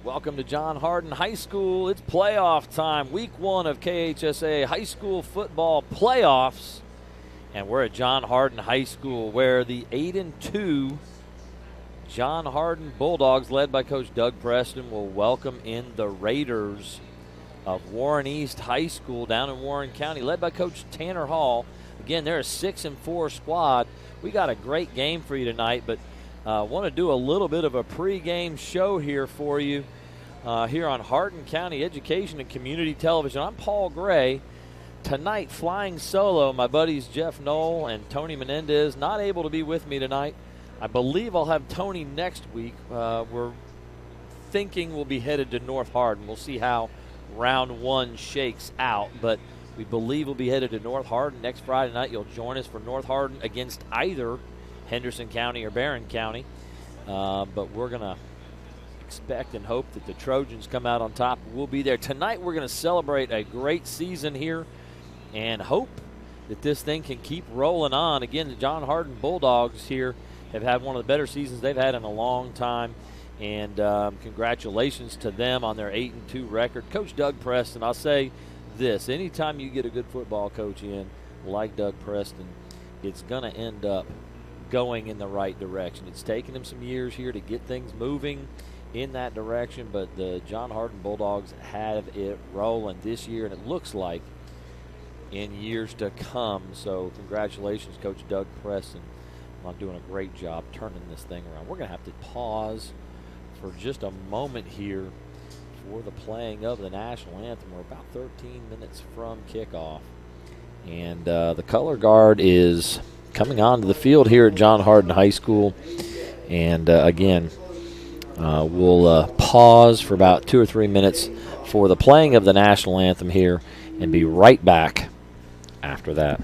Welcome to John Hardin High School. It's playoff time, week 1 of KHSA high school football playoffs. And we're at John Hardin High School where the 8-2 John Hardin Bulldogs, led by Coach Doug Preston, will welcome in the Raiders of Warren East High School down in Warren County, led by Coach Tanner Hall. Again, they're a 6-4 squad. We got a great game for you tonight, but want to do a little bit of a pregame show here for you here on Hardin County Education and Community Television. I'm Paul Gray. Tonight, flying solo, my buddies Jeff Knoll and Tony Menendez, not able to be with me tonight. I believe I'll have Tony next week. We're thinking we'll be headed to North Hardin. We'll see how round 1 shakes out, but we believe we'll be headed to North Hardin next Friday night. You'll join us for North Hardin against either Henderson County or Barron County. But we're going to expect and hope that the Trojans come out on top. We'll be there. Tonight we're going to celebrate a great season here and hope that this thing can keep rolling on. Again, the John Hardin Bulldogs here have had one of the better seasons they've had in a long time. And congratulations to them on their 8-2 record. Coach Doug Preston, I'll say this. Anytime you get a good football coach in like Doug Preston, it's going to end up going in the right direction. It's taken him some years here to get things moving in that direction, but the John Hardin Bulldogs have it rolling this year, and it looks like in years to come. So congratulations, Coach Doug Preston, on doing a great job turning this thing around. We're going to have to pause for just a moment here for the playing of the national anthem. We're about 13 minutes from kickoff, and the color guard is coming onto the field here at John Hardin High School. And again, we'll pause for about 2 or 3 minutes for the playing of the national anthem here and be right back after that.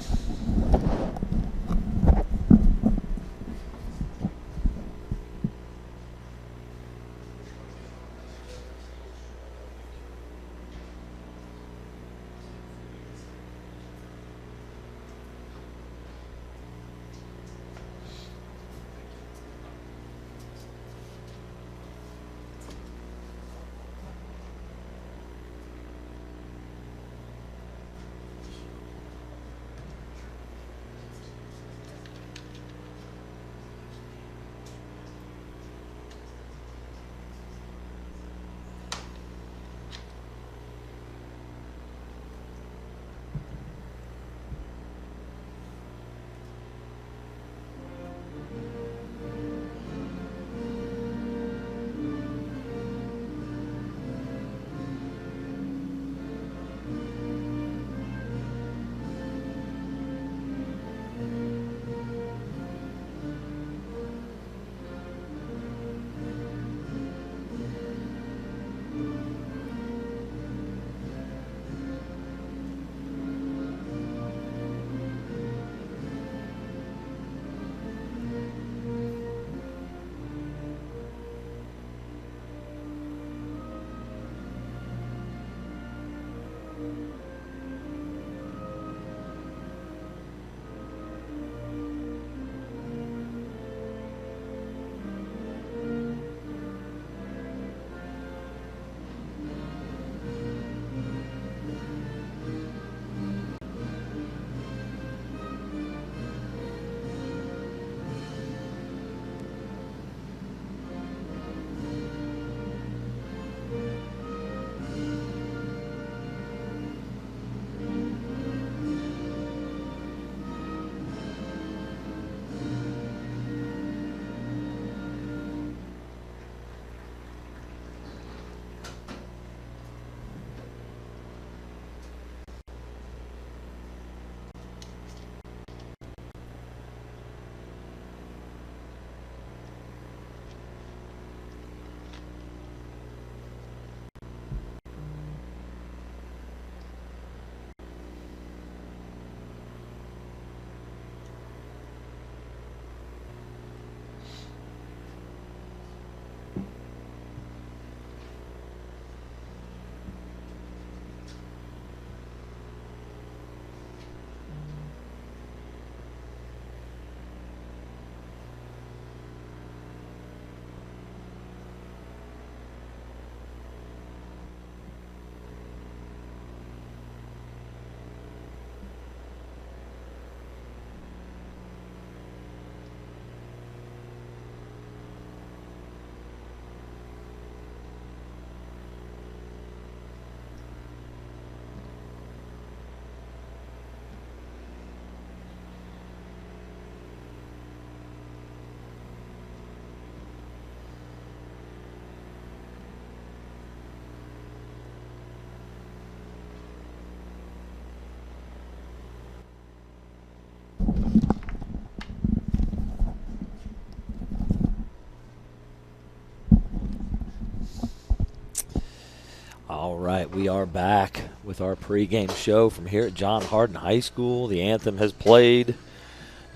All right, we are back with our pregame show from here at John Hardin High School. The anthem has played.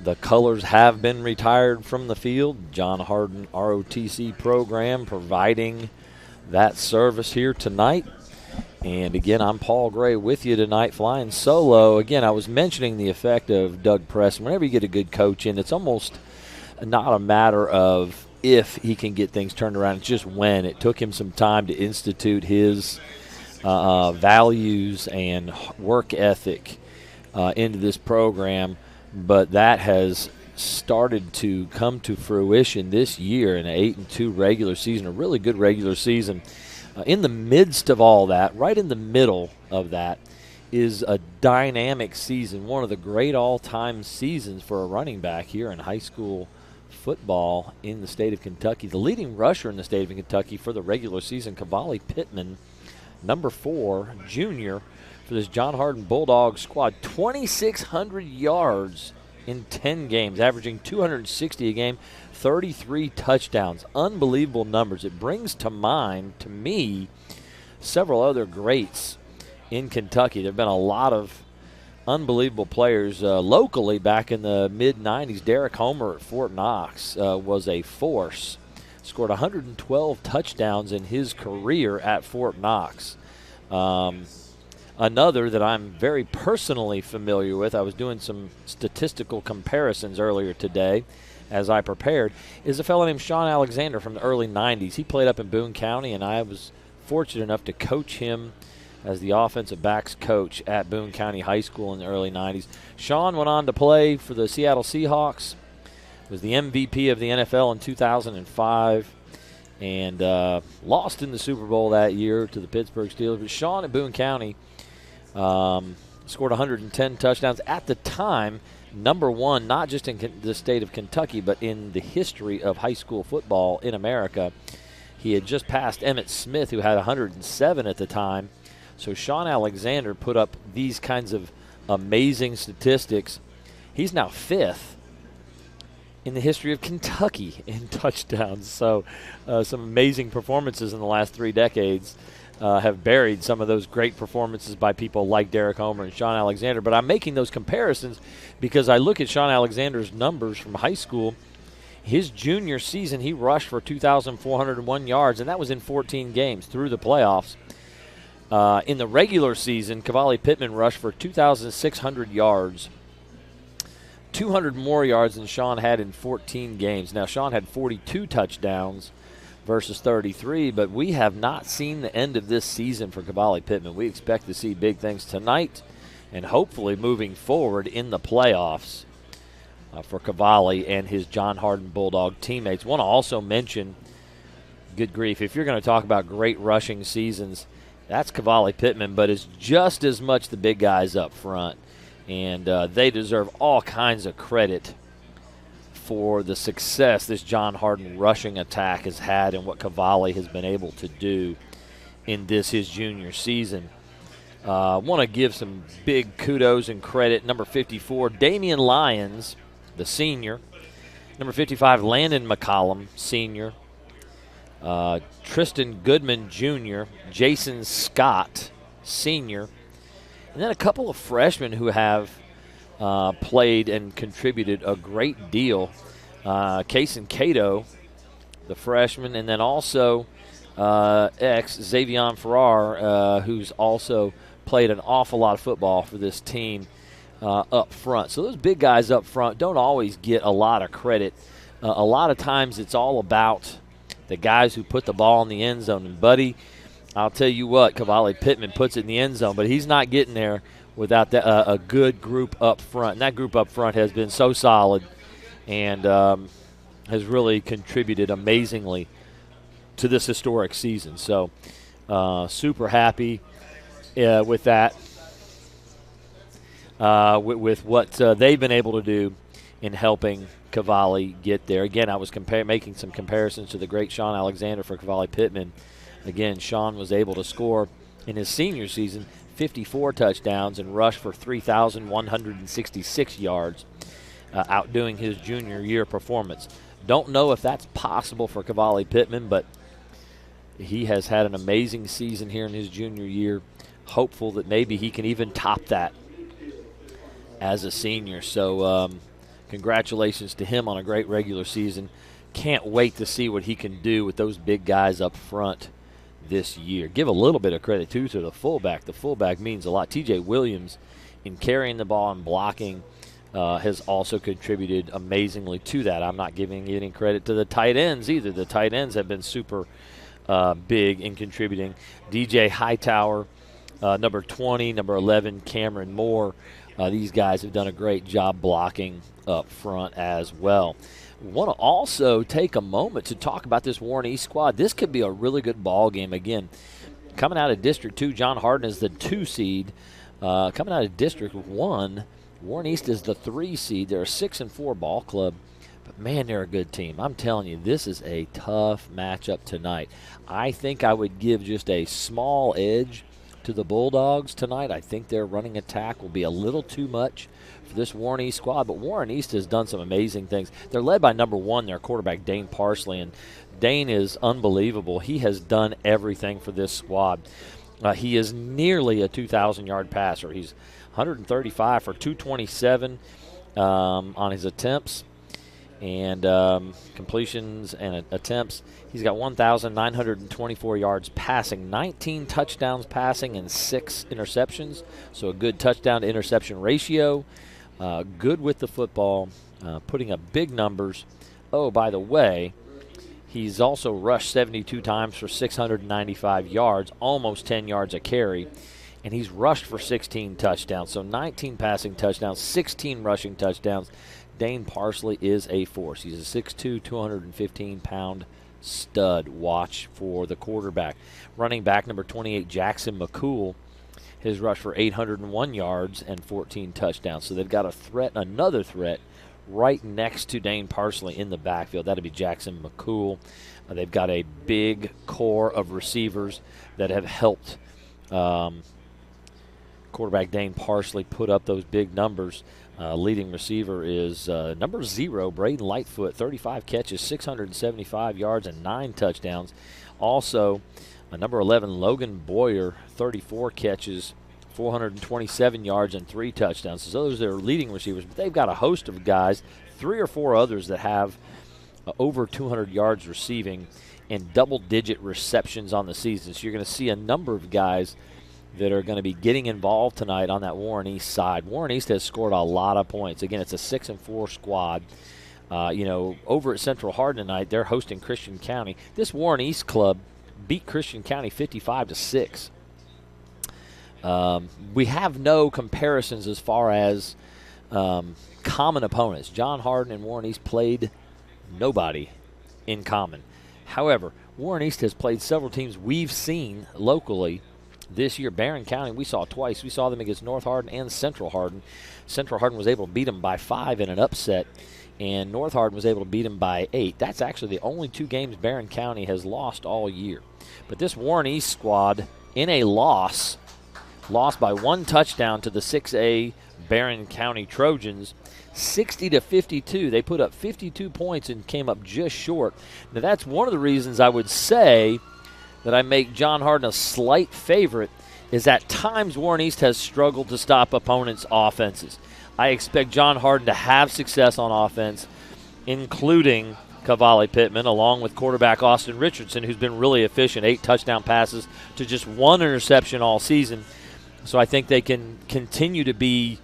The colors have been retired from the field. John Hardin ROTC program providing that service here tonight. And again, I'm Paul Gray with you tonight, flying solo. Again, I was mentioning the effect of Doug Preston. Whenever you get a good coach in, it's almost not a matter of if he can get things turned around, it's just when. It took him some time to institute his values and work ethic into this program, but that has started to come to fruition this year in an 8-2 regular season, a really good regular season. In the midst of all that, right in the middle of that, is a dynamic season, one of the great all-time seasons for a running back here in high school football in the state of Kentucky. The leading rusher in the state of Kentucky for the regular season, Cavalli Pittman, number 4, junior for this John Hardin Bulldog squad. 2,600 yards in 10 games, averaging 260 a game, 33 touchdowns. Unbelievable numbers. It brings to mind, to me, several other greats in Kentucky. There have been a lot of unbelievable players locally back in the mid-'90s. Derek Homer at Fort Knox was a force. Scored 112 touchdowns in his career at Fort Knox. Another that I'm very personally familiar with, I was doing some statistical comparisons earlier today as I prepared, is a fellow named Sean Alexander from the early 90s. He played up in Boone County, and I was fortunate enough to coach him as the offensive backs coach at Boone County High School in the early 90s. Sean went on to play for the Seattle Seahawks, was the MVP of the NFL in 2005, and lost in the Super Bowl that year to the Pittsburgh Steelers. But Sean at Boone County scored 110 touchdowns. At the time, number 1, not just in the state of Kentucky, but in the history of high school football in America. He had just passed Emmitt Smith, who had 107 at the time. So Sean Alexander put up these kinds of amazing statistics. He's now 5th in the history of Kentucky in touchdowns. So some amazing performances in the last 3 decades have buried some of those great performances by people like Derek Homer and Sean Alexander. But I'm making those comparisons because I look at Sean Alexander's numbers from high school. His junior season, he rushed for 2,401 yards, and that was in 14 games through the playoffs. In the regular season, Cavalli Pittman rushed for 2,600 yards, 200 more yards than Sean had in 14 games. Now, Sean had 42 touchdowns versus 33, but we have not seen the end of this season for Cavalli Pittman. We expect to see big things tonight and hopefully moving forward in the playoffs for Cavalli and his John Hardin Bulldog teammates. Want to also mention, good grief, if you're going to talk about great rushing seasons, that's Cavalli Pittman, but it's just as much the big guys up front. And they deserve all kinds of credit for the success this John Hardin rushing attack has had and what Cavalli has been able to do in this, his junior season. Want to give some big kudos and credit. Number 54, Damian Lyons, the senior. Number 55, Landon McCollum, senior. Tristan Goodman, Jr., Jason Scott, senior, and then a couple of freshmen who have played and contributed a great deal. Kason Cato, the freshman, and then also Xavier Farrar, who's also played an awful lot of football for this team up front. So those big guys up front don't always get a lot of credit. A lot of times it's all about the guys who put the ball in the end zone. And, buddy, I'll tell you what, Cavalli Pittman puts it in the end zone, but he's not getting there without a good group up front. And that group up front has been so solid and has really contributed amazingly to this historic season. So super happy with that, with what they've been able to do in helping Cavalli get there. Again, I was making some comparisons to the great Sean Alexander for Cavalli Pittman. Again, Sean was able to score in his senior season 54 touchdowns and rush for 3,166 yards, outdoing his junior year performance. Don't know if that's possible for Cavalli Pittman, but He has had an amazing season here in his junior year. Hopeful that maybe he can even top that as a senior. So congratulations to him on a great regular season. Can't wait to see what he can do with those big guys up front this year. Give a little bit of credit, too, to the fullback. The fullback means a lot. TJ Williams, in carrying the ball and blocking, has also contributed amazingly to that. I'm not giving any credit to the tight ends either. The tight ends have been super big in contributing. DJ Hightower, number 20, number 11, Cameron Moore. These guys have done a great job blocking up front as well. Want to also take a moment to talk about this Warren East squad. This could be a really good ball game. Again, coming out of District 2, John Hardin is the 2 seed. Coming out of District 1, Warren East is the 3 seed. They're a 6-4 ball club. But, man, they're a good team. I'm telling you, this is a tough matchup tonight. I think I would give just a small edge to the Bulldogs tonight. I think their running attack will be a little too much for this Warren East squad, but Warren East has done some amazing things. They're led by number 1, their quarterback, Dane Parsley, and Dane is unbelievable. He has done everything for this squad. He is nearly a 2,000-yard passer. He's 135 for 227 on his attempts and completions and attempts. He's got 1,924 yards passing, 19 touchdowns passing, and 6 interceptions. So a good touchdown-to-interception ratio. Good with the football, putting up big numbers. Oh, by the way, he's also rushed 72 times for 695 yards, almost 10 yards a carry. And he's rushed for 16 touchdowns. So 19 passing touchdowns, 16 rushing touchdowns. Dane Parsley is a force. He's a 6'2", 215-pound stud. Watch for the quarterback. Running back number 28, Jackson McCool, his rush for 801 yards and 14 touchdowns. So they've got a threat, another threat, right next to Dane Parsley in the backfield. That'll be Jackson McCool. They've got a big core of receivers that have helped quarterback Dane Parsley put up those big numbers. Leading receiver is number 0, Braden Lightfoot, 35 catches, 675 yards, and 9 touchdowns. Also, number 11, Logan Boyer, 34 catches, 427 yards, and 3 touchdowns. So those are their leading receivers. But they've got a host of guys, 3 or 4 others that have over 200 yards receiving and double-digit receptions on the season. So you're going to see a number of guys that are going to be getting involved tonight on that Warren East side. Warren East has scored a lot of points. Again, it's a 6-4 squad. Over at Central Hardin tonight, they're hosting Christian County. This Warren East club beat Christian County 55-6. We have no comparisons as far as common opponents. John Hardin and Warren East played nobody in common. However, Warren East has played several teams we've seen locally this year. Barron County, we saw twice. We saw them against North Hardin and Central Hardin. Central Hardin was able to beat them by 5 in an upset, and North Hardin was able to beat them by 8. That's actually the only 2 games Barron County has lost all year. But this Warren East squad, in a lost by 1 touchdown to the 6A Barron County Trojans, 60-52. They put up 52 points and came up just short. Now, that's one of the reasons I would say that I make John Hardin a slight favorite, is at times Warren East has struggled to stop opponents' offenses. I expect John Hardin to have success on offense, including Cavalli Pittman, along with quarterback Austin Richardson, who's been really efficient, 8 touchdown passes to just 1 interception all season. So I think they can continue to be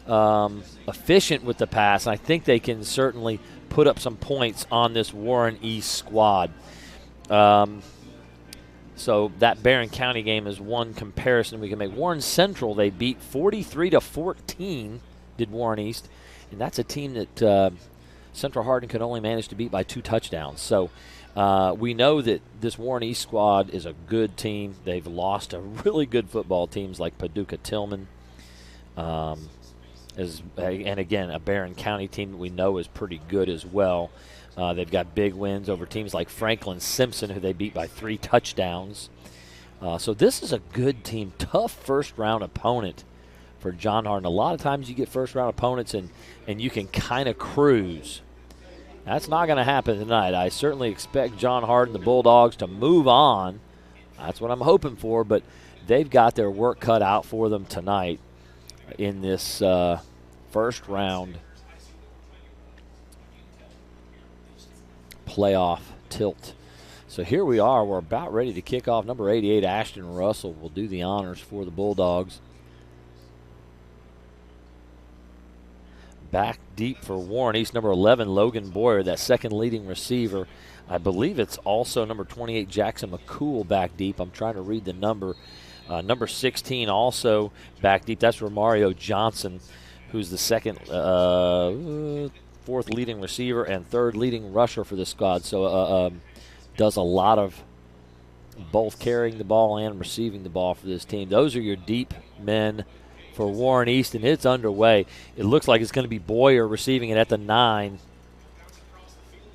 efficient with the pass. I think they can certainly put up some points on this Warren East squad. So that Barron County game is one comparison we can make. Warren Central, they beat 43-14, did Warren East, and that's a team that Central Hardin could only manage to beat by 2 touchdowns. So we know that this Warren East squad is a good team. They've lost to really good football teams like Paducah Tillman, and again, a Barron County team that we know is pretty good as well. They've got big wins over teams like Franklin Simpson, who they beat by 3 touchdowns. So this is a good team. Tough first-round opponent for John Hardin. A lot of times you get first-round opponents and you can kind of cruise That's not going to happen tonight. I certainly expect John Hardin, the Bulldogs, to move on. That's what I'm hoping for, but they've got their work cut out for them tonight in this first round playoff tilt. So here we are. We're about ready to kick off. Number 88, Ashton Russell, will do the honors for the Bulldogs. Back deep for Warren East, number 11, Logan Boyer, that second leading receiver. I believe it's also number 28, Jackson McCool, back deep. I'm trying to read the number. Number 16 also back deep. That's Romario Johnson, who's the second, fourth leading receiver and third leading rusher for this squad. So does a lot of both carrying the ball and receiving the ball for this team. Those are your deep men for Warren East, and it's underway. It looks like it's going to be Boyer receiving it at the 9.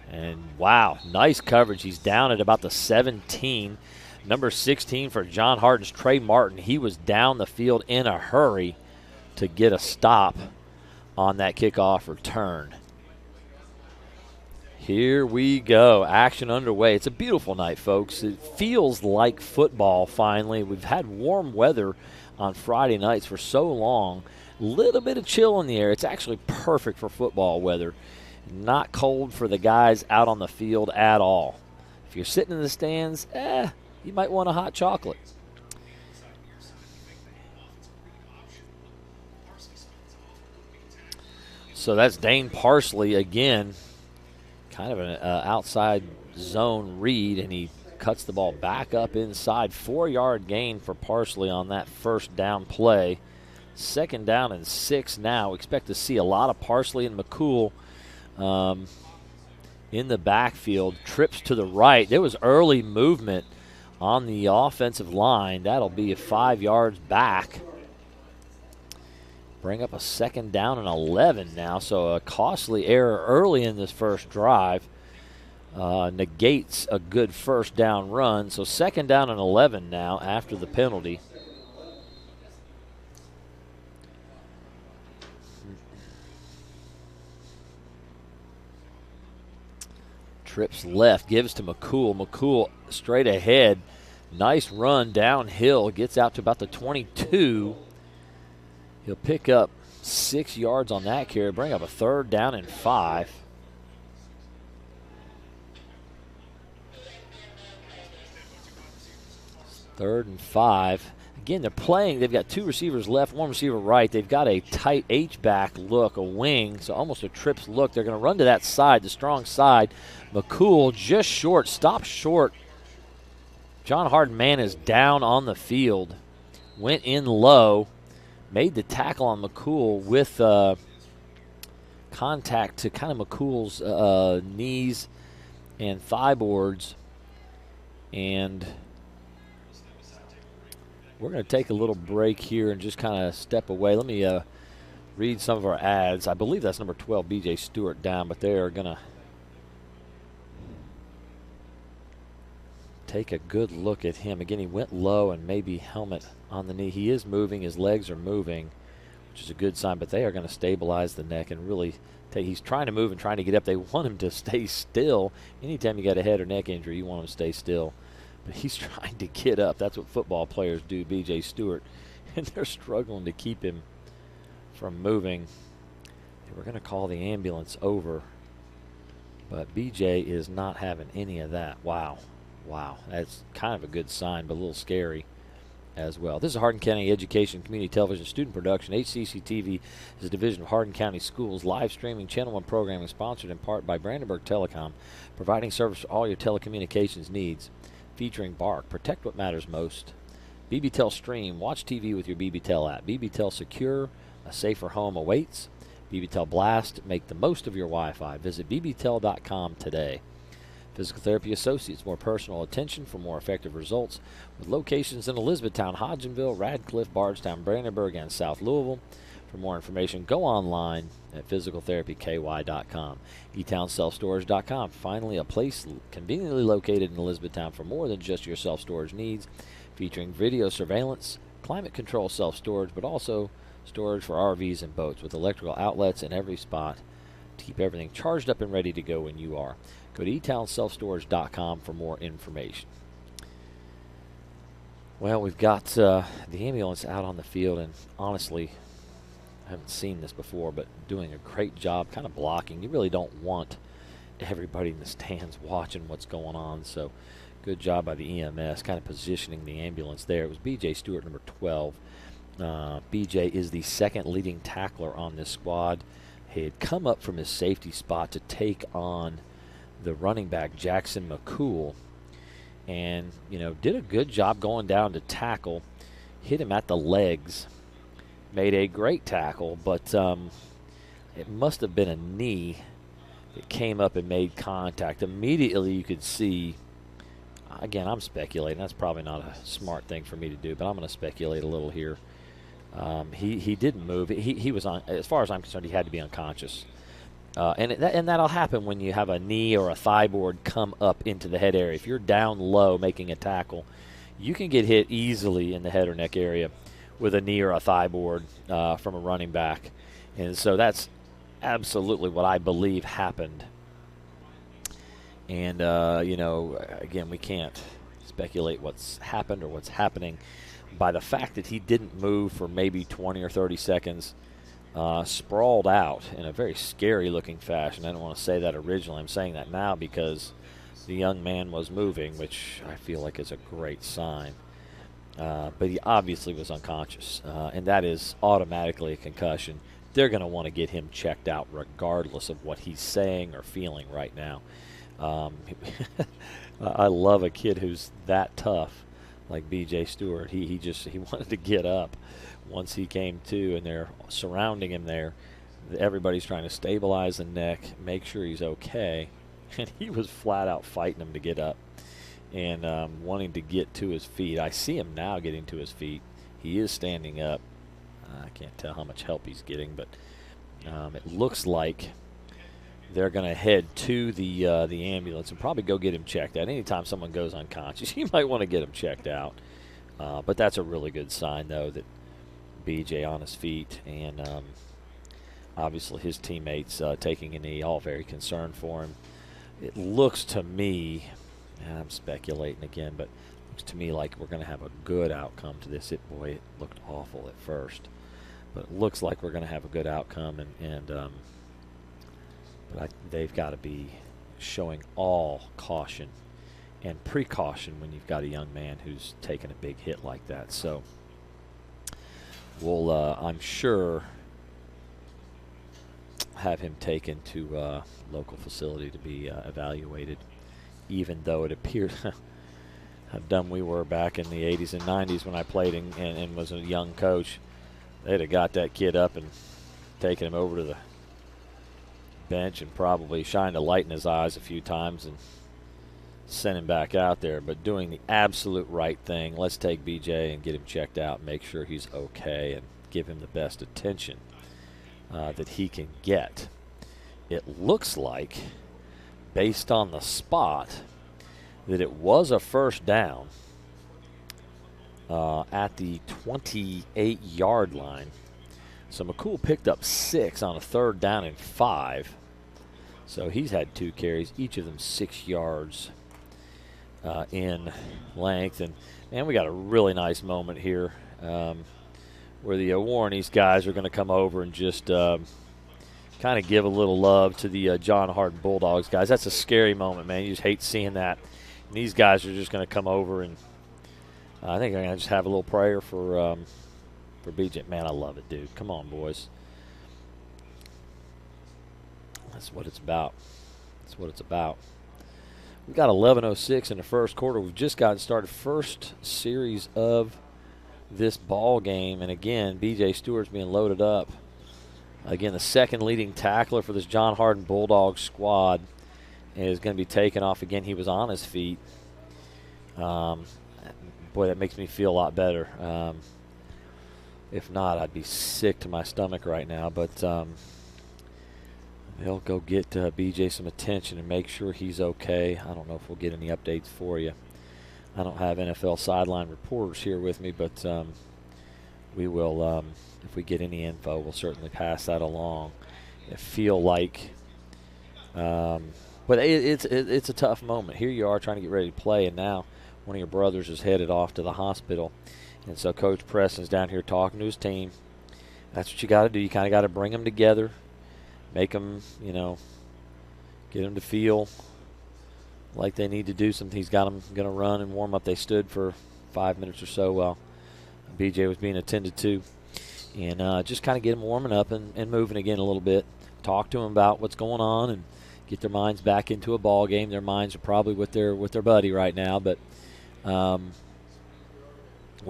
And, wow, nice coverage. He's down at about the 17. Number 16 for John Hardin's Trey Martin. He was down the field in a hurry to get a stop on that kickoff return. Here we go. Action underway. It's a beautiful night, folks. It feels like football finally. We've had warm weather on Friday nights for so long. A little bit of chill in the air. It's actually perfect for football weather. Not cold for the guys out on the field at all. If you're sitting in the stands, you might want a hot chocolate. So that's Dane Parsley again. Kind of an outside zone read, and he cuts the ball back up inside. 4-yard gain for Parsley on that first down play. Second down and 6 now. Expect to see a lot of Parsley and McCool in the backfield. Trips to the right. There was early movement on the offensive line. That'll be 5 yards back. Bring up a second down and 11 now. So a costly error early in this first drive negates a good first down run. So second down and 11 now after the penalty. Trips left, gives to McCool. McCool straight ahead. Nice run downhill. Gets out to about the 22. He'll pick up 6 yards on that carry. Bring up a third down and 5. Third and 5. Again, they're playing. They've got 2 receivers left, 1 receiver right. They've got a tight H-back look, a wing, so almost a trips look. They're going to run to that side, the strong side. McCool just short, stops short. John Hardin man is down on the field. Went in low, made the tackle on McCool with contact to kind of McCool's knees and thigh boards. And we're going to take a little break here and just kind of step away. Let me read some of our ads. I believe that's number 12, B.J. Stewart, down, but they are going to take a good look at him. Again, he went low and maybe helmet on the knee. He is moving. His legs are moving, which is a good sign, but they are going to stabilize the neck and really take. He's trying to move and trying to get up. They want him to stay still. Anytime you got a head or neck injury, you want him to stay still. But he's trying to get up. That's what football players do, B.J. Stewart. And they're struggling to keep him from moving. We're going to call the ambulance over. But B.J. is not having any of that. Wow. Wow. That's kind of a good sign, but a little scary as well. This is Hardin County Education Community Television Student Production. HCEC-TV is a division of Hardin County Schools. Live streaming Channel 1 programming sponsored in part by Brandenburg Telecom, providing service for all your telecommunications needs. Featuring Bark, protect what matters most. BBTEL Stream, watch TV with your BBTEL app. BBTEL Secure, a safer home awaits. BBTEL Blast, make the most of your Wi-Fi. Visit bbtel.com today. Physical Therapy Associates, more personal attention for more effective results, with locations in Elizabethtown, Hodgenville, Radcliffe, Bardstown, Brandenburg, and South Louisville. For more information, go online at physicaltherapyky.com. eTownselfstorage.com. Finally, a place conveniently located in Elizabethtown for more than just your self-storage needs, featuring video surveillance, climate control self-storage, but also storage for RVs and boats with electrical outlets in every spot keep everything charged up and ready to go when you are. Go to etownselfstorage.com for more information. Well, we've got the ambulance out on the field, and honestly, I haven't seen this before, but doing a great job kind of blocking. You really don't want everybody in the stands watching what's going on, so good job by the EMS kind of positioning the ambulance there. It was B.J. Stewart, number 12. B.J. is the second leading tackler on this squad. He had come up from his safety spot to take on the running back, Jackson McCool, and, did a good job going down to tackle, hit him at the legs, made a great tackle, but it must have been a knee that came up and made contact. Immediately you could see, again, I'm speculating. That's probably not a smart thing for me to do, but I'm going to speculate a little here. He didn't move. He was on, as far as I'm concerned, he had to be unconscious. And that'll happen when you have a knee or a thigh board come up into the head area. If you're down low making a tackle, you can get hit easily in the head or neck area with a knee or a thigh board from a running back. And so that's absolutely what I believe happened. And, again, we can't speculate what's happened or what's happening. By the fact that he didn't move for maybe 20 or 30 seconds, sprawled out in a very scary-looking fashion. I don't want to say that originally. I'm saying that now because the young man was moving, which I feel like is a great sign. But he obviously was unconscious, and that is automatically a concussion. They're going to want to get him checked out regardless of what he's saying or feeling right now. I love a kid who's that tough, like B.J. Stewart. He wanted to get up once he came to, and they're surrounding him there. Everybody's trying to stabilize the neck, make sure he's okay, and he was flat out fighting him to get up and wanting to get to his feet. I see him now getting to his feet. He is standing up. I can't tell how much help he's getting, but it looks like they're going to head to the ambulance and probably go get him checked out. Anytime someone goes unconscious, you might want to get him checked out. But that's a really good sign, though, that B.J. on his feet, and obviously his teammates taking a knee, all very concerned for him. It looks to me, and I'm speculating again, but it looks to me like we're going to have a good outcome to this. It looked awful at first, but it looks like we're going to have a good outcome, but they've got to be showing all caution and precaution when you've got a young man who's taken a big hit like that. So we'll, I'm sure, have him taken to a local facility to be evaluated, even though it appears how dumb we were back in the 80s and 90s when I played and was a young coach. They'd have got that kid up and taken him over to the bench and probably shined a light in his eyes a few times and sent him back out there. But doing the absolute right thing, let's take BJ and get him checked out, make sure he's okay, and give him the best attention that he can get. It looks like, based on the spot, that it was a first down at the 28-yard line. So McCool picked up 6 on a 3rd down and 5. So he's had 2 carries, each of them 6 yards in length. And we got a really nice moment here where the Warrenese guys are going to come over and just kind of give a little love to the John Hardin Bulldogs guys. That's a scary moment, man. You just hate seeing that. And these guys are just going to come over, and I think I'm going to just have a little prayer for BJ. Man, I love it, dude. Come on, boys. That's what it's about. That's what it's about. We've got 11:06 in the first quarter. We've just gotten started. First series of this ball game. And, again, B.J. Stewart's being loaded up. Again, the second leading tackler for this John Hardin Bulldogs squad is going to be taken off again. He was on his feet. Boy, that makes me feel a lot better. If not, I'd be sick to my stomach right now. But they'll go get BJ some attention and make sure he's okay. I don't know if we'll get any updates for you. I don't have NFL sideline reporters here with me, but we will, if we get any info, we'll certainly pass that along. I feel like But it's a tough moment. Here you are trying to get ready to play, and now one of your brothers is headed off to the hospital. And so Coach Preston's down here talking to his team. That's what you got to do. You kind of got to bring them together, make them, get them to feel like they need to do something. He's got them going to run and warm up. They stood for 5 minutes or so while BJ was being attended to. And just kind of get them warming up and moving again a little bit. Talk to them about what's going on and get their minds back into a ball game. Their minds are probably with their buddy right now. But we're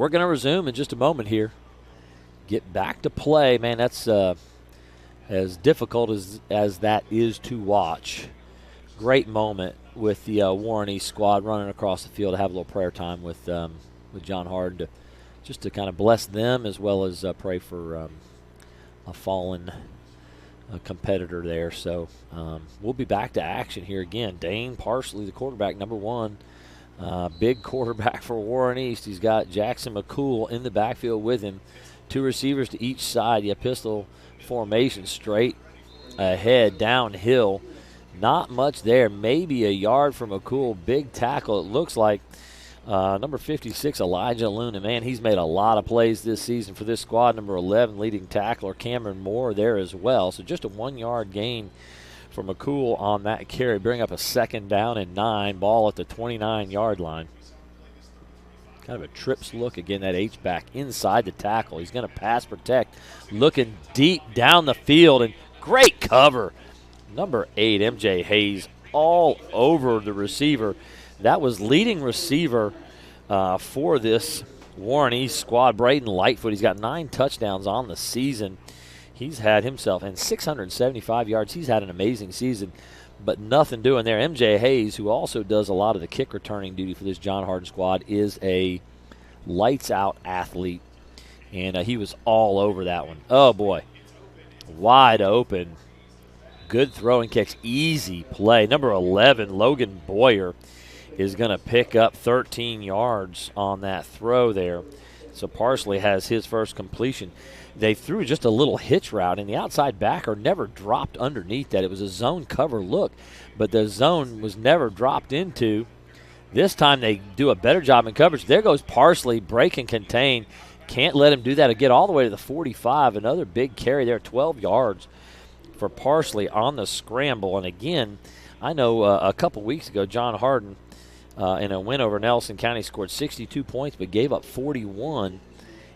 going to resume in just a moment here. Get back to play. Man, that's as difficult as that is to watch. Great moment with the Warren East squad running across the field to have a little prayer time with John Hardin just to kind of bless them as well as pray for a fallen competitor there. So we'll be back to action here again. Dane Parsley, the quarterback, number 1. Big quarterback for Warren East. He's got Jackson McCool in the backfield with him. 2 receivers to each side. The pistol formation straight ahead, downhill. Not much there. Maybe a yard from McCool. Big tackle, it looks like. Number 56, Elijah Luna. Man, he's made a lot of plays this season for this squad. Number 11, leading tackler Cameron Moore there as well. So just a 1-yard gain for McCool on that carry. Bring up a 2nd down and 9. Ball at the 29-yard line. Kind of a trips look. Again, that H-back inside the tackle. He's going to pass protect. Looking deep down the field, and great cover. Number 8, MJ Hayes, all over the receiver. That was leading receiver for this Warren East squad. Braden Lightfoot, he's got 9 touchdowns on the season. He's had himself, and 675 yards. He's had an amazing season, but nothing doing there. MJ Hayes, who also does a lot of the kick returning duty for this John Hardin squad, is a lights-out athlete, and he was all over that one. Oh, boy. Wide open. Good throwing kicks. Easy play. Number 11, Logan Boyer, is going to pick up 13 yards on that throw there. So Parsley has his first completion. They threw just a little hitch route, and the outside backer never dropped underneath that. It was a zone cover look, but the zone was never dropped into. This time they do a better job in coverage. There goes Parsley, break and contain. Can't let him do that. Get all the way to the 45. Another big carry there, 12 yards for Parsley on the scramble. And again, I know a couple weeks ago, John Hardin in a win over Nelson County scored 62 points but gave up 41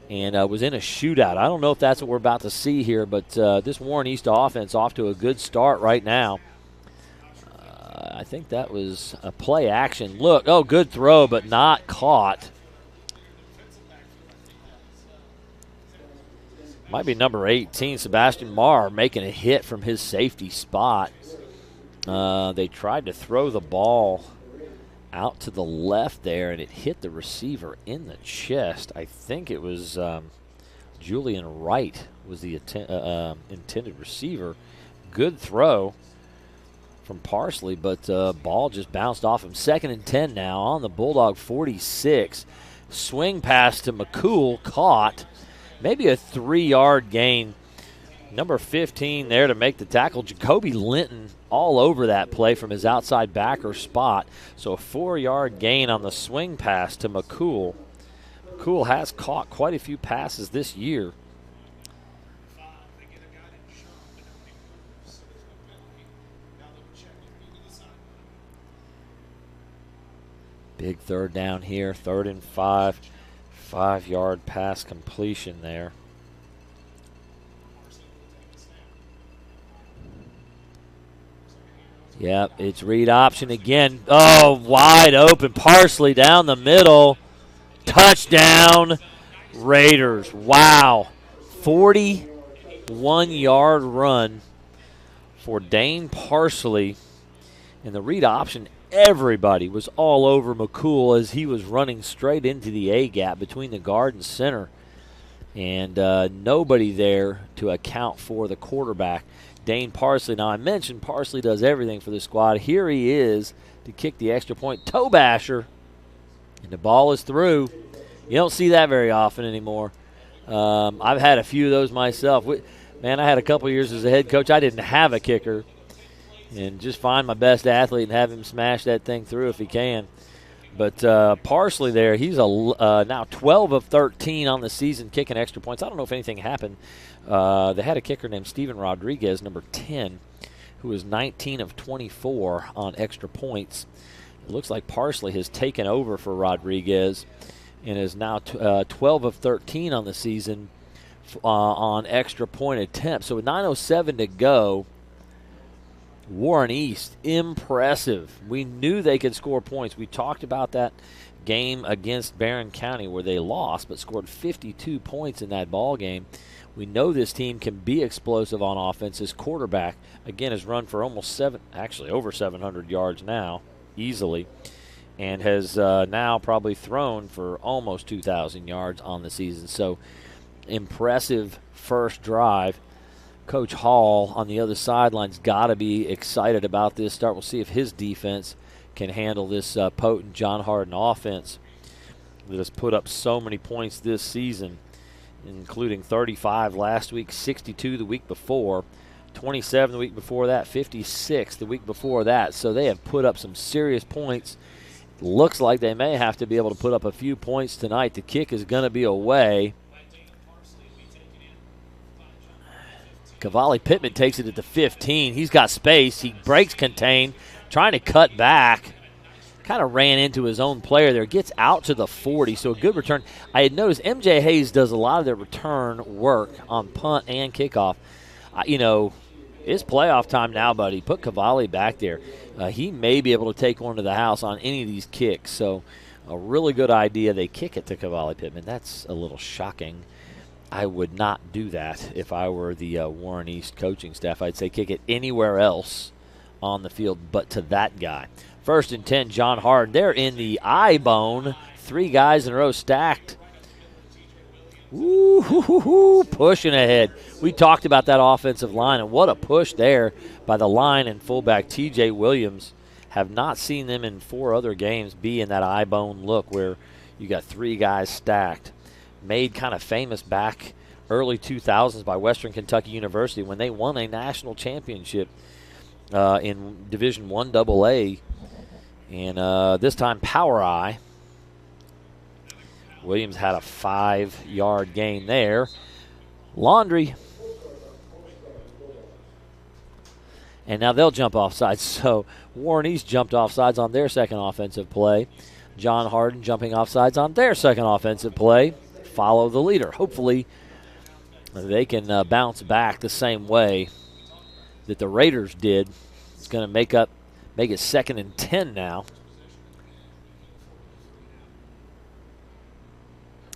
and was in a shootout. I don't know if that's what we're about to see here, but this Warren East offense off to a good start right now. I think that was a play action. Look, oh, good throw, but not caught. Might be number 18, Sebastian Marr, making a hit from his safety spot. They tried to throw the ball out to the left there, and it hit the receiver in the chest. I think it was Julian Wright was the intended receiver. Good throw from Parsley, but ball just bounced off him. 2nd and 10 now on the Bulldog 46. Swing pass to McCool, caught. Maybe a 3-yard gain. Number 15 there to make the tackle. Jacoby Linton all over that play from his outside backer spot. So a 4-yard gain on the swing pass to McCool. McCool has caught quite a few passes this year. Big 3rd down here, 3rd and 5. 5-yard pass completion there. Yep, it's read option again. Oh, wide open. Parsley down the middle. Touchdown, Raiders. Wow. 41-yard run for Dane Parsley. And the read option, everybody was all over McCool as he was running straight into the A-gap between the guard and center. And nobody there to account for the quarterback, Dane Parsley. Now, I mentioned Parsley does everything for the squad. Here he is to kick the extra point. Toe basher, and the ball is through. You don't see that very often anymore. I've had a few of those myself. Man, I had a couple years as a head coach. I didn't have a kicker. and just find my best athlete and have him smash that thing through if he can. But Parsley there, he's now 12 of 13 on the season kicking extra points. I don't know if anything happened. They had a kicker named Steven Rodriguez, number 10, who is 19 of 24 on extra points. It looks like Parsley has taken over for Rodriguez and is now 12 of 13 on the season on extra point attempts. So with 9:07 to go, Warren East, impressive. We knew they could score points. We talked about that game against Barron County where they lost but scored 52 points in that ball game. We know this team can be explosive on offense. His quarterback, again, has run for over 700 yards now, easily, and has now probably thrown for almost 2,000 yards on the season. So impressive first drive. Coach Hall on the other sideline's got to be excited about this start. We'll see if his defense can handle this potent John Hardin offense that has put up so many points this season, including 35 last week, 62 the week before, 27 the week before that, 56 the week before that. So they have put up some serious points. Looks like they may have to be able to put up a few points tonight. The kick is going to be away. Cavalli Pittman takes it at the 15. He's got space. He breaks contain, trying to cut back. Kind of ran into his own player there. Gets out to the 40, so a good return. I had noticed MJ Hayes does a lot of their return work on punt and kickoff. It's playoff time now, buddy. Put Cavalli back there. He may be able to take one to the house on any of these kicks. So a really good idea. They kick it to Cavalli Pittman. That's a little shocking. I would not do that if I were the Warren East coaching staff. I'd say kick it anywhere else on the field but to that guy. 1st and 10, John Hardin. They're in the eye bone. 3 guys in a row stacked. Ooh, pushing ahead. We talked about that offensive line, and what a push there by the line and fullback T.J. Williams. Have not seen them in 4 other games be in that eye bone look where you got 3 guys stacked. Made kind of famous back early 2000s by Western Kentucky University when they won a national championship in Division I AA. And this time, Power Eye. Williams had a 5-yard gain there. Laundry. And now they'll jump offsides. So Warren East jumped offsides on their second offensive play. John Hardin jumping offsides on their second offensive play. Follow the leader. Hopefully they can bounce back the same way that the Raiders did. It's going to make it 2nd and 10 now.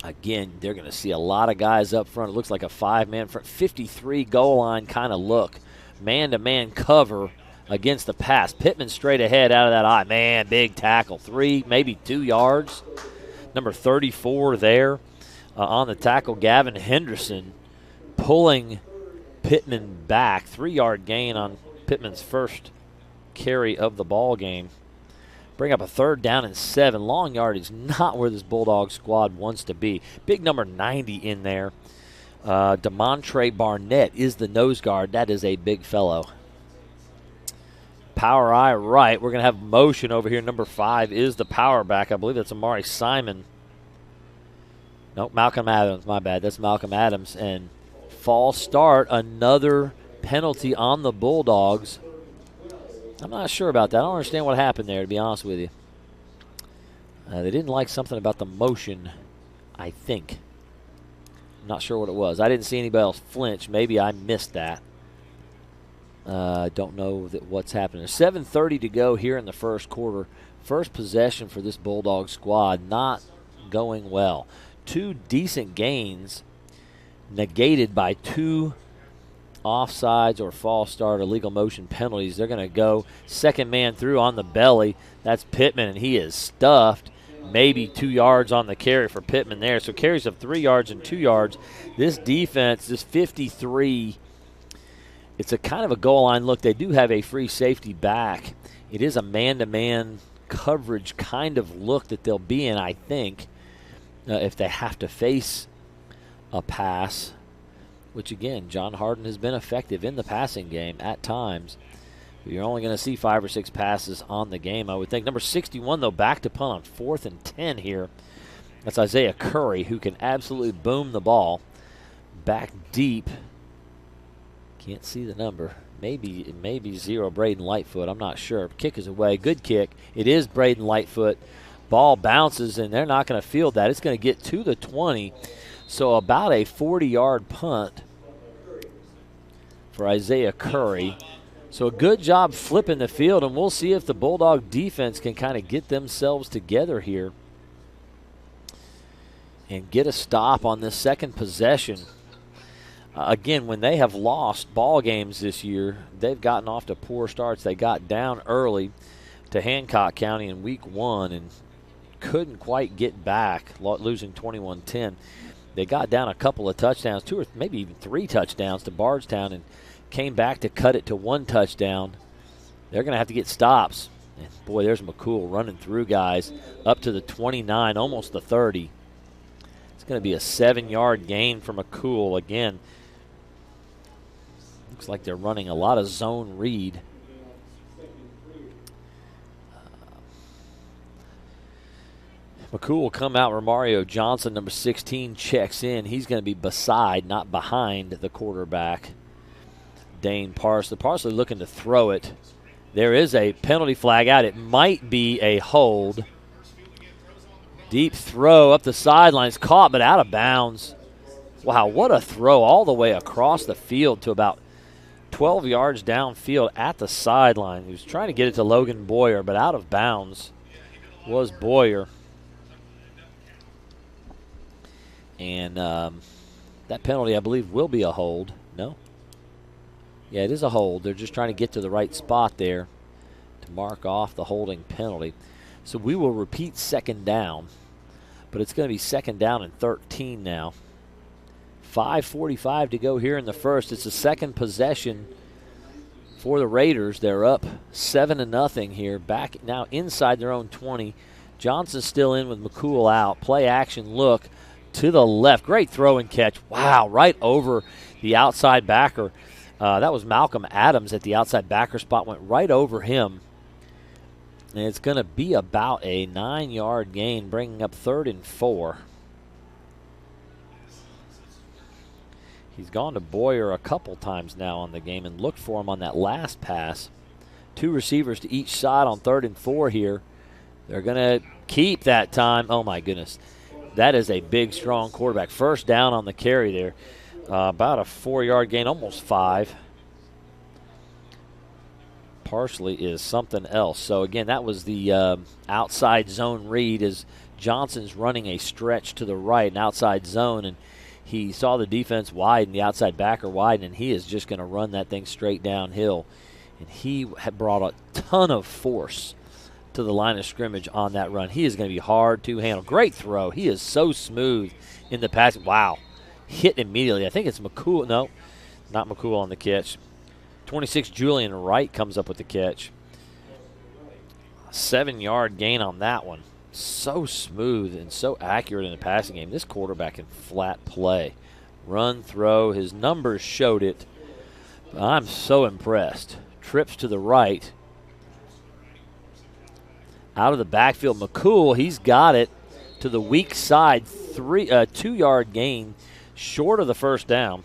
Again, they're going to see a lot of guys up front. It looks like a 5-man front, 53 goal line kind of look. Man-to-man cover against the pass. Pittman straight ahead out of that eye. Man, big tackle. 3, maybe 2 yards. Number 34 there. On the tackle, Gavin Henderson pulling Pittman back. 3-yard gain on Pittman's first carry of the ball game. Bring up a 3rd down and 7. Long yardage, not where this Bulldog squad wants to be. Big number 90 in there. DeMontre Barnett is the nose guard. That is a big fellow. Power eye right. We're going to have motion over here. Number 5 is the power back. I believe that's Amari Simon. Nope, Malcolm Adams. My bad. That's Malcolm Adams. And false start. Another penalty on the Bulldogs. I'm not sure about that. I don't understand what happened there, to be honest with you. They didn't like something about the motion, I think. I'm not sure what it was. I didn't see anybody else flinch. Maybe I missed that. Don't know what's happening. There's 7:30 to go here in the first quarter. First possession for this Bulldog squad not going well. 2 decent gains negated by 2 offsides or false start or legal motion penalties. They're going to go 2nd man through on the belly. That's Pittman, and he is stuffed. Maybe 2 yards on the carry for Pittman there. So carries of 3 yards and 2 yards. This defense, this 53, it's a kind of a goal line look. They do have a free safety back. It is a man-to-man coverage kind of look that they'll be in, I think, if they have to face a pass, which, again, John Hardin has been effective in the passing game at times. You're only going to see 5 or 6 passes on the game, I would think. Number 61, though, back to punt on 4th and 10 here. That's Isaiah Curry, who can absolutely boom the ball back deep. Can't see the number. Maybe 0 Braden Lightfoot. I'm not sure. Kick is away. Good kick. It is Braden Lightfoot. Ball bounces, and they're not going to field that. It's going to get to the 20. So about a 40-yard punt for Isaiah Curry. So a good job flipping the field, and we'll see if the Bulldog defense can kind of get themselves together here and get a stop on this second possession. Again, when they have lost ball games this year, they've gotten off to poor starts. They got down early to Hancock County in week 1 and couldn't quite get back, losing 21-10. They got down a couple of touchdowns, 2 or maybe even 3 touchdowns to Bardstown, and came back to cut it to 1 touchdown. They're going to have to get stops. And boy, there's McCool running through guys up to the 29, almost the 30. It's going to be a 7-yard gain for McCool. Again, looks like they're running a lot of zone read. McCool will come out. Romario Johnson, number 16, checks in. He's going to be beside, not behind, the quarterback, Dane Parsley. Parsley looking to throw it. There is a penalty flag out. It might be a hold. Deep throw up the sidelines, caught but out of bounds. Wow, what a throw all the way across the field to about 12 yards downfield at the sideline. He was trying to get it to Logan Boyer, but out of bounds was Boyer. And that penalty, I believe, will be a hold. No? Yeah, it is a hold. They're just trying to get to the right spot there to mark off the holding penalty. So we will repeat second down, but it's going to be second down and 13 now. 5:45 to go here in the first. It's the second possession for the Raiders. They're up 7-0 here. Back now inside their own 20. Johnson's still in with McCool out. Play action look to the left. Great throw and catch. Wow, right over the outside backer. That was Malcolm Adams at the outside backer spot. Went right over him. And it's going to be about a 9-yard gain, bringing up 3rd and 4. He's gone to Boyer a couple times now on the game and looked for him on that last pass. 2 receivers to each side on 3rd and 4 here. They're going to keep that time. Oh, my goodness. That is a big, strong quarterback. First down on the carry there. About a 4-yard gain, almost 5. Parsley is something else. So, again, that was the outside zone read as Johnson's running a stretch to the right, an outside zone, and he saw the defense widen, the outside backer widen, and he is just going to run that thing straight downhill. And he had brought a ton of force to the line of scrimmage on that run. He is going to be hard to handle. Great throw. He is so smooth in the pass. Wow. Hit immediately. I think it's McCool. No, not McCool on the catch. 26, Julian Wright comes up with the catch. 7-yard gain on that one. So smooth and so accurate in the passing game. This quarterback can flat play. Run, throw. His numbers showed it. I'm so impressed. Trips to the right. Out of the backfield, McCool, he's got it to the weak side. 2-yard gain short of the first down.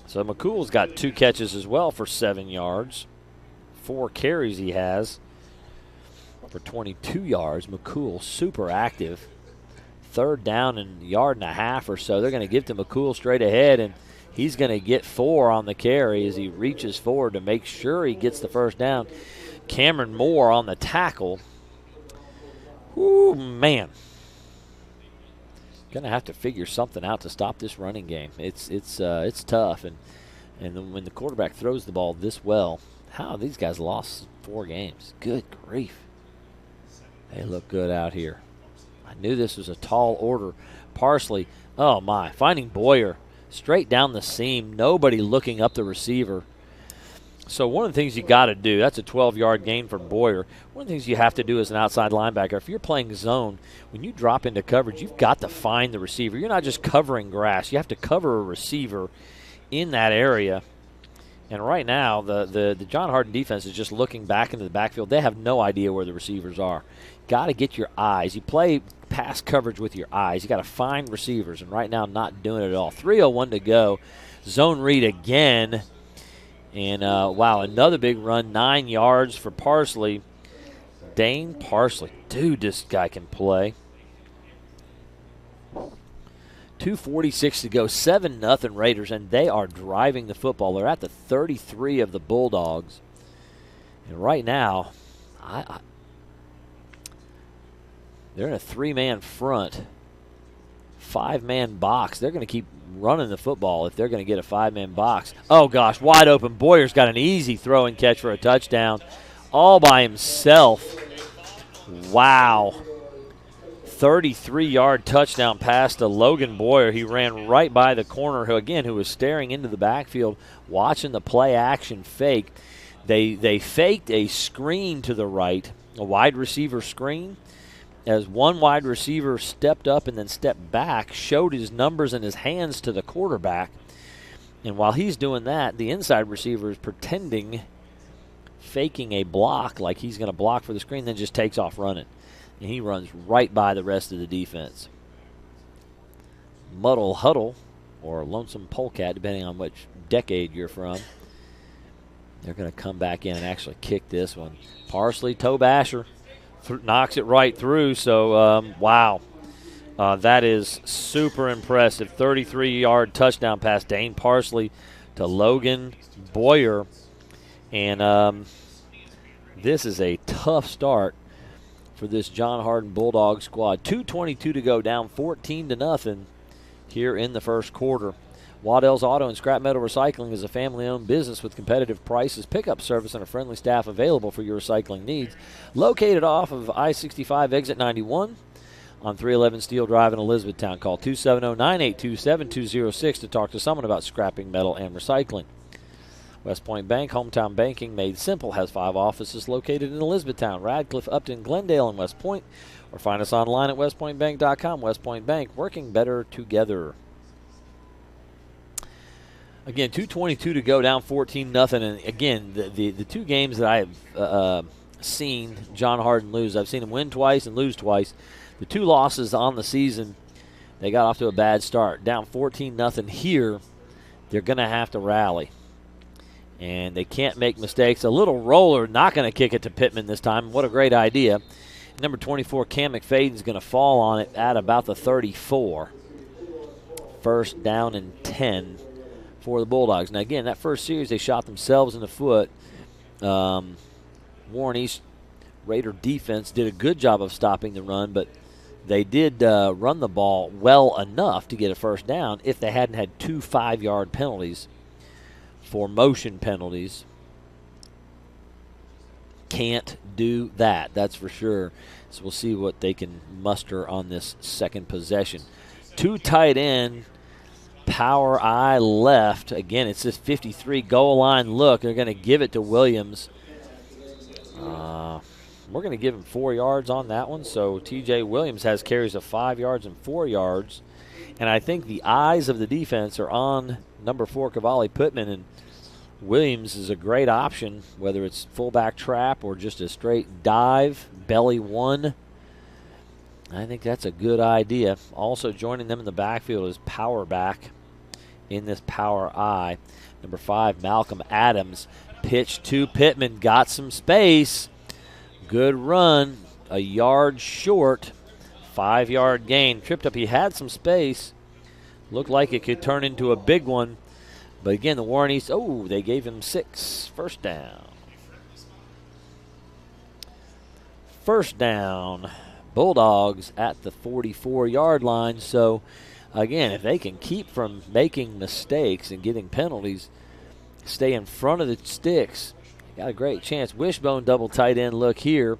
So McCool's got 2 catches as well for 7 yards. 4 carries he has for 22 yards. McCool super active. 3rd down and 1.5 yards or so. They're going to give to McCool straight ahead, and he's going to get 4 on the carry as he reaches forward to make sure he gets the first down. Cameron Moore on the tackle. Ooh, man. Going to have to figure something out to stop this running game. It's tough, and when the quarterback throws the ball this well, how these guys lost 4 games. Good grief. They look good out here. I knew this was a tall order. Parsley, oh my, finding Boyer straight down the seam. Nobody looking up the receiver. So one of the things you got to do, that's a 12-yard gain for Boyer. One of the things you have to do as an outside linebacker, if you're playing zone, when you drop into coverage, you've got to find the receiver. You're not just covering grass. You have to cover a receiver in that area. And right now, the John Hardin defense is just looking back into the backfield. They have no idea where the receivers are. Got to get your eyes. You play pass coverage with your eyes. You got to find receivers, and right now, not doing it at all. 3:01 to go. Zone read again. And, wow, another big run, 9 yards for Parsley. Dane Parsley. Dude, this guy can play. 2:46 to go, 7-0 Raiders, and they are driving the football. They're at the 33 of the Bulldogs. And right now, they're in a 3-man front, 5-man box. They're going to keep running the football if they're going to get a 5-man box. Oh, gosh, wide open. Boyer's got an easy throw and catch for a touchdown all by himself. Wow. 33-yard touchdown pass to Logan Boyer. He ran right by the corner, who was staring into the backfield, watching the play action fake. They faked a screen to the right, a wide receiver screen, as one wide receiver stepped up and then stepped back, showed his numbers and his hands to the quarterback. And while he's doing that, the inside receiver is pretending, faking a block like he's going to block for the screen, then just takes off running. And he runs right by the rest of the defense. Muddle Huddle, or Lonesome Polecat, depending on which decade you're from. They're going to come back in and actually kick this one. Parsley, toe basher, knocks it right through. So, wow. That is super impressive. 33-yard touchdown pass, Dane Parsley to Logan Boyer. And this is a tough start for this John Hardin Bulldog squad. 2:22 to go, down 14-0 here in the first quarter. Waddell's Auto and Scrap Metal Recycling is a family-owned business with competitive prices, pickup service, and a friendly staff available for your recycling needs. Located off of I-65 exit 91 on 311 Steel Drive in Elizabethtown. Call 270-982-7206 to talk to someone about scrapping metal and recycling. West Point Bank, hometown banking made simple, has 5 offices located in Elizabethtown, Radcliffe, Upton, Glendale, and West Point. Or find us online at westpointbank.com. West Point Bank, working better together. Again, 2:22 to go, down 14-0. And again, the two games that I have seen John Hardin lose, I've seen him win twice and lose twice. The 2 losses on the season, they got off to a bad start. Down 14-0 here, they're going to have to rally. And they can't make mistakes. A little roller, not going to kick it to Pittman this time. What a great idea. Number 24, Cam McFadden, is going to fall on it at about the 34. First down and 10 for the Bulldogs. Now, again, that first series, they shot themselves in the foot. Warren East Raider defense did a good job of stopping the run, but they did run the ball well enough to get a first down if they hadn't had 2 5-yard penalties for motion penalties. Can't do that, that's for sure. So we'll see what they can muster on this second possession. 2 tight end, power eye left. Again, it's this 53 goal line look. They're going to give it to Williams. We're going to give him 4 yards on that one. So TJ Williams has carries of 5 yards and 4 yards. And I think the eyes of the defense are on number 4, Cavalli Pittman, and Williams is a great option, whether it's fullback trap or just a straight dive, belly one. I think that's a good idea. Also joining them in the backfield is power back in this power eye. Number 5, Malcolm Adams. Pitch to Pittman, got some space. Good run, a yard short, 5-yard gain. Tripped up, he had some space. Looked like it could turn into a big one. But again, the Warren East, they gave him 6. First down. First down. Bulldogs at the 44-yard line. So, again, if they can keep from making mistakes and getting penalties, stay in front of the sticks, got a great chance. Wishbone double tight end look here.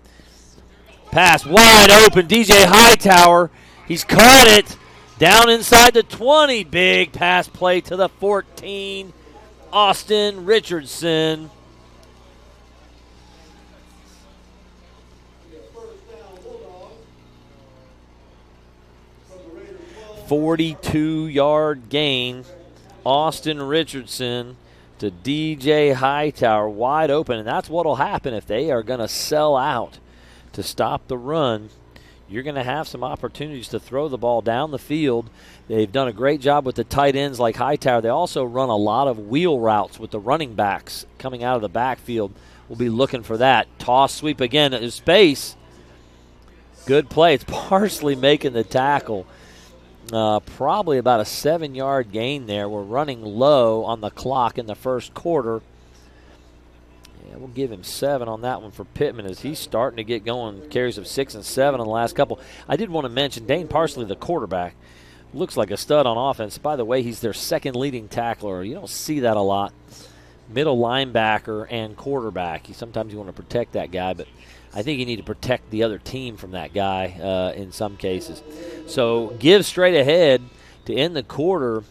Pass wide open. DJ Hightower, he's caught it. Down inside the 20, big pass play to the 14, Austin Richardson. .42-yard gain. Austin Richardson to DJ Hightower, wide open, and that's what will happen if they are going to sell out to stop the run. You're going to have some opportunities to throw the ball down the field. They've done a great job with the tight ends like Hightower. They also run a lot of wheel routes with the running backs coming out of the backfield. We'll be looking for that. Toss sweep again at space. Good play. It's Parsley making the tackle. Probably about a 7-yard gain there. We're running low on the clock in the first quarter. Yeah, we'll give him 7 on that one for Pittman as he's starting to get going. Carries of 6 and 7 on the last couple. I did want to mention Dane Parsley, the quarterback, looks like a stud on offense. By the way, he's their second leading tackler. You don't see that a lot. Middle linebacker and quarterback. Sometimes you want to protect that guy, but I think you need to protect the other team from that guy in some cases. So give straight ahead to end the quarter.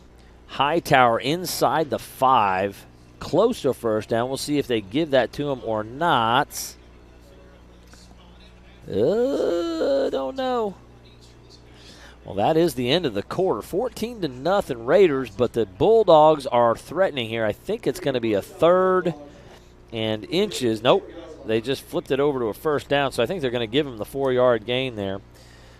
Hightower inside the 5, close to a first down. We'll see if they give that to him or not. Don't know. Well, that is the end of the quarter. 14-0 Raiders, but the Bulldogs are threatening here. I think it's going to be a 3rd and inches. Nope. They just flipped it over to a first down, so I think they're going to give him the 4-yard gain there.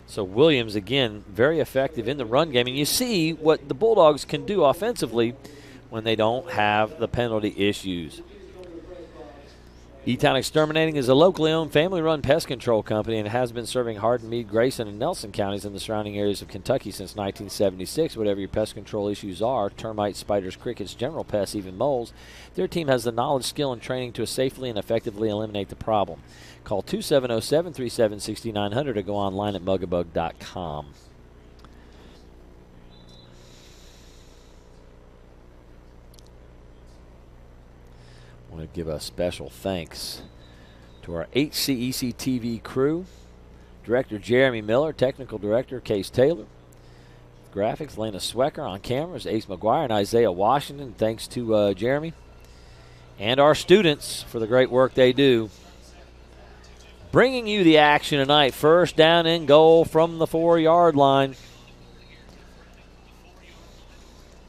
So Williams, again, very effective in the run game. And you see what the Bulldogs can do offensively when they don't have the penalty issues. E-Town Exterminating is a locally owned, family-run pest control company and has been serving Hardin, Meade, Grayson, and Nelson counties in the surrounding areas of Kentucky since 1976. Whatever your pest control issues are, termites, spiders, crickets, general pests, even moles, their team has the knowledge, skill, and training to safely and effectively eliminate the problem. Call 2707-337-6900 or go online at mugabug.com. I want to give a special thanks to our HCEC-TV crew, Director Jeremy Miller, Technical Director Case Taylor, Graphics Lena Swecker, on cameras Ace McGuire and Isaiah Washington. Thanks to Jeremy and our students for the great work they do. Bringing you the action tonight. First down and goal from the 4-yard line.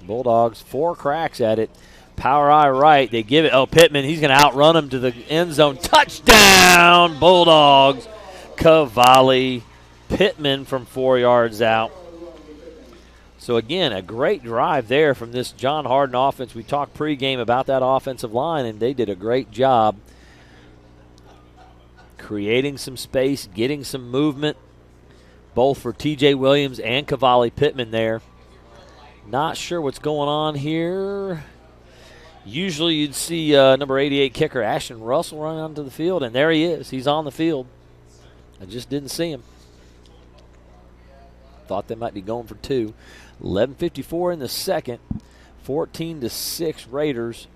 Bulldogs 4 cracks at it. Power eye right. They give it. Oh, Pittman, he's going to outrun him to the end zone. Touchdown, Bulldogs. Cavalli. Pittman from 4 yards out. So, again, a great drive there from this John Hardin offense. We talked pregame about that offensive line, and they did a great job creating some space, getting some movement, both for T.J. Williams and Cavalli Pittman there. Not sure what's going on here. Usually you'd see number 88 kicker Ashton Russell run onto the field, and there he is. He's on the field. I just didn't see him. Thought they might be going for 2. 11:54 in the second. 14-6 Raiders.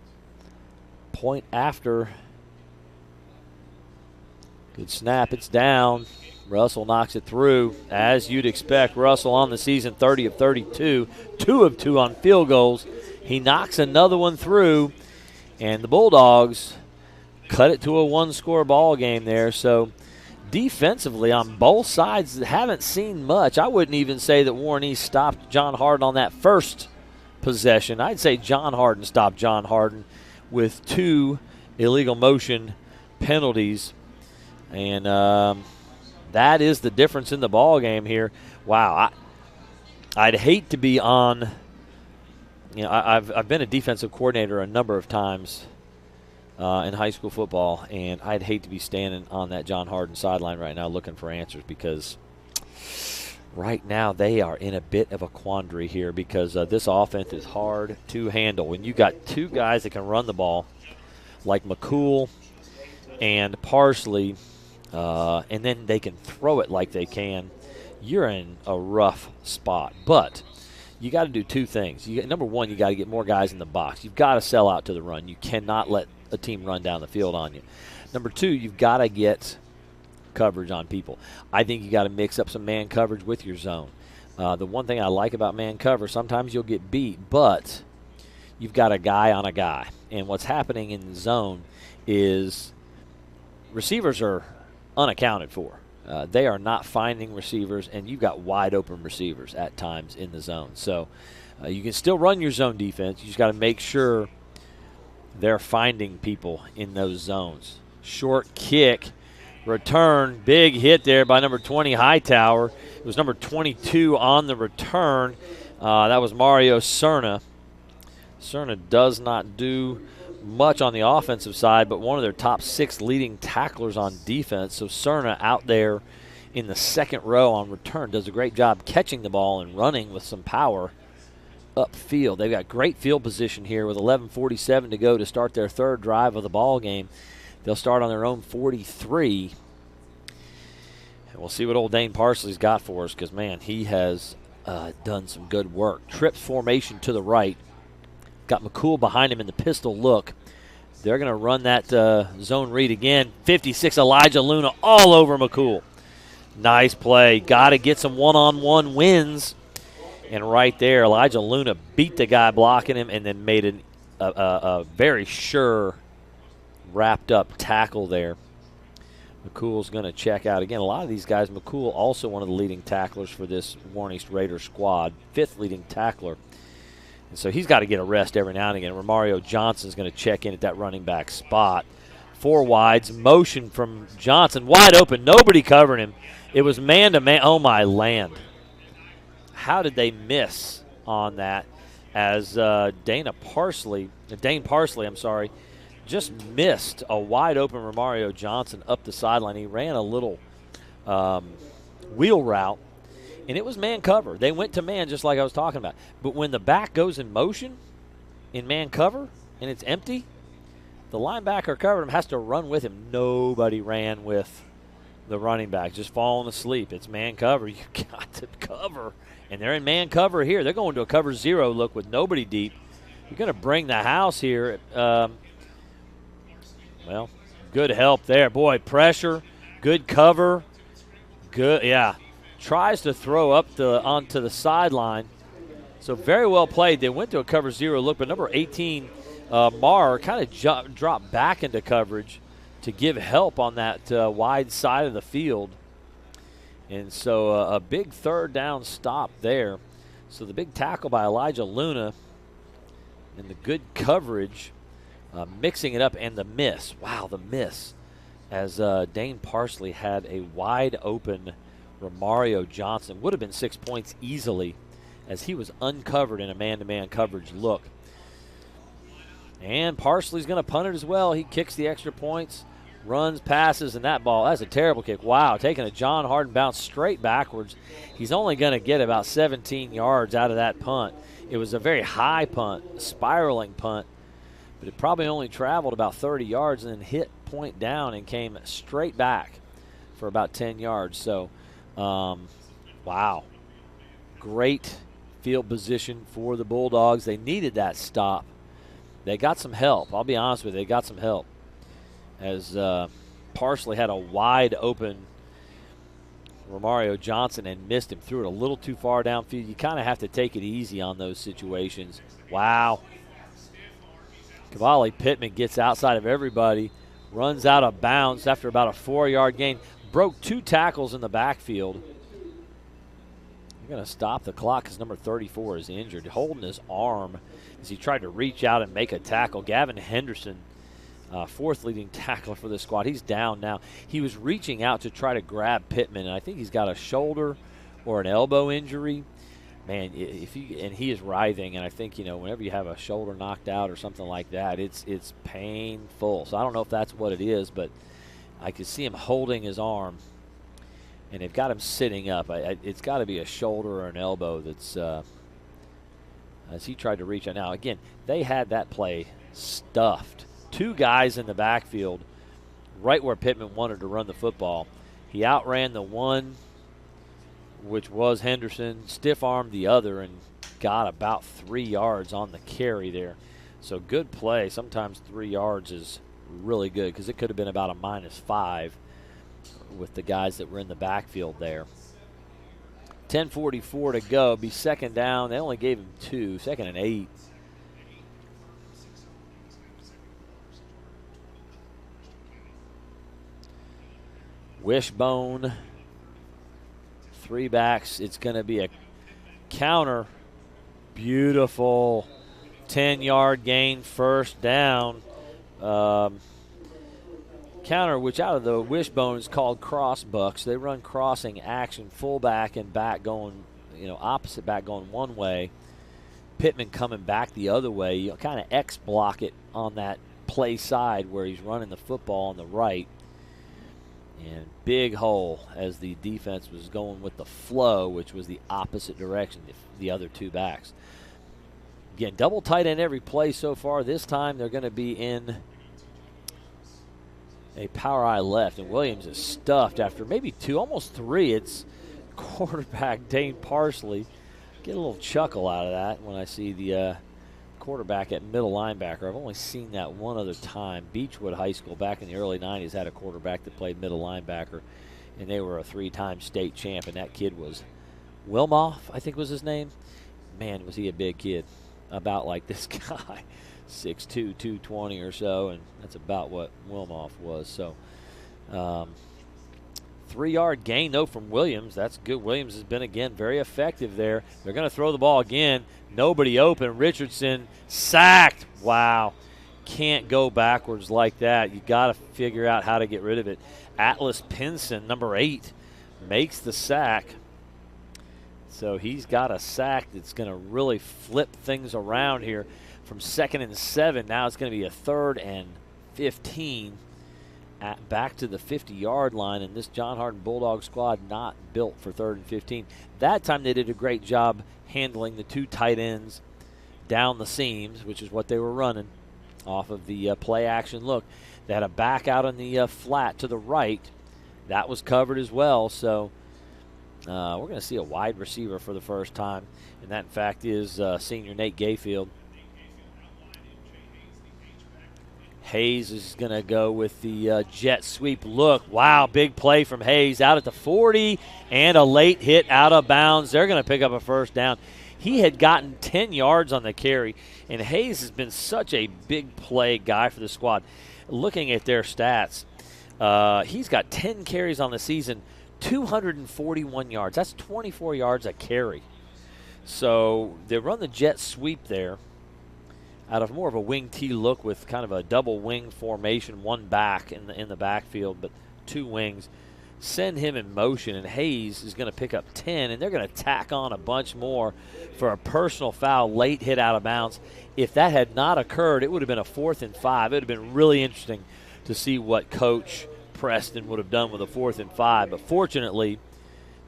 Point after. Good snap. It's down. Russell knocks it through. As you'd expect, Russell on the season 30 of 32. 2 of 2 on field goals. He knocks another one through, and the Bulldogs cut it to a 1-score ball game there. So defensively on both sides, haven't seen much. I wouldn't even say that Warren East stopped John Hardin on that first possession. I'd say John Hardin stopped John Hardin with 2 illegal motion penalties. And that is the difference in the ball game here. Wow, I'd hate to be on – you know, I've been a defensive coordinator a number of times in high school football, and I'd hate to be standing on that John Hardin sideline right now looking for answers, because right now they are in a bit of a quandary here because this offense is hard to handle. When you got 2 guys that can run the ball like McCool and Parsley, and then they can throw it like they can, you're in a rough spot. But you got to do 2 things. Number one, you got to get more guys in the box. You've got to sell out to the run. You cannot let a team run down the field on you. Number 2, you've got to get coverage on people. I think you got to mix up some man coverage with your zone. The one thing I like about man cover, sometimes you'll get beat, but you've got a guy on a guy. And what's happening in the zone is receivers are unaccounted for. They are not finding receivers, and you've got wide-open receivers at times in the zone. So you can still run your zone defense. You just got to make sure they're finding people in those zones. Short kick, return, big hit there by number 20, Hightower. It was number 22 on the return. That was Mario Cerna. Cerna does not do much on the offensive side, but one of their top 6 leading tacklers on defense. So Cerna out there in the second row on return does a great job catching the ball and running with some power upfield. They've got great field position here with 11:47 to go to start their third drive of the ball game. They'll start on their own 43. And we'll see what old Dane Parsley's got for us because, man, he has done some good work. Trips formation to the right. Got McCool behind him in the pistol look. They're going to run that zone read again. 56, Elijah Luna all over McCool. Nice play. Got to get some one-on-one wins. And right there, Elijah Luna beat the guy blocking him and then made a very sure wrapped-up tackle there. McCool's going to check out. Again, a lot of these guys, McCool also one of the leading tacklers for this Warren East Raiders squad, 5th leading tackler. And so he's got to get a rest every now and again. Romario Johnson's going to check in at that running back spot. 4 wides, motion from Johnson, wide open, nobody covering him. It was man-to-man. Oh, my land. How did they miss on that as Dane Parsley, just missed a wide-open Romario Johnson up the sideline. He ran a little wheel route, and it was man cover. They went to man just like I was talking about. But when the back goes in motion in man cover and it's empty, the linebacker covering him has to run with him. Nobody ran with the running back, just falling asleep. It's man cover. You got to cover. And they're in man cover here. They're going to a cover 0 look with nobody deep. You're going to bring the house here. Well, good help there. Boy, pressure, good cover. Good, yeah. Tries to throw up onto the sideline. So very well played. They went to a cover 0 look, but number 18, Marr, kind of dropped back into coverage to give help on that wide side of the field. And so a big third down stop there. So the big tackle by Elijah Luna and the good coverage, mixing it up, and the miss. Wow, the miss. As Dane Parsley had a wide open Romario Johnson. Would have been 6 points easily as he was uncovered in a man-to-man coverage look. And Parsley's going to punt it as well. He kicks the extra points. Runs, passes, and that ball, that's a terrible kick. Wow, taking a John Hardin bounce straight backwards. He's only going to get about 17 yards out of that punt. It was a very high punt, a spiraling punt, but it probably only traveled about 30 yards and then hit point down and came straight back for about 10 yards. So, wow. Great field position for the Bulldogs. They needed that stop. They got some help. I'll be honest with you, they got some help. As Parsley had a wide open Romario Johnson and missed him, threw it a little too far downfield. You kind of have to take it easy on those situations. Wow. Cavalli Pittman gets outside of everybody, runs out of bounds after about a 4-yard gain, broke 2 tackles in the backfield. You're going to stop the clock because number 34 is injured, holding his arm as he tried to reach out and make a tackle. Gavin Henderson, 4th leading tackler for this squad. He's down now. He was reaching out to try to grab Pittman, and I think he's got a shoulder or an elbow injury. Man, and he is writhing, and I think, whenever you have a shoulder knocked out or something like that, it's painful. So I don't know if that's what it is, but I could see him holding his arm, and they've got him sitting up. It's got to be a shoulder or an elbow that's as he tried to reach out. Now, again, they had that play stuffed. 2 guys in the backfield right where Pittman wanted to run the football. He outran the one, which was Henderson, stiff-armed the other, and got about 3 yards on the carry there. So good play. Sometimes 3 yards is really good because it could have been about a -5 with the guys that were in the backfield there. 10:44 to go. Be second down. They only gave him 2, 2nd and 8. Wishbone, 3 backs. It's going to be a counter. Beautiful 10-yard gain, first down. Counter, which out of the wishbone is called cross bucks. They run crossing action, fullback and back going, opposite back going one way. Pittman coming back the other way. You kind of X block it on that play side where he's running the football on the right. And big hole as the defense was going with the flow, which was the opposite direction, the other two backs. Again, double tight end every play so far. This time they're going to be in a power eye left, and Williams is stuffed after maybe 2, almost 3. It's quarterback Dane Parsley. Get a little chuckle out of that when I see the quarterback at middle linebacker. I've only seen that one other time. Beechwood High School back in the early 90s had a quarterback that played middle linebacker, and they were a 3-time state champ, and that kid was Wilmoff, I think was his name. Man, was he a big kid. About like this guy, 6'2", 220 or so, and that's about what Wilmoff was. So 3-yard gain, though, from Williams. That's good. Williams has been, again, very effective there. They're going to throw the ball again. Nobody open. Richardson sacked. Wow. Can't go backwards like that. You got to figure out how to get rid of it. Atlas Pinson, number 8, makes the sack. So he's got a sack that's going to really flip things around here from 2nd and 7. Now it's going to be a 3rd and 15 back to the 50-yard line. And this John Hardin Bulldog squad not built for 3rd and 15. That time they did a great job handling the 2 tight ends down the seams, which is what they were running off of the play action look. They had a back out on the flat to the right. That was covered as well. So we're going to see a wide receiver for the first time, and that, in fact, is senior Nate Gayfield. Hayes is going to go with the jet sweep look. Wow, big play from Hayes out at the 40, and a late hit out of bounds. They're going to pick up a first down. He had gotten 10 yards on the carry, and Hayes has been such a big play guy for the squad. Looking at their stats, he's got 10 carries on the season, 241 yards. That's 24 yards a carry. So they run the jet sweep there out of more of a wing T look with kind of a double wing formation, one back in the backfield, but 2 wings. Send him in motion, and Hayes is going to pick up 10, and they're going to tack on a bunch more for a personal foul, late hit out of bounds. If that had not occurred, it would have been a 4th and 5. It would have been really interesting to see what Coach Preston would have done with a 4th and 5. But fortunately,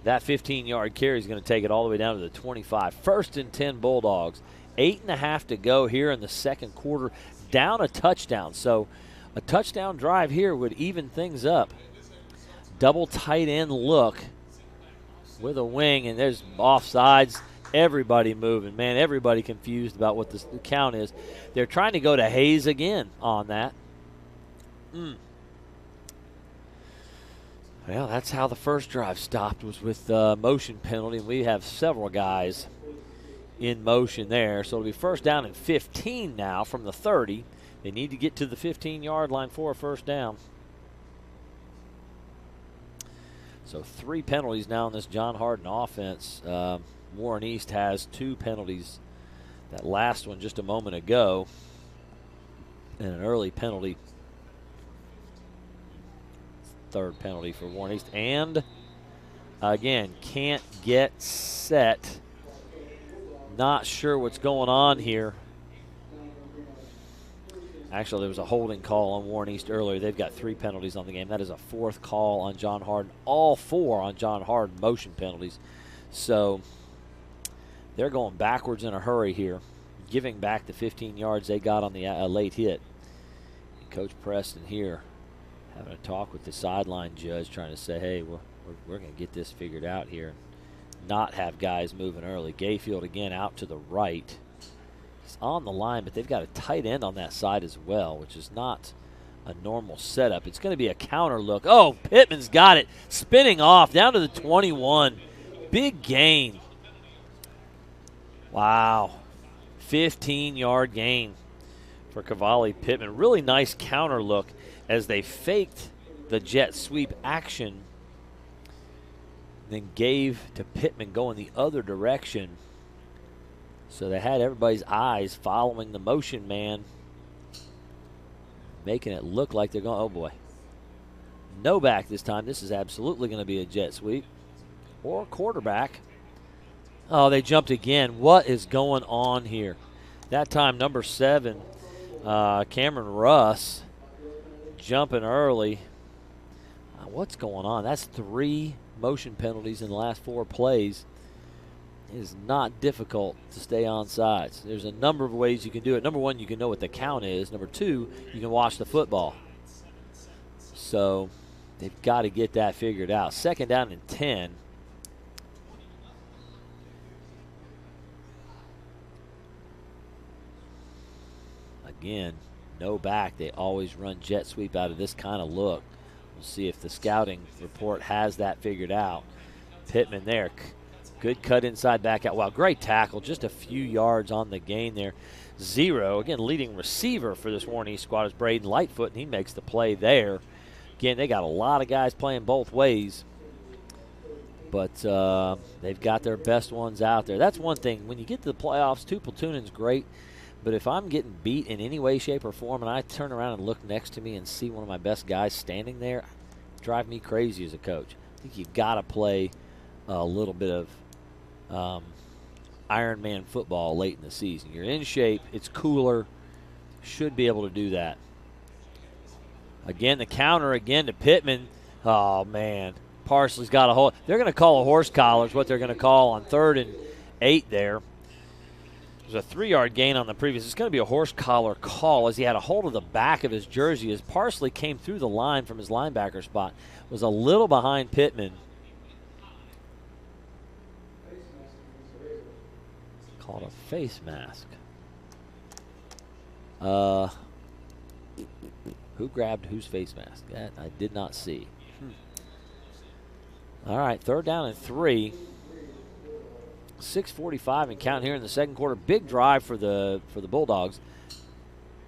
that 15-yard carry is going to take it all the way down to the 25. 1st and 10 Bulldogs. 8.5 to go here in the second quarter. Down a touchdown. So a touchdown drive here would even things up. Double tight end look with a wing, and there's offsides. Everybody moving. Man, everybody confused about what the count is. They're trying to go to Hayes again on that. Well, that's how the first drive stopped, was with motion penalty. We have several guys in motion there. So it'll be first down and 15 now from the 30. They need to get to the 15-yard line for a first down. So 3 penalties now in this John Hardin offense. Warren East has 2 penalties. That last one just a moment ago, and an early penalty. 3rd penalty for Warren East. And, again, can't get set. Not sure what's going on here. Actually, there was a holding call on Warren East earlier. They've got 3 penalties on the game. That is a 4th call on John Hardin. All 4 on John Hardin motion penalties. So they're going backwards in a hurry here, giving back the 15 yards they got on the late hit. And Coach Preston here having a talk with the sideline judge, trying to say, hey, we're going to get this figured out here. Not have guys moving early. Gayfield again out to the right. He's on the line, but they've got a tight end on that side as well, which is not a normal setup. It's going to be a counter look. Oh, Pittman's got it. Spinning off down to the 21. Big gain. Wow. 15-yard gain for Cavalli Pittman. Really nice counter look as they faked the jet sweep action, then gave to Pittman going the other direction. So they had everybody's eyes following the motion man, making it look like they're going, oh boy. No back this time. This is absolutely going to be a jet sweep or quarterback. Oh, they jumped again. What is going on here? That time, number 7, Cameron Russ, jumping early. What's going on? That's 3 motion penalties in the last 4 plays. It is not difficult to stay on sides. There's a number of ways you can do it. Number 1, you can know what the count is. Number 2, you can watch the football. So they've got to get that figured out. 2nd down and 10. Again, no back. They always run jet sweep out of this kind of look. We'll see if the scouting report has that figured out. Pittman there. Good cut inside, back out. Wow, great tackle. Just a few yards on the gain there. 0. Again, leading receiver for this Warren East squad is Braden Lightfoot, and he makes the play there. Again, they got a lot of guys playing both ways, but they've got their best ones out there. That's one thing. When you get to the playoffs, 2 platooning's great, but if I'm getting beat in any way, shape, or form, and I turn around and look next to me and see one of my best guys standing there, it drives me crazy as a coach. I think you've got to play a little bit of Iron Man football late in the season. You're in shape. It's cooler. Should be able to do that. Again, the counter again to Pittman. Oh, man. Parsley's got a hold. They're going to call a horse collar is what they're going to call on 3rd and 8 there. There's a 3-yard gain on the previous. It's going to be a horse collar call as he had a hold of the back of his jersey as Parsley came through the line from his linebacker spot. Was a little behind Pittman. Called a face mask. Who grabbed whose face mask? That I did not see. All right, 3rd down and 3. 6:45 and count here in the second quarter. Big drive for the Bulldogs.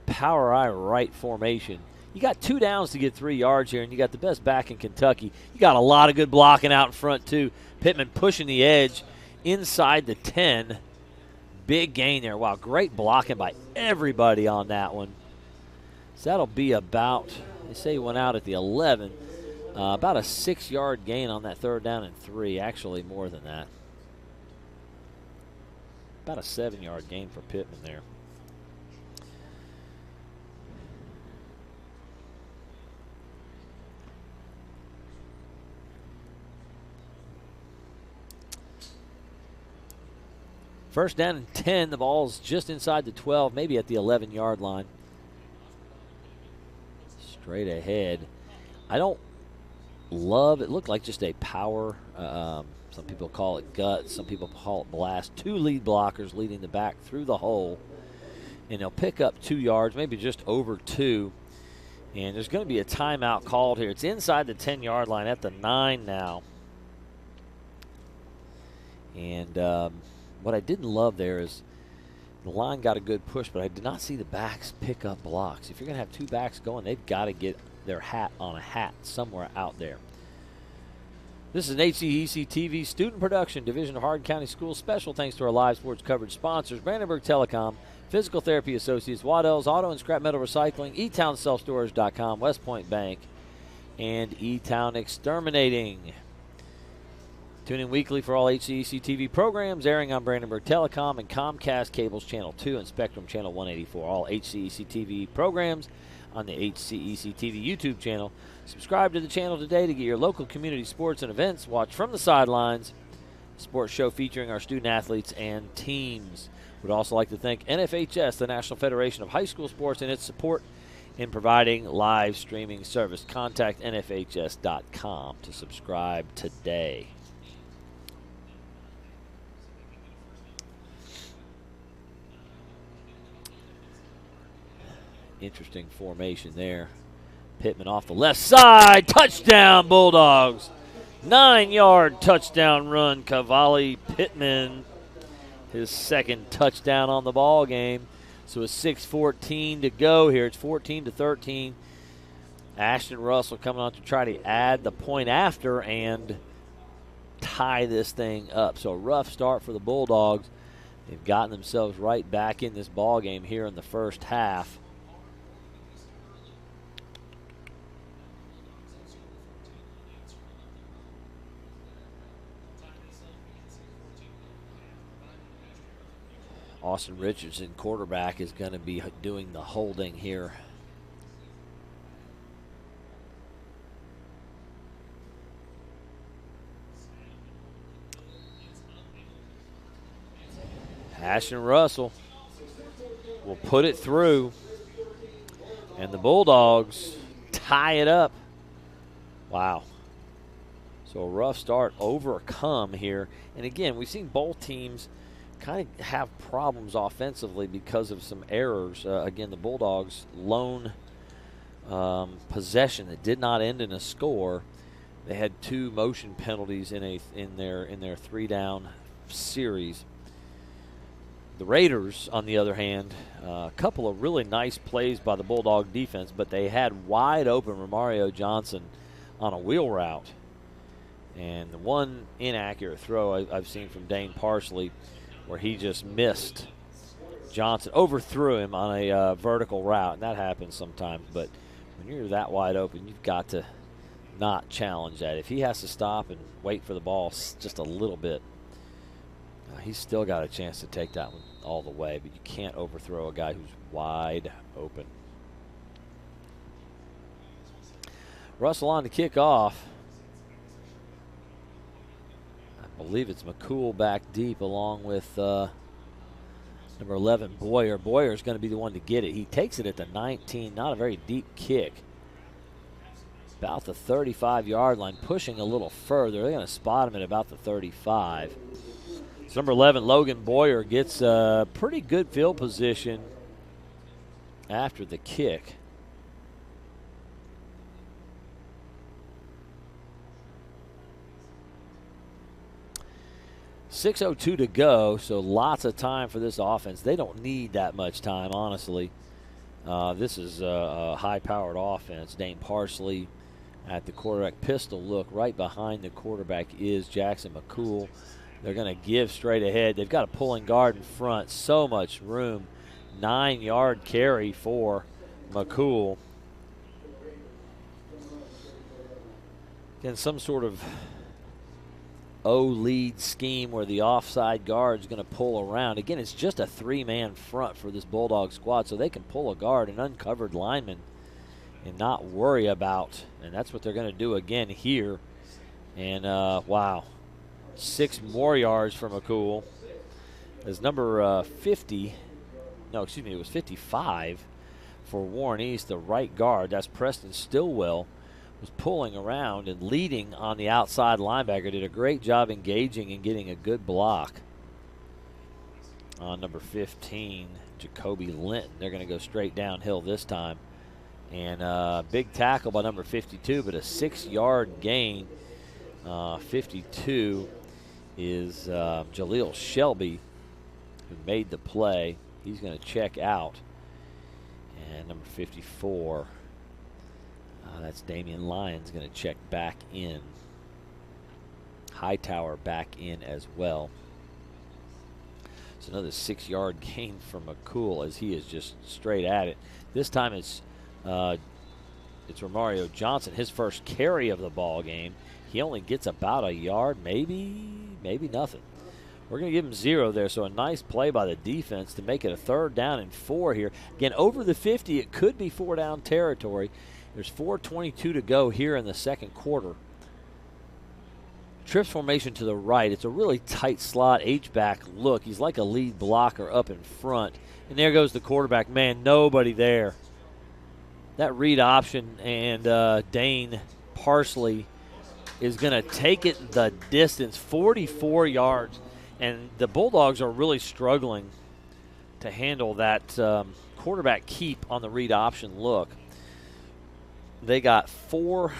Power eye right formation. You got 2 downs to get 3 yards here, and you got the best back in Kentucky. You got a lot of good blocking out in front too. Pittman pushing the edge inside the 10. Big gain there. Wow, great blocking by everybody on that one. So that'll be about, they say he went out at the 11, about a 6-yard gain on that 3rd down and 3. Actually, more than that. About a 7-yard gain for Pittman there. First down and 10. The ball's just inside the 12, maybe at the 11-yard line. Straight ahead. I don't love it. Looked like just a power. Some people call it gut. Some people call it blast. 2 lead blockers leading the back through the hole. And they'll pick up 2 yards, maybe just over 2. And there's going to be a timeout called here. It's inside the 10-yard line at the 9 now. And what I didn't love there is the line got a good push, but I did not see the backs pick up blocks. If you're going to have 2 backs going, they've got to get their hat on a hat somewhere out there. This is an HCEC-TV student production, Division of Hardin County Schools. Special thanks to our live sports coverage sponsors, Brandenburg Telecom, Physical Therapy Associates, Waddell's Auto and Scrap Metal Recycling, eTownSelfStorage.com, West Point Bank, and eTown Exterminating. Tune in weekly for all HCEC-TV programs airing on Brandenburg Telecom and Comcast Cables Channel 2 and Spectrum Channel 184. All HCEC-TV programs on the HCEC-TV YouTube channel. Subscribe to the channel today to get your local community sports and events. Watch from the sidelines. Sports show featuring our student athletes and teams. We'd also like to thank NFHS, the National Federation of High School Sports, and its support in providing live streaming service. Contact nfhs.com to subscribe today. Interesting formation there. Pittman off the left side. Touchdown, Bulldogs. 9-yard touchdown run. Cavalli Pittman, his 2nd touchdown on the ball game. So a 6:14 to go here. It's 14-13. Ashton Russell coming on to try to add the point after and tie this thing up. So a rough start for the Bulldogs. They've gotten themselves right back in this ball game here in the first half. Austin Richardson, quarterback, is going to be doing the holding here. Ashton Russell will put it through, and the Bulldogs tie it up. Wow. So a rough start, overcome here. And again, we've seen both teams kind of have problems offensively because of some errors. Again, the Bulldogs' lone possession that did not end in a score. They had 2 motion penalties in their 3-down series. The Raiders, on the other hand, a couple of really nice plays by the Bulldog defense, but they had wide open Romario Johnson on a wheel route. And the one inaccurate throw I've seen from Dane Parsley, where he just missed Johnson, overthrew him on a vertical route, and that happens sometimes. But when you're that wide open, you've got to not challenge that. If he has to stop and wait for the ball just a little bit, he's still got a chance to take that one all the way, but you can't overthrow a guy who's wide open. Russell on to kick off. I believe it's McCool back deep along with number 11, Boyer. Boyer's going to be the one to get it. He takes it at the 19, not a very deep kick. About the 35-yard line, pushing a little further. They're going to spot him at about the 35. So number 11, Logan Boyer, gets a pretty good field position after the kick. .6:02 to go, so lots of time for this offense. They don't need that much time, honestly. This is a high-powered offense. Dane Parsley at the quarterback pistol look. Right behind the quarterback is Jackson McCool. They're going to give straight ahead. They've got a pulling guard in front. So much room. 9-yard carry for McCool. Again, some sort of O-lead scheme where the offside guard is going to pull around. Again, it's just a 3-man front for this Bulldog squad, so they can pull a guard, an uncovered lineman, and not worry about. And that's what they're going to do again here. And, wow. 6 more yards from McCool. As number 50, no, excuse me, it was 55 for Warren East, the right guard. That's Preston Stillwell, was pulling around and leading on the outside linebacker. Did a great job engaging and getting a good block on number 15, Jacoby Linton. They're going to go straight downhill this time. And big tackle by number 52, but a 6-yard gain. 52 is Jaleel Shelby, who made the play. He's going to check out. And number 54, that's Damian Lyons, going to check back in. Hightower back in as well. So another 6-yard gain from McCool as he is just straight at it. This time it's Romario Johnson, his first carry of the ball game. He only gets about a yard, maybe nothing. We're going to give him 0 there, so a nice play by the defense to make it a 3rd down and 4 here. Again, over the 50, it could be 4-down territory. There's 4:22 to go here in the second quarter. Trips formation to the right. It's a really tight slot H-back look. He's like a lead blocker up in front. And there goes the quarterback. Man, nobody there. That read option, and Dane Parsley is going to take it the distance, 44 yards. And the Bulldogs are really struggling to handle that quarterback keep on the read option look. They got 4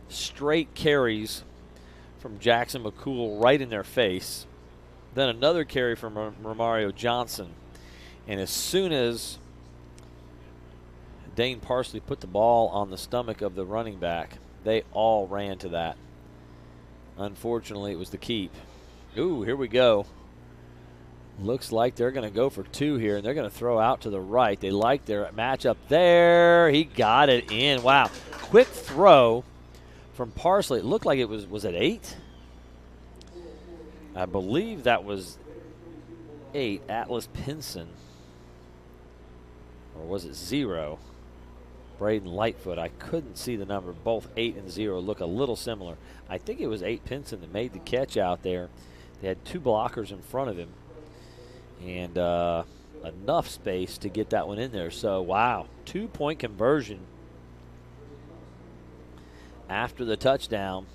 straight carries from Jackson McCool right in their face. Then another carry from Romario Johnson. And as soon as Dane Parsley put the ball on the stomach of the running back, they all ran to that. Unfortunately, it was the keep. Ooh, here we go. Looks like they're going to go for 2 here, and they're going to throw out to the right. They like their matchup there. He got it in. Wow. Quick throw from Parsley. It looked like it was it 8? I believe that was 8, Atlas Pinson. Or was it 0? Braden Lightfoot. I couldn't see the number. Both 8 and 0 look a little similar. I think it was 8 Pinson that made the catch out there. They had 2 blockers in front of him. And enough space to get that one in there. So, wow, 2-point conversion after the touchdown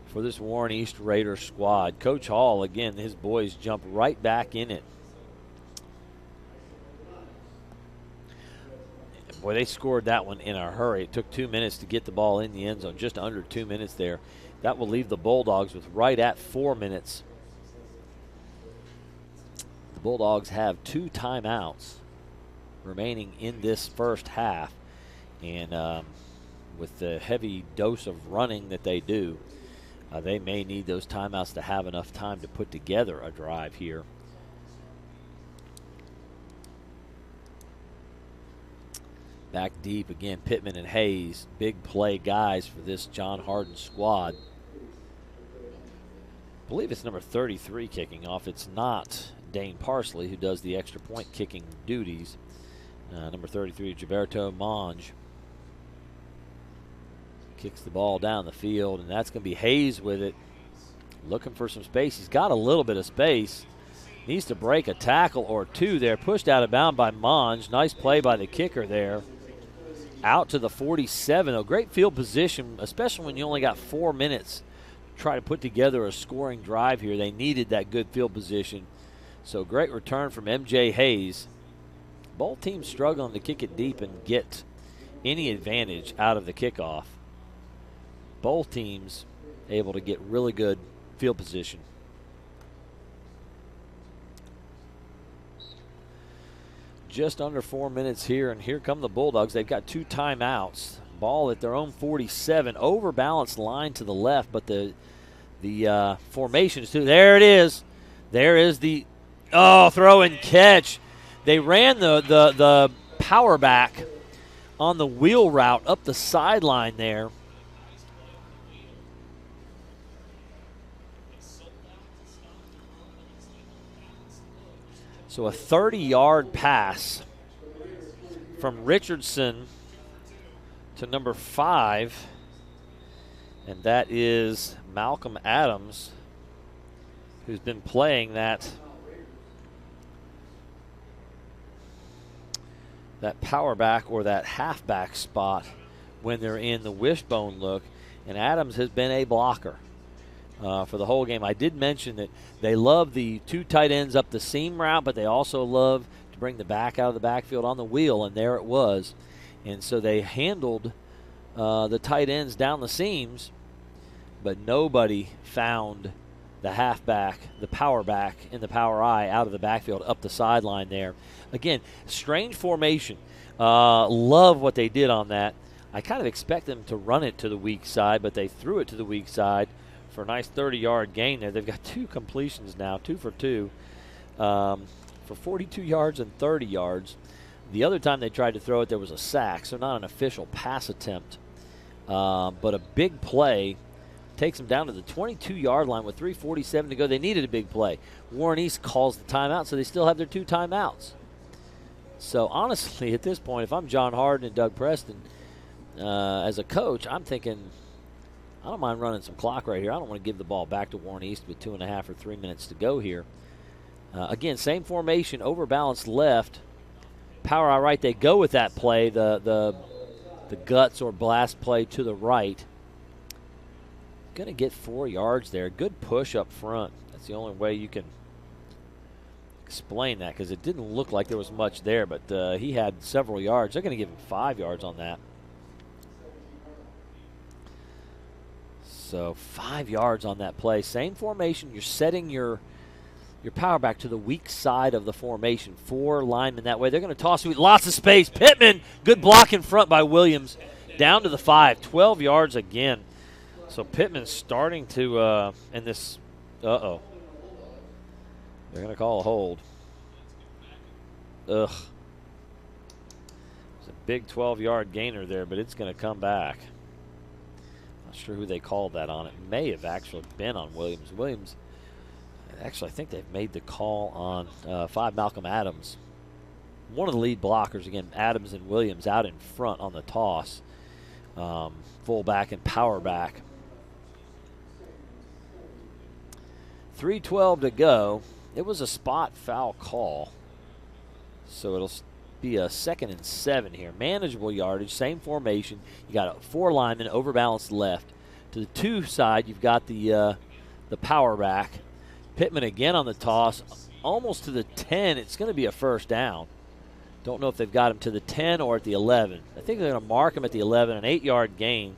for this Warren East Raiders squad. Coach Hall, again, his boys jump right back in it. Boy, they scored that one in a hurry. It took 2 minutes to get the ball in the end zone, just under 2 minutes there. That will leave the Bulldogs with right at 4 minutes. The Bulldogs have 2 timeouts remaining in this first half. And with the heavy dose of running that they do, they may need those timeouts to have enough time to put together a drive here. Back deep again, Pittman and Hayes, big play guys for this John Hardin squad. I believe it's number 33 kicking off. It's not Dane Parsley, who does the extra point kicking duties. Number 33, Gilberto Monge, kicks the ball down the field, and that's going to be Hayes with it, looking for some space. He's got a little bit of space. Needs to break a tackle or 2 there. Pushed out of bounds by Monge. Nice play by the kicker there. Out to the 47. A great field position, especially when you only got 4 minutes to try to put together a scoring drive here. They needed that good field position. So great return from MJ Hayes. Both teams struggling to kick it deep and get any advantage out of the kickoff. Both teams able to get really good field position. Just under 4 minutes here, and here come the Bulldogs. They've got 2 timeouts. Ball at their own 47. Overbalanced line to the left, but the formation is too. There it is. There is the throw and catch. They ran the power back on the wheel route up the sideline there. So a 30-yard pass from Richardson to number 5, and that is Malcolm Adams, who's been playing that power back or that halfback spot when they're in the wishbone look, and Adams has been a blocker for the whole game. I did mention that they love the 2 tight ends up the seam route, but they also love to bring the back out of the backfield on the wheel, and there it was. And so they handled the tight ends down the seams, but nobody found the halfback, the power back, and the power eye out of the backfield up the sideline there. Again, strange formation. Love what they did on that. I kind of expect them to run it to the weak side, but they threw it to the weak side for a nice 30-yard gain there. They've got 2 completions now, 2 for 2, for 42 yards and 30 yards. The other time they tried to throw it, there was a sack, so not an official pass attempt. But a big play takes them down to the 22-yard line with 3:47 to go. They needed a big play. Warren East calls the timeout, so they still have their 2 timeouts. So, honestly, at this point, if I'm John Hardin and Doug Preston, as a coach, I'm thinking, I don't mind running some clock right here. I don't want to give the ball back to Warren East with 2.5 or 3 minutes to go here. Again, same formation, overbalanced left. Power out right, they go with that play, the guts or blast play to the right. Going to get 4 yards there. Good push up front. That's the only way you can explain that, because it didn't look like there was much there, but he had several yards. They're going to give him 5 yards on that. So 5 yards on that play. Same formation. You're setting your power back to the weak side of the formation. 4 linemen that way. They're going to toss it. Lots of space. Pittman, good block in front by Williams. Down to the 5. 12 yards again. So Pittman's starting to, in this, They're going to call a hold. Ugh. It's a big 12-yard gainer there, but it's going to come back. Not sure who they called that on. It may have actually been on Williams. Williams, actually, I think they've made the call on 5 Malcolm Adams. One of the lead blockers, again, Adams and Williams out in front on the toss. Fullback and power back. 3:12 to go. It was a spot foul call. So it'll be a 2nd and 7 here. Manageable yardage, same formation. You got 4 linemen, overbalanced left. To the 2 side, you've got the power back. Pittman again on the toss, almost to the 10. It's going to be a first down. Don't know if they've got him to the 10 or at the 11. I think they're going to mark him at the 11, an 8-yard gain.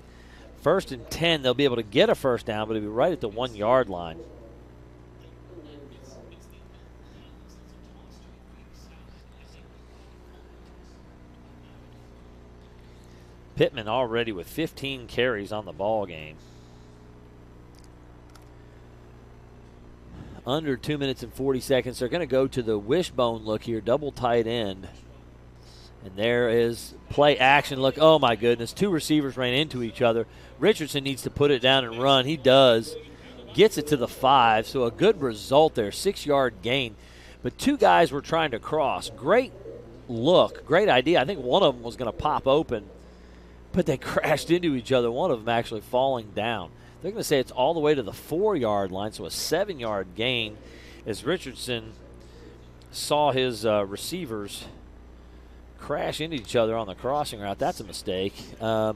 1st and 10, they'll be able to get a first down, but it'll be right at the 1-yard line. Pittman already with 15 carries on the ball game. Under 2 minutes and 40 seconds. They're going to go to the wishbone look here, double tight end. And there is play action look. Oh, my goodness. 2 receivers ran into each other. Richardson needs to put it down and run. He does. Gets it to the 5. So a good result there, 6-yard gain. But 2 guys were trying to cross. Great look, great idea. I think one of them was going to pop open, but they crashed into each other, one of them actually falling down. They're going to say it's all the way to the 4-yard line, so a 7-yard gain as Richardson saw his receivers crash into each other on the crossing route. That's a mistake. But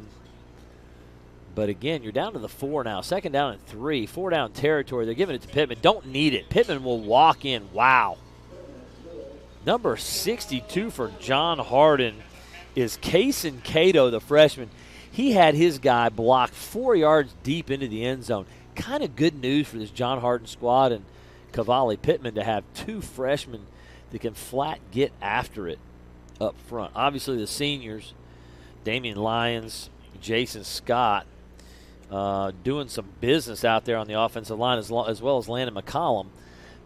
again, you're down to the 4 now. 2nd down and 3, 4-down territory. They're giving it to Pittman. Don't need it. Pittman will walk in. Wow. Number 62 for John Hardin is Kaysen Cato, the freshman. He had his guy blocked 4 yards deep into the end zone. Kind of good news for this John Hardin squad and Cavalli Pittman to have 2 freshmen that can flat get after it up front. Obviously the seniors, Damian Lyons, Jason Scott, doing some business out there on the offensive line as well as Landon McCollum.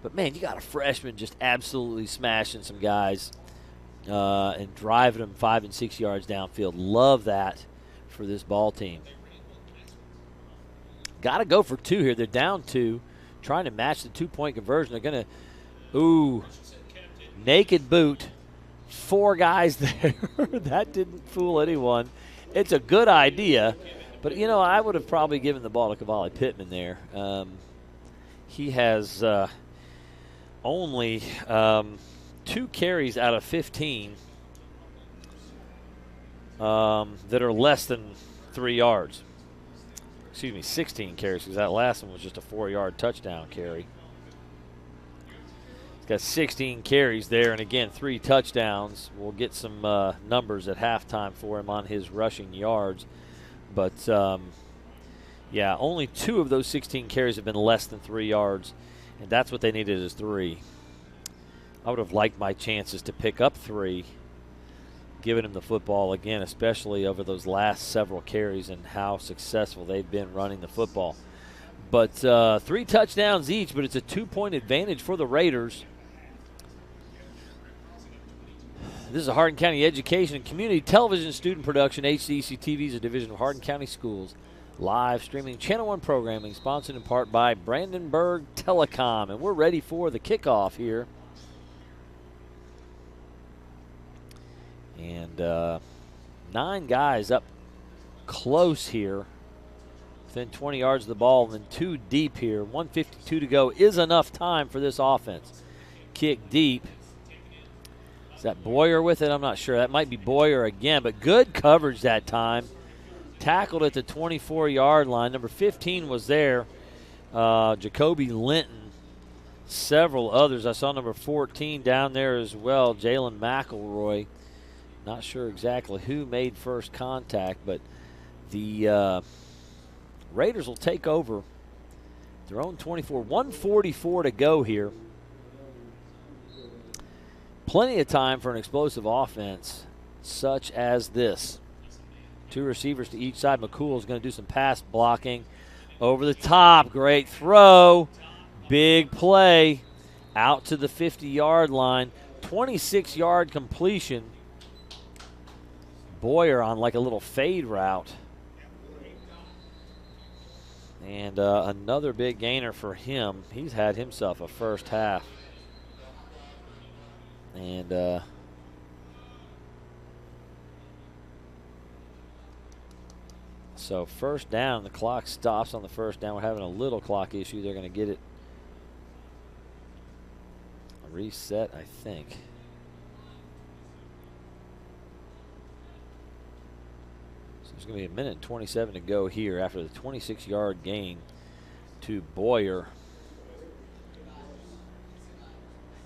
But, man, you got a freshman just absolutely smashing some guys and driving them 5 and 6 yards downfield. Love that for this ball team. Got to go for 2 here. They're down 2, trying to match the 2-point conversion. They're going to, naked boot. 4 guys there. That didn't fool anyone. It's a good idea, but, I would have probably given the ball to Cavalli Pittman there. He has only 2 carries out of 15 that are less than 3 yards. 16 carries, because that last one was just a 4-yard touchdown carry. He's got 16 carries there, and again, 3 touchdowns. We'll get some numbers at halftime for him on his rushing yards. But, only 2 of those 16 carries have been less than 3 yards, and that's what they needed is 3. I would have liked my chances to pick up 3, giving him the football again, especially over those last several carries and how successful they've been running the football. But 3 touchdowns each, but it's a 2-point advantage for the Raiders. This is a Hardin County Education and Community Television student production. HCEC-TV is a division of Hardin County Schools. Live streaming Channel 1 programming, sponsored in part by Brandenburg Telecom. And we're ready for the kickoff here. And 9 guys up close here, within 20 yards of the ball, and then 2 deep here. 1:52 to go is enough time for this offense. Kick deep. Is that Boyer with it? I'm not sure. That might be Boyer again, but good coverage that time. Tackled at the 24-yard line. Number 15 was there. Jacoby Linton. Several others. I saw number 14 down there as well, Jalen McElroy. Not sure exactly who made first contact, but the Raiders will take over their own 24. 1:44 to go here. Plenty of time for an explosive offense such as this. 2 receivers to each side. McCool is going to do some pass blocking. Over the top. Great throw. Big play. out to the 50-yard line. 26-yard completion. Boyer on like a little fade route. And another big gainer for him. He's had himself a first half. And so first down, the clock stops on the first down. We're having a little clock issue. They're going to get it reset, I think. So there's going to be 1:27 to go here after the 26-yard gain to Boyer.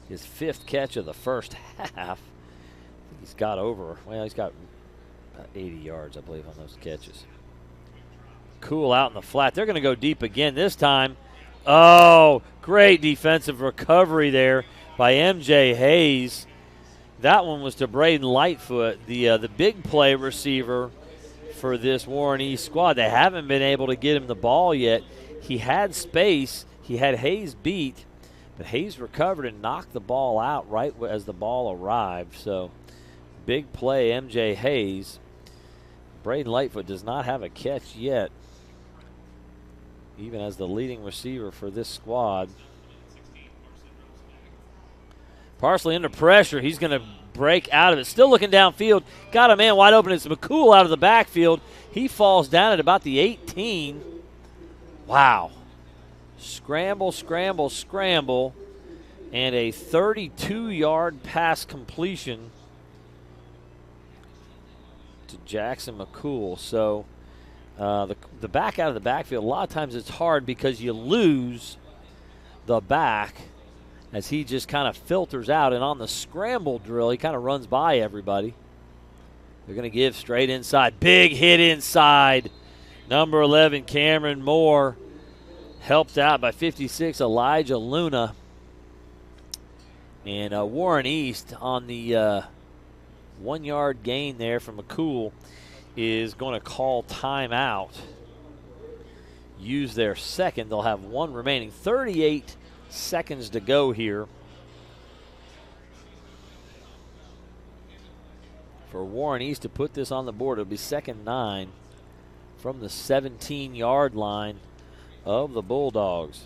His 5th catch of the first half. I think he's got over, well, he's got about 80 yards, I believe, on those catches. Cool out in the flat. They're going to go deep again this time. Oh, great defensive recovery there by M.J. Hayes. That one was to Braden Lightfoot, the big play receiver for this Warren East squad. They haven't been able to get him the ball yet. He had space. He had Hayes beat, but Hayes recovered and knocked the ball out right as the ball arrived. So big play, M.J. Hayes. Braden Lightfoot does not have a catch yet, even as the leading receiver for this squad. Parsley under pressure. He's going to break out of it. Still looking downfield. Got a man wide open. It's McCool out of the backfield. He falls down at about the 18. Wow. Scramble, scramble, scramble. And a 32-yard pass completion to Jackson McCool. So the back out of the backfield, a lot of times it's hard because you lose the back as he just kind of filters out. And on the scramble drill, he kind of runs by everybody. They're going to give straight inside. Big hit inside. Number 11, Cameron Moore, helped out by 56, Elijah Luna. And Warren East on the 1-yard gain there from McCool is going to call timeout. Use their second. They'll have one remaining. 38 seconds to go here for Warren East to put this on the board. It'll be 2nd 9 from the 17-yard line of the Bulldogs.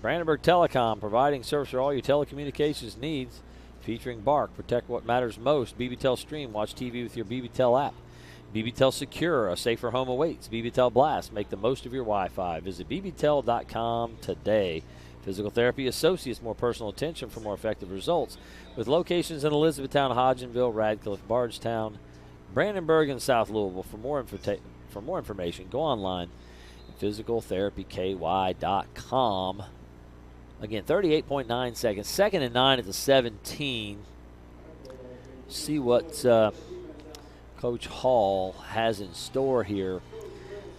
Brandenburg Telecom, providing service for all your telecommunications needs, featuring Bark. Protect what matters most. BBTEL Stream. Watch TV with your BBTEL app. BBTEL Secure. A safer home awaits. BBTEL Blast. Make the most of your Wi-Fi. Visit bbtel.com today. Physical Therapy Associates. More personal attention for more effective results. With locations in Elizabethtown, Hodgenville, Radcliffe, Bardstown, Brandenburg, and South Louisville. For more information, go online at physicaltherapyky.com. Again, 38.9 seconds. 2nd 9 at the 17. See what Coach Hall has in store here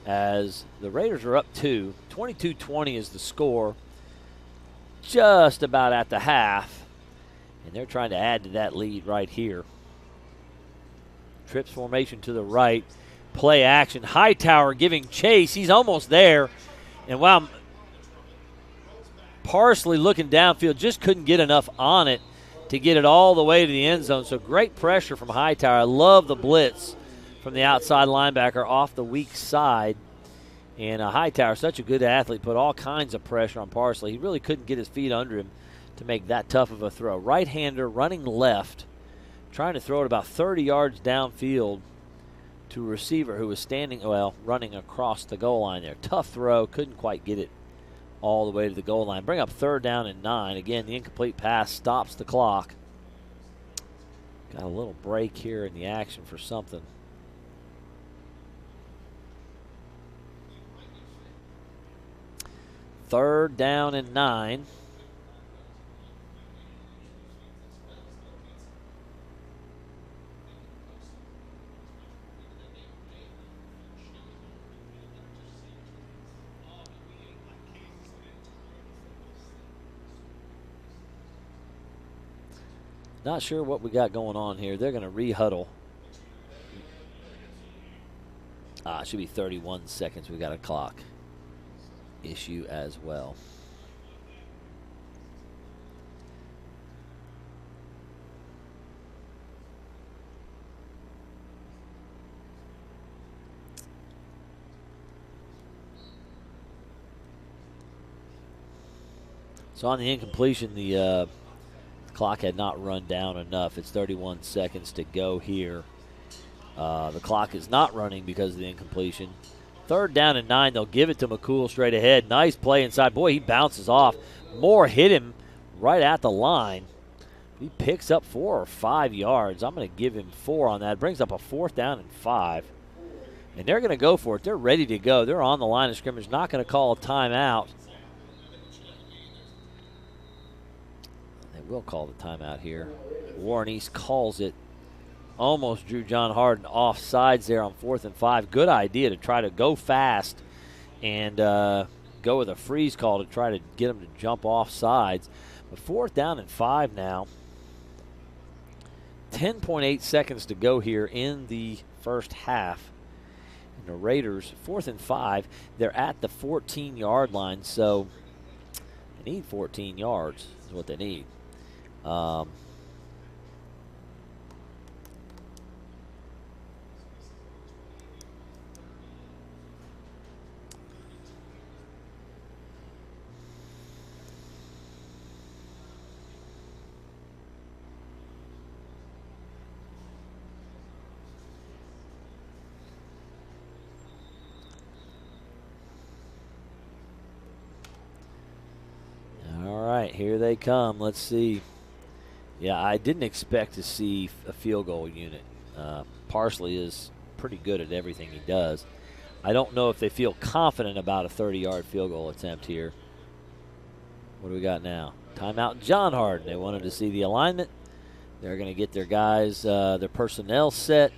as the Raiders are up 2. 22-20 is the score. Just about at the half. And they're trying to add to that lead right here. Trips formation to the right. Play action. Hightower giving chase. He's almost there. And wow, Parsley looking downfield, just couldn't get enough on it to get it all the way to the end zone. So great pressure from Hightower. I love the blitz from the outside linebacker off the weak side. And Hightower, such a good athlete, put all kinds of pressure on Parsley. He really couldn't get his feet under him to make that tough of a throw. Right-hander running left, trying to throw it about 30 yards downfield to a receiver who was standing, well, running across the goal line there. Tough throw, couldn't quite get it all the way to the goal line. Bring up 3rd down and 9. Again, the incomplete pass stops the clock. Got a little break here in the action for something. Third down and 9. Not sure what we got going on here. They're going to re-huddle. It should be 31 seconds. We got a clock issue as well. So on the incompletion, the clock had not run down enough. It's 31 seconds to go here. The clock is not running because of the incompletion. 3rd down and 9. They'll give it to McCool straight ahead. Nice play inside. Boy, he bounces off. Moore hit him right at the line. He picks up 4 or 5 yards. I'm going to give him 4 on that. Brings up a 4th down and 5. And they're going to go for it. They're ready to go. They're on the line of scrimmage. Not going to call a timeout. They will call the timeout here. Warren East calls it. Almost drew John Hardin off sides there on 4th and 5. Good idea to try to go fast and go with a freeze call to try to get him to jump off sides. But 4th down and 5 now. 10.8 seconds to go here in the first half. And the Raiders, 4th and 5, they're at the 14-yard line, so they need 14 yards is what they need. Here they come. Let's see. Yeah, I didn't expect to see a field goal unit. Parsley is pretty good at everything he does. I don't know if they feel confident about a 30-yard field goal attempt here. What do we got now? Timeout, John Hardin. They wanted to see the alignment. They're going to get their guys, their personnel set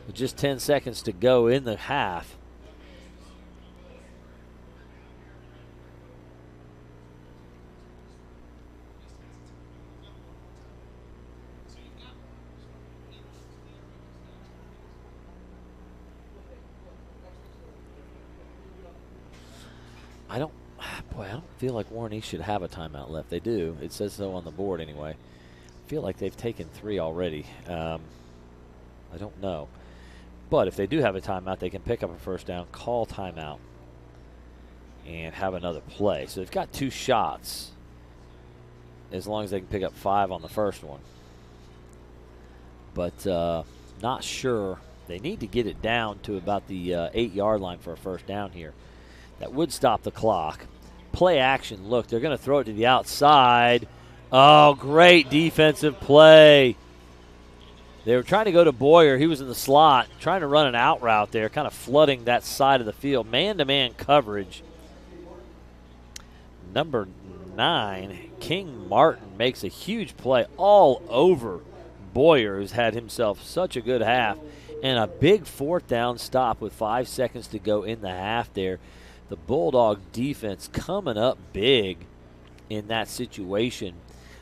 with just 10 seconds to go in the half. I don't feel like Warren East should have a timeout left. They do. It says so on the board anyway. I feel like they've taken 3 already. I don't know. But if they do have a timeout, they can pick up a first down, call timeout, and have another play. So they've got 2 shots as long as they can pick up 5 on the first one. But not sure. They need to get it down to about the 8-yard line for a first down here. That would stop the clock. Play action. Look, they're going to throw it to the outside. Oh, great defensive play. They were trying to go to Boyer. He was in the slot, trying to run an out route there, kind of flooding that side of the field. Man-to-man coverage. Number 9, King Martin, makes a huge play all over Boyer, who's had himself such a good half. And a big 4th down stop with 5 seconds to go in the half there. The Bulldog defense coming up big in that situation.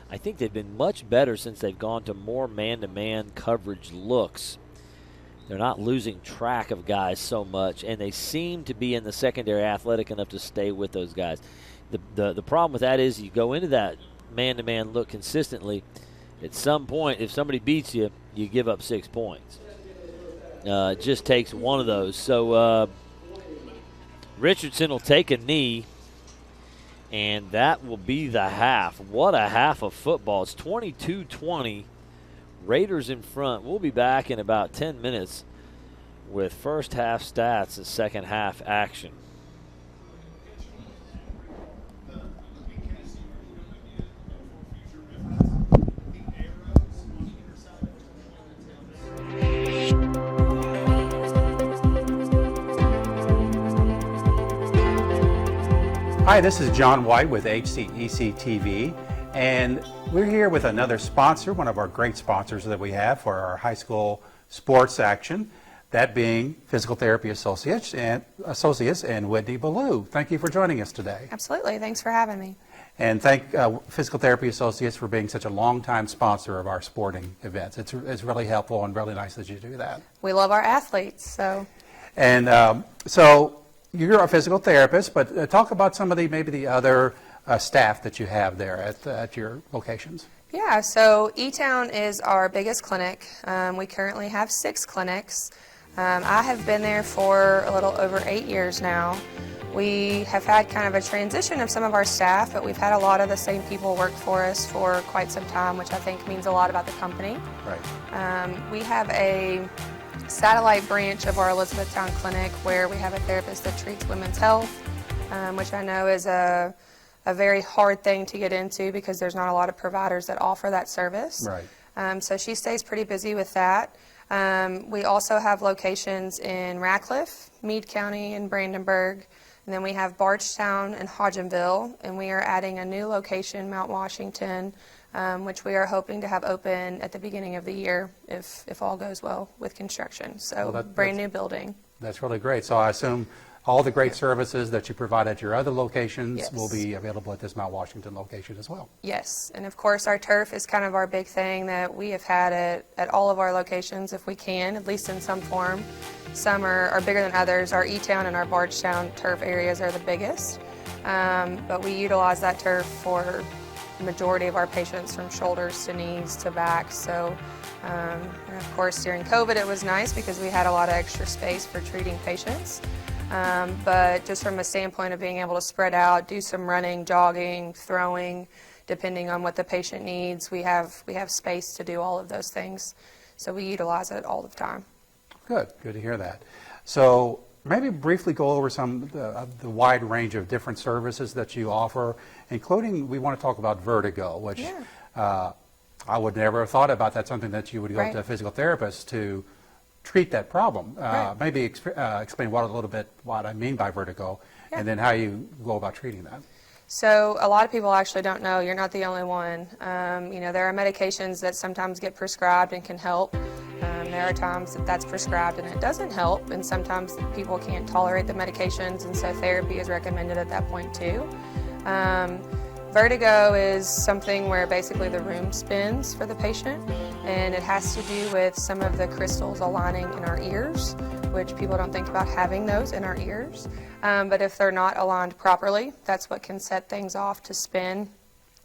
I think they've been much better since they've gone to more man-to-man coverage looks. They're not losing track of guys so much, and they seem to be in the secondary athletic enough to stay with those guys. The problem with that is you go into that man-to-man look consistently. At some point, if somebody beats you, you give up 6 points. It just takes one of those. So Richardson will take a knee, and that will be the half. What a half of football. It's 22-20. Raiders in front. We'll be back in about 10 minutes with first half stats and second half action. Hi, this is John White with HCEC-TV, and we're here with another sponsor, one of our great sponsors that we have for our high school sports action, that being Physical Therapy Associates and Whitney Ballou. Thank you for joining us today. Absolutely. Thanks for having me. And thank Physical Therapy Associates for being such a long-time sponsor of our sporting events. It's really helpful and really nice that you do that. We love our athletes, so. And so you're a physical therapist, but talk about some of maybe the other staff that you have there at your locations. Yeah, so E-Town is our biggest clinic. We currently have 6 clinics. I have been there for a little over 8 years now. We have had kind of a transition of some of our staff, but we've had a lot of the same people work for us for quite some time, which I think means a lot about the company. Right. We have a satellite branch of our Elizabethtown clinic where we have a therapist that treats women's health, which I know is a very hard thing to get into because there's not a lot of providers that offer that service. Right. So she stays pretty busy with that. We also have locations in Ratcliffe, Meade County, and Brandenburg. And then we have Bardstown and Hodgenville, and we are adding a new location, Mount Washington, which we are hoping to have open at the beginning of the year if all goes well with construction. So brand new building. That's really great. So I assume all the great services that you provide at your other locations Yes. will be available at this Mount Washington location as well. Yes, and of course our turf is kind of our big thing that we have had at all of our locations if we can, at least in some form. Some are bigger than others. Our E-Town and our Bardstown turf areas are the biggest, but we utilize that turf for the majority of our patients from shoulders to knees to back. So, and of course during COVID it was nice because we had a lot of extra space for treating patients. But just from a standpoint of being able to spread out, do some running, jogging, throwing, depending on what the patient needs, we have space to do all of those things. So we utilize it all the time. Good to hear that. So maybe briefly go over some of the wide range of different services that you offer, including we want to talk about vertigo, which I would never have thought about. That's something that you would go to a physical therapist to treat that problem. Maybe explain a little bit what I mean by vertigo, and then how you go about treating that. So a lot of people actually don't know. You're not the only one. There are medications that sometimes get prescribed and can help. There are times that that's prescribed and it doesn't help, and sometimes people can't tolerate the medications, and so therapy is recommended at that point too. Vertigo is something where basically the room spins for the patient, and it has to do with some of the crystals aligning in our ears, which people don't think about having those in our ears. But if they're not aligned properly, that's what can set things off to spin.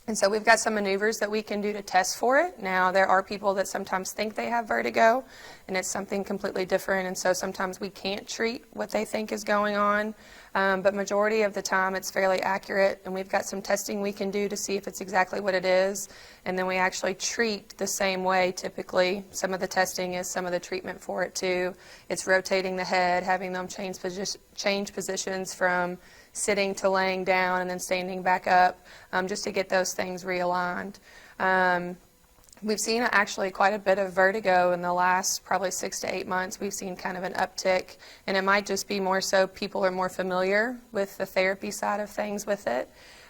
And so we've got some maneuvers that we can do to test for it. Now, there are people that sometimes think they have vertigo, and it's something completely different, and so sometimes we can't treat what they think is going on. But majority of the time, it's fairly accurate, and we've got some testing we can do to see if it's exactly what it is, and then we actually treat the same way typically. Some of the testing is some of the treatment for it too. It's rotating the head, having them change positions from sitting to laying down and then standing back up, just to get those things realigned. We've seen actually quite a bit of vertigo in the last probably 6 to 8 months. We've seen kind of an uptick, and it might just be more so people are more familiar with the therapy side of things with it.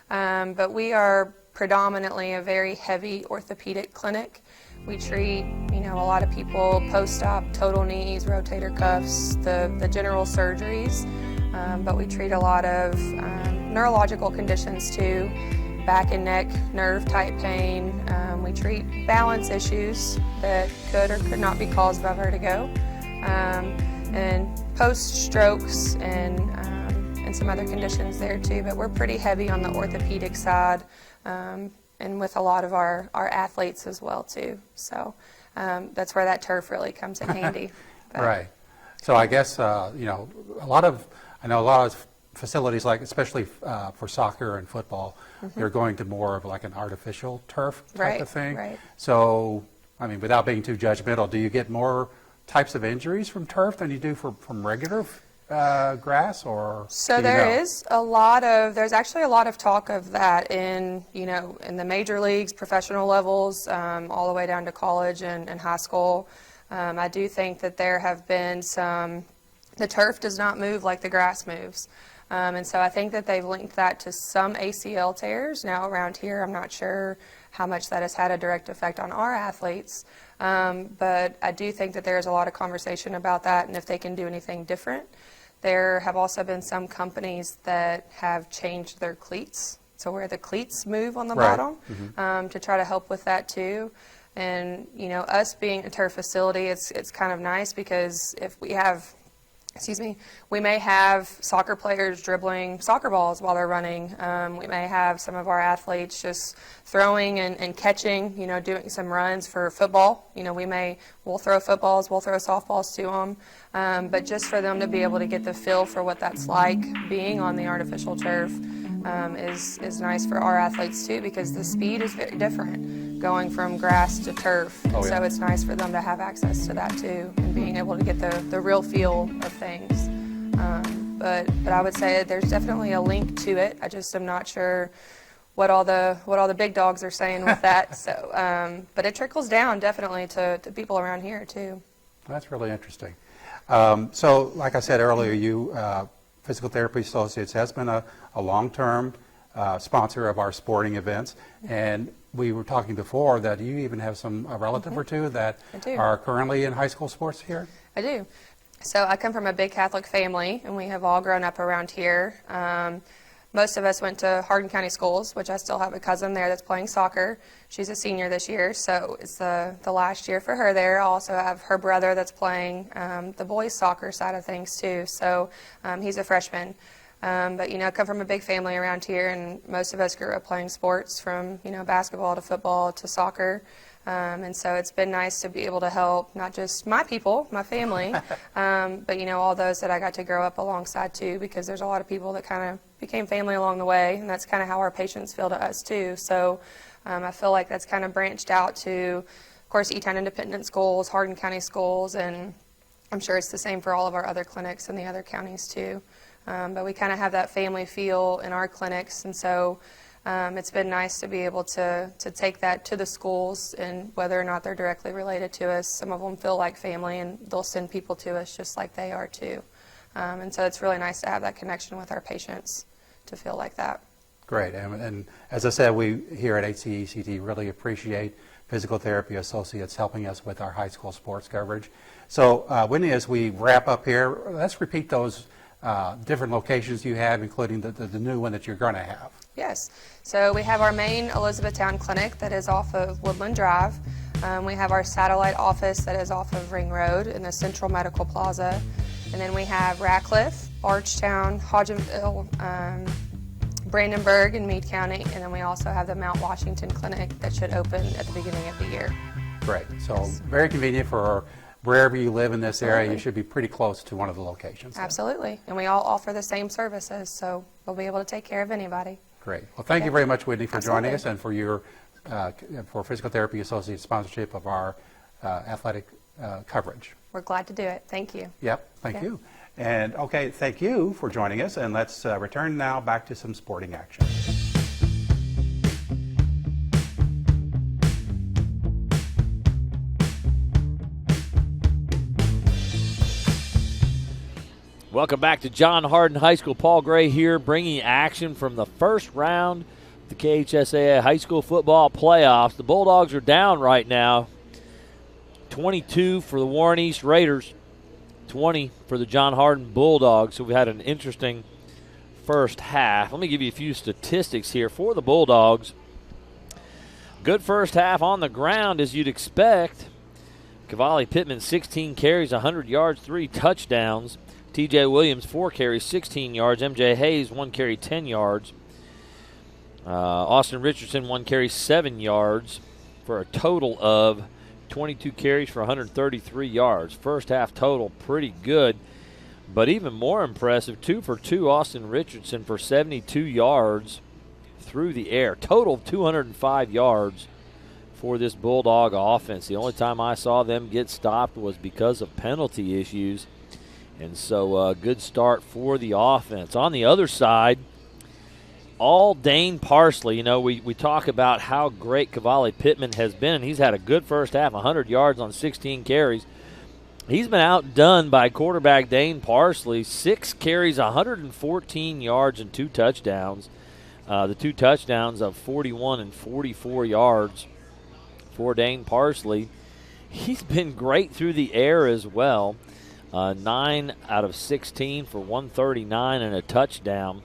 But we are predominantly a very heavy orthopedic clinic. We treat, a lot of people post-op, total knees, rotator cuffs, the general surgeries. But we treat a lot of neurological conditions too, back and neck nerve type pain. We treat balance issues that could or could not be caused by vertigo, and post-strokes and some other conditions there too. But we're pretty heavy on the orthopedic side, and with a lot of our athletes as well too. So that's where that turf really comes in handy. Right. So I guess I know a lot of facilities, like especially for soccer and football, they're going to more of like an artificial turf type of thing. Right. So, without being too judgmental, do you get more types of injuries from turf than you do from regular grass, or? So there's actually a lot of talk of that in the major leagues, professional levels, all the way down to college and high school. I do think that there have been the turf does not move like the grass moves. And so I think that they've linked that to some ACL tears. Now around here, I'm not sure how much that has had a direct effect on our athletes. But I do think that there's a lot of conversation about that and if they can do anything different. There have also been some companies that have changed their cleats, so where the cleats move on the bottom, to try to help with that too. And us being a turf facility, it's kind of nice because if we have excuse me, we may have soccer players dribbling soccer balls while they're running. We may have some of our athletes just throwing and catching, doing some runs for football. We'll throw footballs, we'll throw softballs to them. But just for them to be able to get the feel for what that's like being on the artificial turf is nice for our athletes too, because the speed is very different going from grass to turf. Oh, yeah. So it's nice for them to have access to that too, and being able to get the real feel of things. But I would say there's definitely a link to it. I just am not sure what all the big dogs are saying with that. So, but it trickles down definitely to people around here too. That's really interesting. So, like I said earlier, you Physical Therapy Associates has been a long-term sponsor of our sporting events, and we were talking before that you even have a relative or two that are currently in high school sports here? I do. So I come from a big Catholic family, and we have all grown up around here. Most of us went to Hardin County schools, which I still have a cousin there that's playing soccer. She's a senior this year, so it's the last year for her there. I also have her brother that's playing the boys' soccer side of things too, so he's a freshman. But, I come from a big family around here, and most of us grew up playing sports from, basketball to football to soccer. And so it's been nice to be able to help not just my people, my family, but, all those that I got to grow up alongside too, because there's a lot of people that kind of became family along the way, and that's kind of how our patients feel to us too. So I feel like that's kind of branched out to, of course, E-Town Independent Schools, Hardin County Schools, and I'm sure it's the same for all of our other clinics in the other counties too. But we kind of have that family feel in our clinics, and so it's been nice to be able to take that to the schools, and whether or not they're directly related to us, some of them feel like family, and they'll send people to us just like they are too. And so it's really nice to have that connection with our patients to feel like that. Great, and as I said, we here at HCEC-TV really appreciate Physical Therapy Associates helping us with our high school sports coverage. So Whitney, as we wrap up here, let's repeat those different locations you have, including the new one that you're going to have. Yes. So we have our main Elizabethtown clinic that is off of Woodland Drive. We have our satellite office that is off of Ring Road in the Central Medical Plaza. And then we have Ratcliffe, Bardstown, Hodgenville, Brandenburg, and Meade County. And then we also have the Mount Washington clinic that should open at the beginning of the year. Great. So very convenient for wherever you live in this area. Absolutely. You should be pretty close to one of the locations. Absolutely. And we all offer the same services, so we'll be able to take care of anybody. Great. Well, thank you very much, Whitney, for joining Absolutely. us and for your for Physical Therapy Associate sponsorship of our athletic coverage. We're glad to do it. Thank you. Yep. Thank you. And okay, thank you for joining us. And let's return now back to some sporting action. Welcome back to John Hardin High School. Paul Gray here, bringing action from the first round of the KHSAA High School Football Playoffs. The Bulldogs are down right now, 22 for the Warren East Raiders, 20 for the John Hardin Bulldogs. So we had an interesting first half. Let me give you a few statistics here for the Bulldogs. Good first half on the ground, as you'd expect. Cavalli Pittman, 16 carries, 100 yards, 3 touchdowns. T.J. Williams, 4 carries, 16 yards. M.J. Hayes, 1 carry, 10 yards. Austin Richardson, 1 carry, 7 yards for a total of 22 carries for 133 yards. First half total, pretty good. But even more impressive, 2 for 2, Austin Richardson for 72 yards through the air. Total of 205 yards for this Bulldog offense. The only time I saw them get stopped was because of penalty issues. And so a good start for the offense. On the other side, all Dane Parsley. We talk about how great Cavalli Pittman has been, and he's had a good first half, 100 yards on 16 carries. He's been outdone by quarterback Dane Parsley, 6 carries, 114 yards, and 2 touchdowns. The 2 touchdowns of 41 and 44 yards for Dane Parsley. He's been great through the air as well. 9 out of 16 for 139 and a touchdown.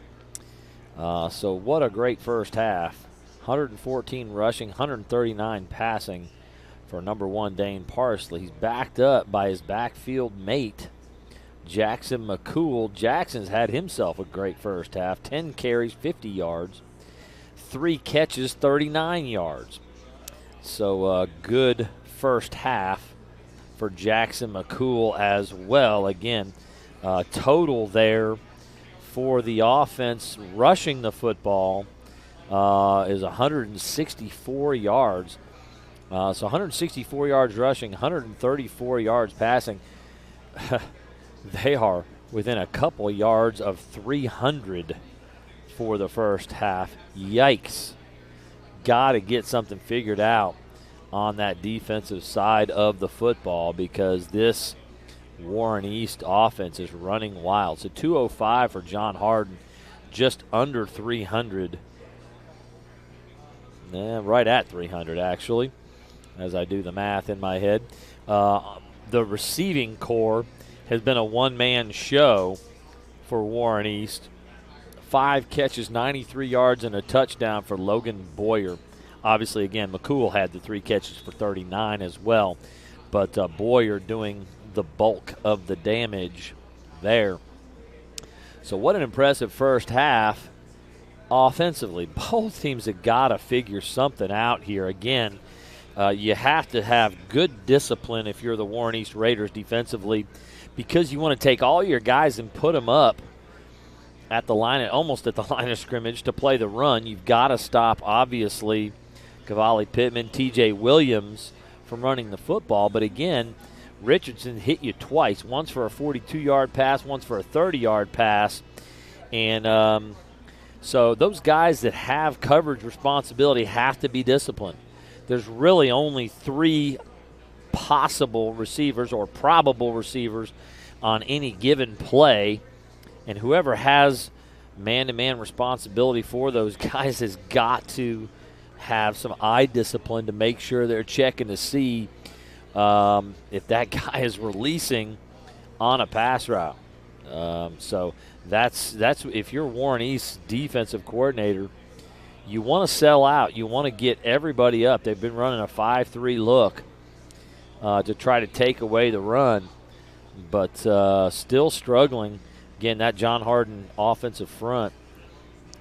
So what a great first half. 114 rushing, 139 passing for number 1 Dane Parsley. He's backed up by his backfield mate, Jackson McCool. Jackson's had himself a great first half. 10 carries, 50 yards. 3 catches, 39 yards. So good first half for Jackson McCool as well. Again, total there for the offense rushing the football is 164 yards. So 164 yards rushing, 134 yards passing. They are within a couple yards of 300 for the first half. Yikes. Got to get something figured out on that defensive side of the football because this Warren East offense is running wild. So 205 for John Hardin, just under 300. Right at 300, actually, as I do the math in my head. The receiving corps has been a one-man show for Warren East. 5 catches, 93 yards, and a touchdown for Logan Boyer. Obviously, again, McCool had the 3 catches for 39 as well. But Boyer doing the bulk of the damage there. So what an impressive first half offensively. Both teams have got to figure something out here. Again, you have to have good discipline if you're the Warren East Raiders defensively because you want to take all your guys and put them up at the line, almost at the line of scrimmage to play the run. You've got to stop, obviously, Cavalli Pittman, TJ Williams from running the football. But again, Richardson hit you twice, once for a 42-yard pass, once for a 30-yard pass. And so those guys that have coverage responsibility have to be disciplined. There's really only 3 possible receivers or probable receivers on any given play, and whoever has man-to-man responsibility for those guys has got to have some eye discipline to make sure they're checking to see if that guy is releasing on a pass route. So that's if you're Warren East's defensive coordinator, you want to sell out. You want to get everybody up. They've been running a 5-3 look to try to take away the run, but still struggling. Again, that John Hardin offensive front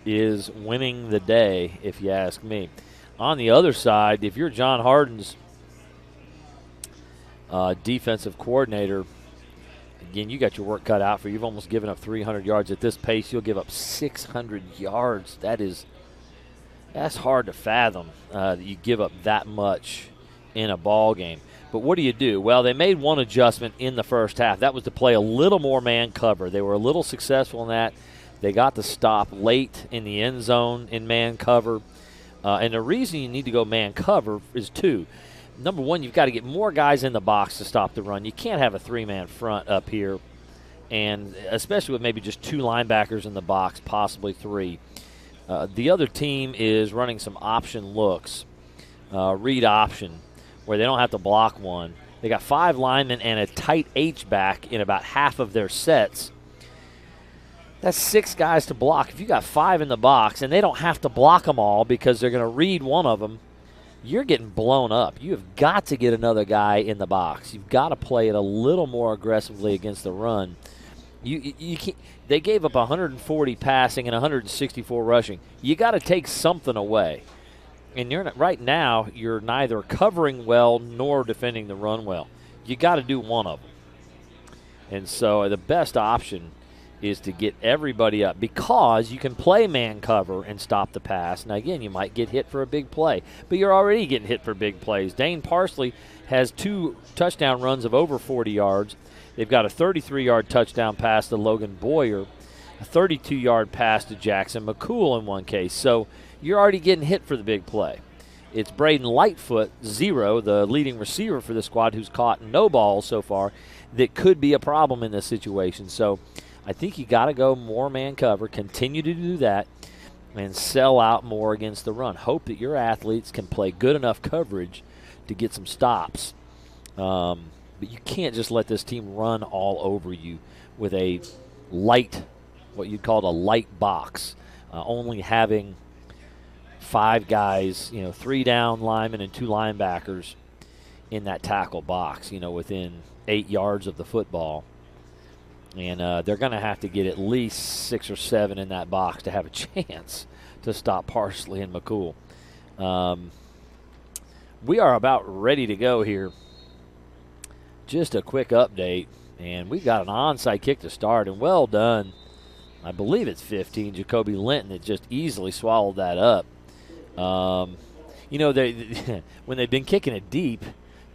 is winning the day, if you ask me. On the other side, if you're John Hardin's defensive coordinator, again, you got your work cut out for you. You've almost given up 300 yards. At this pace, you'll give up 600 yards. That's hard to fathom that you give up that much in a ball game. But what do? Well, they made one adjustment in the first half. That was to play a little more man cover. They were a little successful in that. They got the stop late in the end zone in man cover. And the reason you need to go man cover is 2. Number 1, you've got to get more guys in the box to stop the run. You can't have a 3-man front up here, and especially with maybe just 2 linebackers in the box, possibly 3. The other team is running some option looks, read option, where they don't have to block one. They got 5 linemen and a tight H-back in about half of their sets. That's 6 guys to block. If you got 5 in the box and they don't have to block them all because they're going to read one of them, you're getting blown up. You have got to get another guy in the box. You've got to play it a little more aggressively against the run. You can't, they gave up 140 passing and 164 rushing. You got to take something away. And right now, you're neither covering well nor defending the run well. You got to do one of them. And so the best option is to get everybody up because you can play man cover and stop the pass. Now, again, you might get hit for a big play, but you're already getting hit for big plays. Dane Parsley has 2 touchdown runs of over 40 yards. They've got a 33-yard touchdown pass to Logan Boyer, a 32-yard pass to Jackson McCool in one case. So you're already getting hit for the big play. It's Braden Lightfoot, 0, the leading receiver for the squad, who's caught no balls so far, that could be a problem in this situation. So I think you got to go more man cover, continue to do that, and sell out more against the run. Hope that your athletes can play good enough coverage to get some stops. But you can't just let this team run all over you with a light, what you'd call a light box, only having 5 guys, 3 down linemen and 2 linebackers in that tackle box, within 8 yards of the football. And they're going to have to get at least 6 or 7 in that box to have a chance to stop Parsley and McCool. We are about ready to go here. Just a quick update. And we've got an onside kick to start, and well done. I believe it's 15. Jacoby Linton that just easily swallowed that up. You know, when they've been kicking it deep,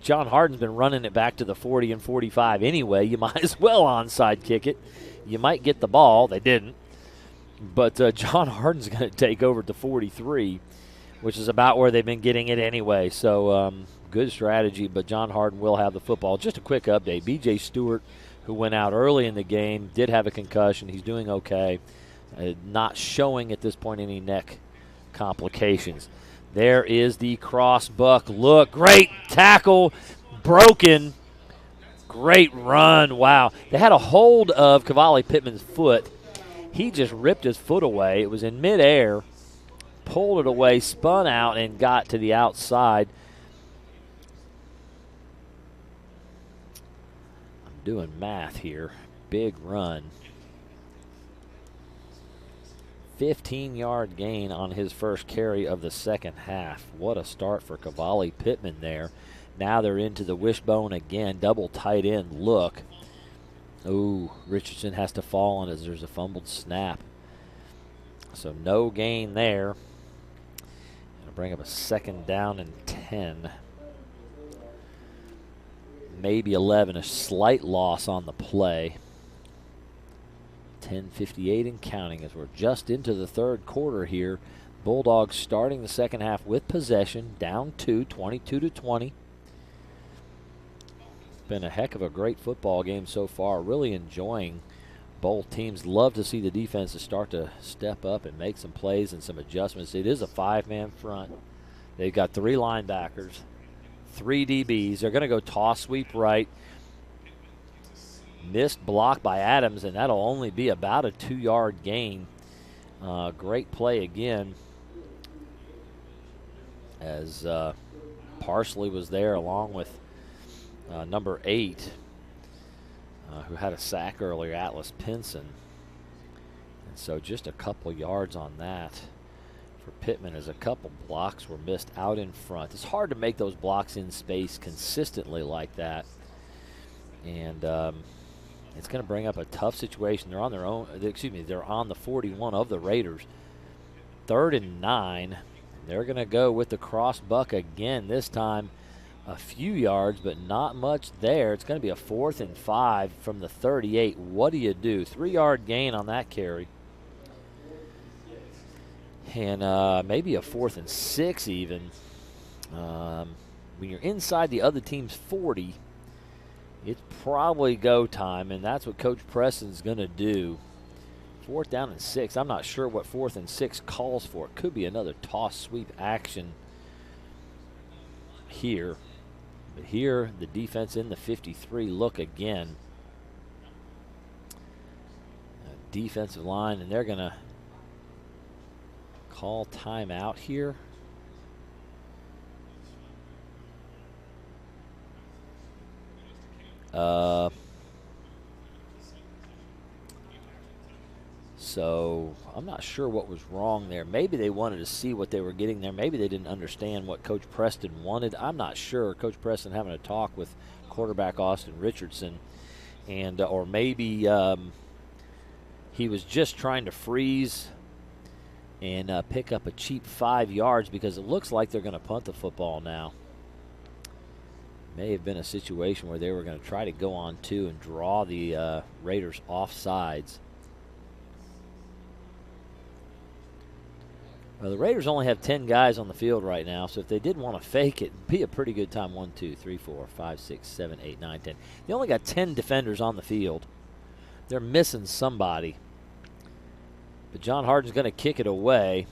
John Hardin's been running it back to the 40 and 45 anyway. You might as well onside kick it. You might get the ball. They didn't. But John Hardin's going to take over to 43, which is about where they've been getting it anyway. So good strategy, but John Hardin will have the football. Just a quick update. B.J. Stewart, who went out early in the game, did have a concussion. He's doing okay. Not showing at this point any neck complications. There is the cross buck look. Great tackle. Broken. Great run. Wow. They had a hold of Cavalli Pittman's foot. He just ripped his foot away. It was in midair. Pulled it away, spun out, and got to the outside. I'm doing math here. Big run. 15-yard gain on his first carry of the second half. What a start for Cavalli Pittman there. Now they're into the wishbone again. Double tight end look. Ooh, Richardson has to fall on as there's a fumbled snap. So no gain there. Gonna bring up a 2nd down and 10. Maybe 11. A slight loss on the play. 10:58 and counting as we're just into the third quarter here. Bulldogs starting the second half with possession, down 2, 22-20. Been a heck of a great football game so far. Really enjoying both teams. Love to see the defenses start to step up and make some plays and some adjustments. It is a 5-man front. They've got 3 linebackers, 3 DBs. They're going to go toss sweep right. Missed block by Adams, and that'll only be about a 2-yard gain. Great play again as Parsley was there along with number 8, who had a sack earlier, Atlas Pinson. And so just a couple yards on that for Pittman as a couple blocks were missed out in front. It's hard to make those blocks in space consistently like that. And it's going to bring up a tough situation. They're on their own. They're on the 41 of the Raiders. 3rd and 9. They're going to go with the cross buck again. This time, a few yards, but not much there. It's going to be a 4th and 5 from the 38. What do you do? 3-yard gain on that carry, and maybe a 4th and 6 even. When you're inside the other team's 40. It's probably go time, and that's what Coach Preston's going to do. 4th down and 6. I'm not sure what 4th and 6 calls for. It could be another toss sweep action here. But here, the defense in the 53 look again. Defensive line, and they're going to call timeout here. So I'm not sure what was wrong there. Maybe they wanted to see what they were getting there. Maybe they didn't understand what Coach Preston wanted. I'm not sure. Coach Preston having a talk with quarterback Austin Richardson, and or maybe he was just trying to freeze and pick up a cheap 5 yards because it looks like they're going to punt the football now. May have been a situation where they were going to try to go on 2 and draw the Raiders off sides. Well, the Raiders only have 10 guys on the field right now, so if they did want to fake it, it'd be a pretty good time. 1, 2, 3, 4, 5, 6, 7, 8, 9, 10. They only got 10 defenders on the field. They're missing somebody. But John Hardin's going to kick it away.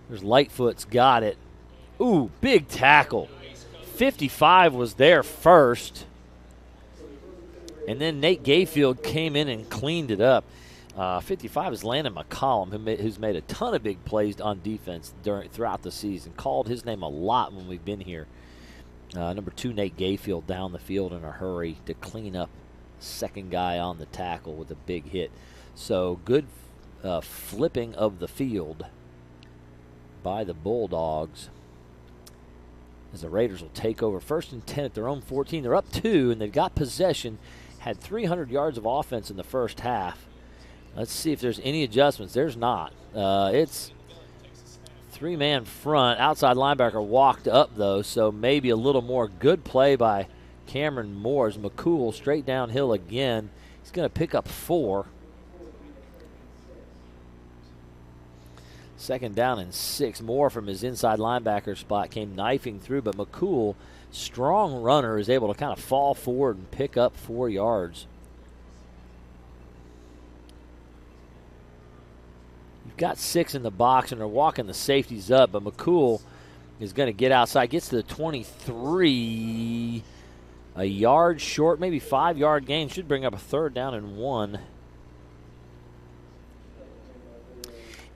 There's Lightfoot's got it. Ooh, big tackle. 55 was there first. And then Nate Gayfield came in and cleaned it up. 55 is Landon McCollum, who's made a ton of big plays on defense throughout the season. Called his name a lot when we've been here. Number 2, Nate Gayfield, down the field in a hurry to clean up second guy on the tackle with a big hit. So good flipping of the field by the Bulldogs, as the Raiders will take over 1st and 10 at their own 14. They're up 2, and they've got possession. Had 300 yards of offense in the first half. Let's see if there's any adjustments. There's not. It's 3-man front. Outside linebacker walked up, though, so maybe a little more. Good play by Cameron Moores. McCool straight downhill again. He's going to pick up 4. 2nd down and 6. Moore from his inside linebacker spot came knifing through, but McCool, strong runner, is able to kind of fall forward and pick up 4 yards. You've got 6 in the box, and they're walking the safeties up, but McCool is going to get outside. Gets to the 23, a yard short, maybe 5-yard gain. Should bring up a 3rd down and 1.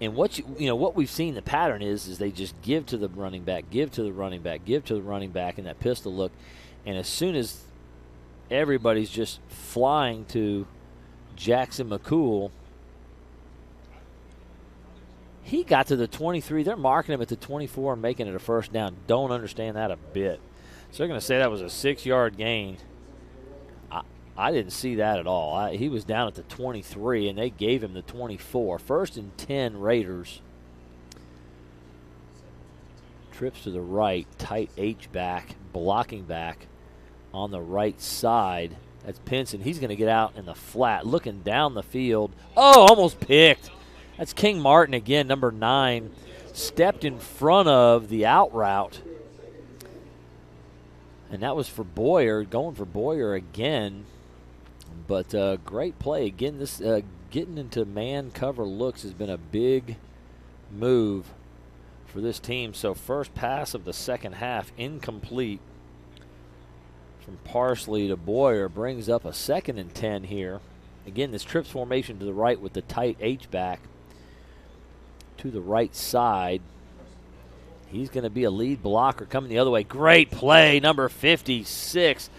And what what we've seen, the pattern is they just give to the running back, give to the running back, give to the running back in that pistol look. And as soon as everybody's just flying to Jackson McCool, he got to the 23. They're marking him at the 24 and making it a 1st down. Don't understand that a bit. So they're going to say that was a 6-yard gain. I didn't see that at all. He was down at the 23, and they gave him the 24. 1st and 10 Raiders. Trips to the right, tight H-back, blocking back on the right side. That's Pinson. He's going to get out in the flat, looking down the field. Oh, almost picked. That's King Martin again, number 9. Stepped in front of the out route. And that was for Boyer, going for Boyer again. But great play. Again, this getting into man cover looks has been a big move for this team. So first pass of the second half, incomplete from Parsley to Boyer, brings up a 2nd and 10 here. Again, this trips formation to the right with the tight H-back to the right side. He's going to be a lead blocker coming the other way. Great play, number 56.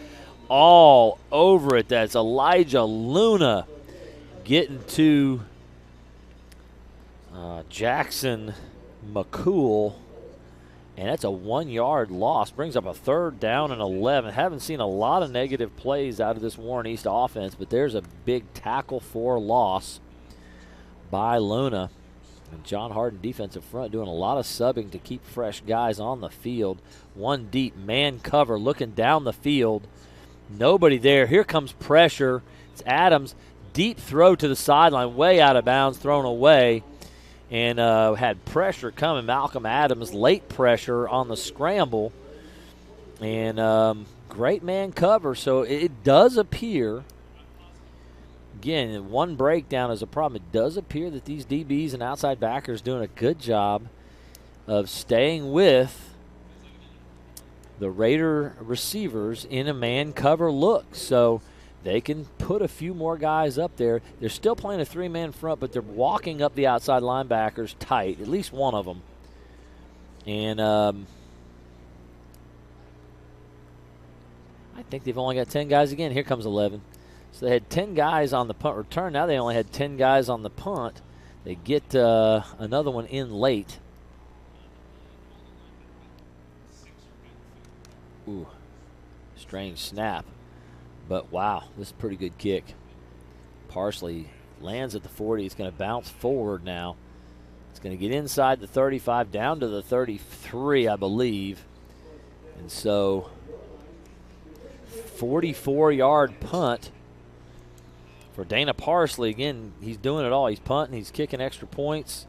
All over it. That's Elijah Luna getting to Jackson McCool. And that's a 1-yard loss. Brings up a 3rd down and 11. Haven't seen a lot of negative plays out of this Warren East offense, but there's a big tackle for loss by Luna. And John Hardin defensive front doing a lot of subbing to keep fresh guys on the field. 1 deep man cover looking down the field. Nobody there. Here comes pressure. It's Adams. Deep throw to the sideline, way out of bounds, thrown away. And had pressure coming. Malcolm Adams, late pressure on the scramble. And great man cover. So it does appear, again, 1 breakdown is a problem. It does appear that these DBs and outside backers doing a good job of staying with the Raider receivers in a man cover look. So they can put a few more guys up there. They're still playing a 3-man front, but they're walking up the outside linebackers tight, at least one of them. And I think they've only got 10 guys again. Here comes 11. So they had 10 guys on the punt return. Now they only had 10 guys on the punt. They get another one in late. Ooh, strange snap. But, wow, this is a pretty good kick. Parsley lands at the 40. It's going to bounce forward now. It's going to get inside the 35, down to the 33, I believe. And so, 44-yard punt for Dana Parsley. Again, he's doing it all. He's punting, he's kicking extra points,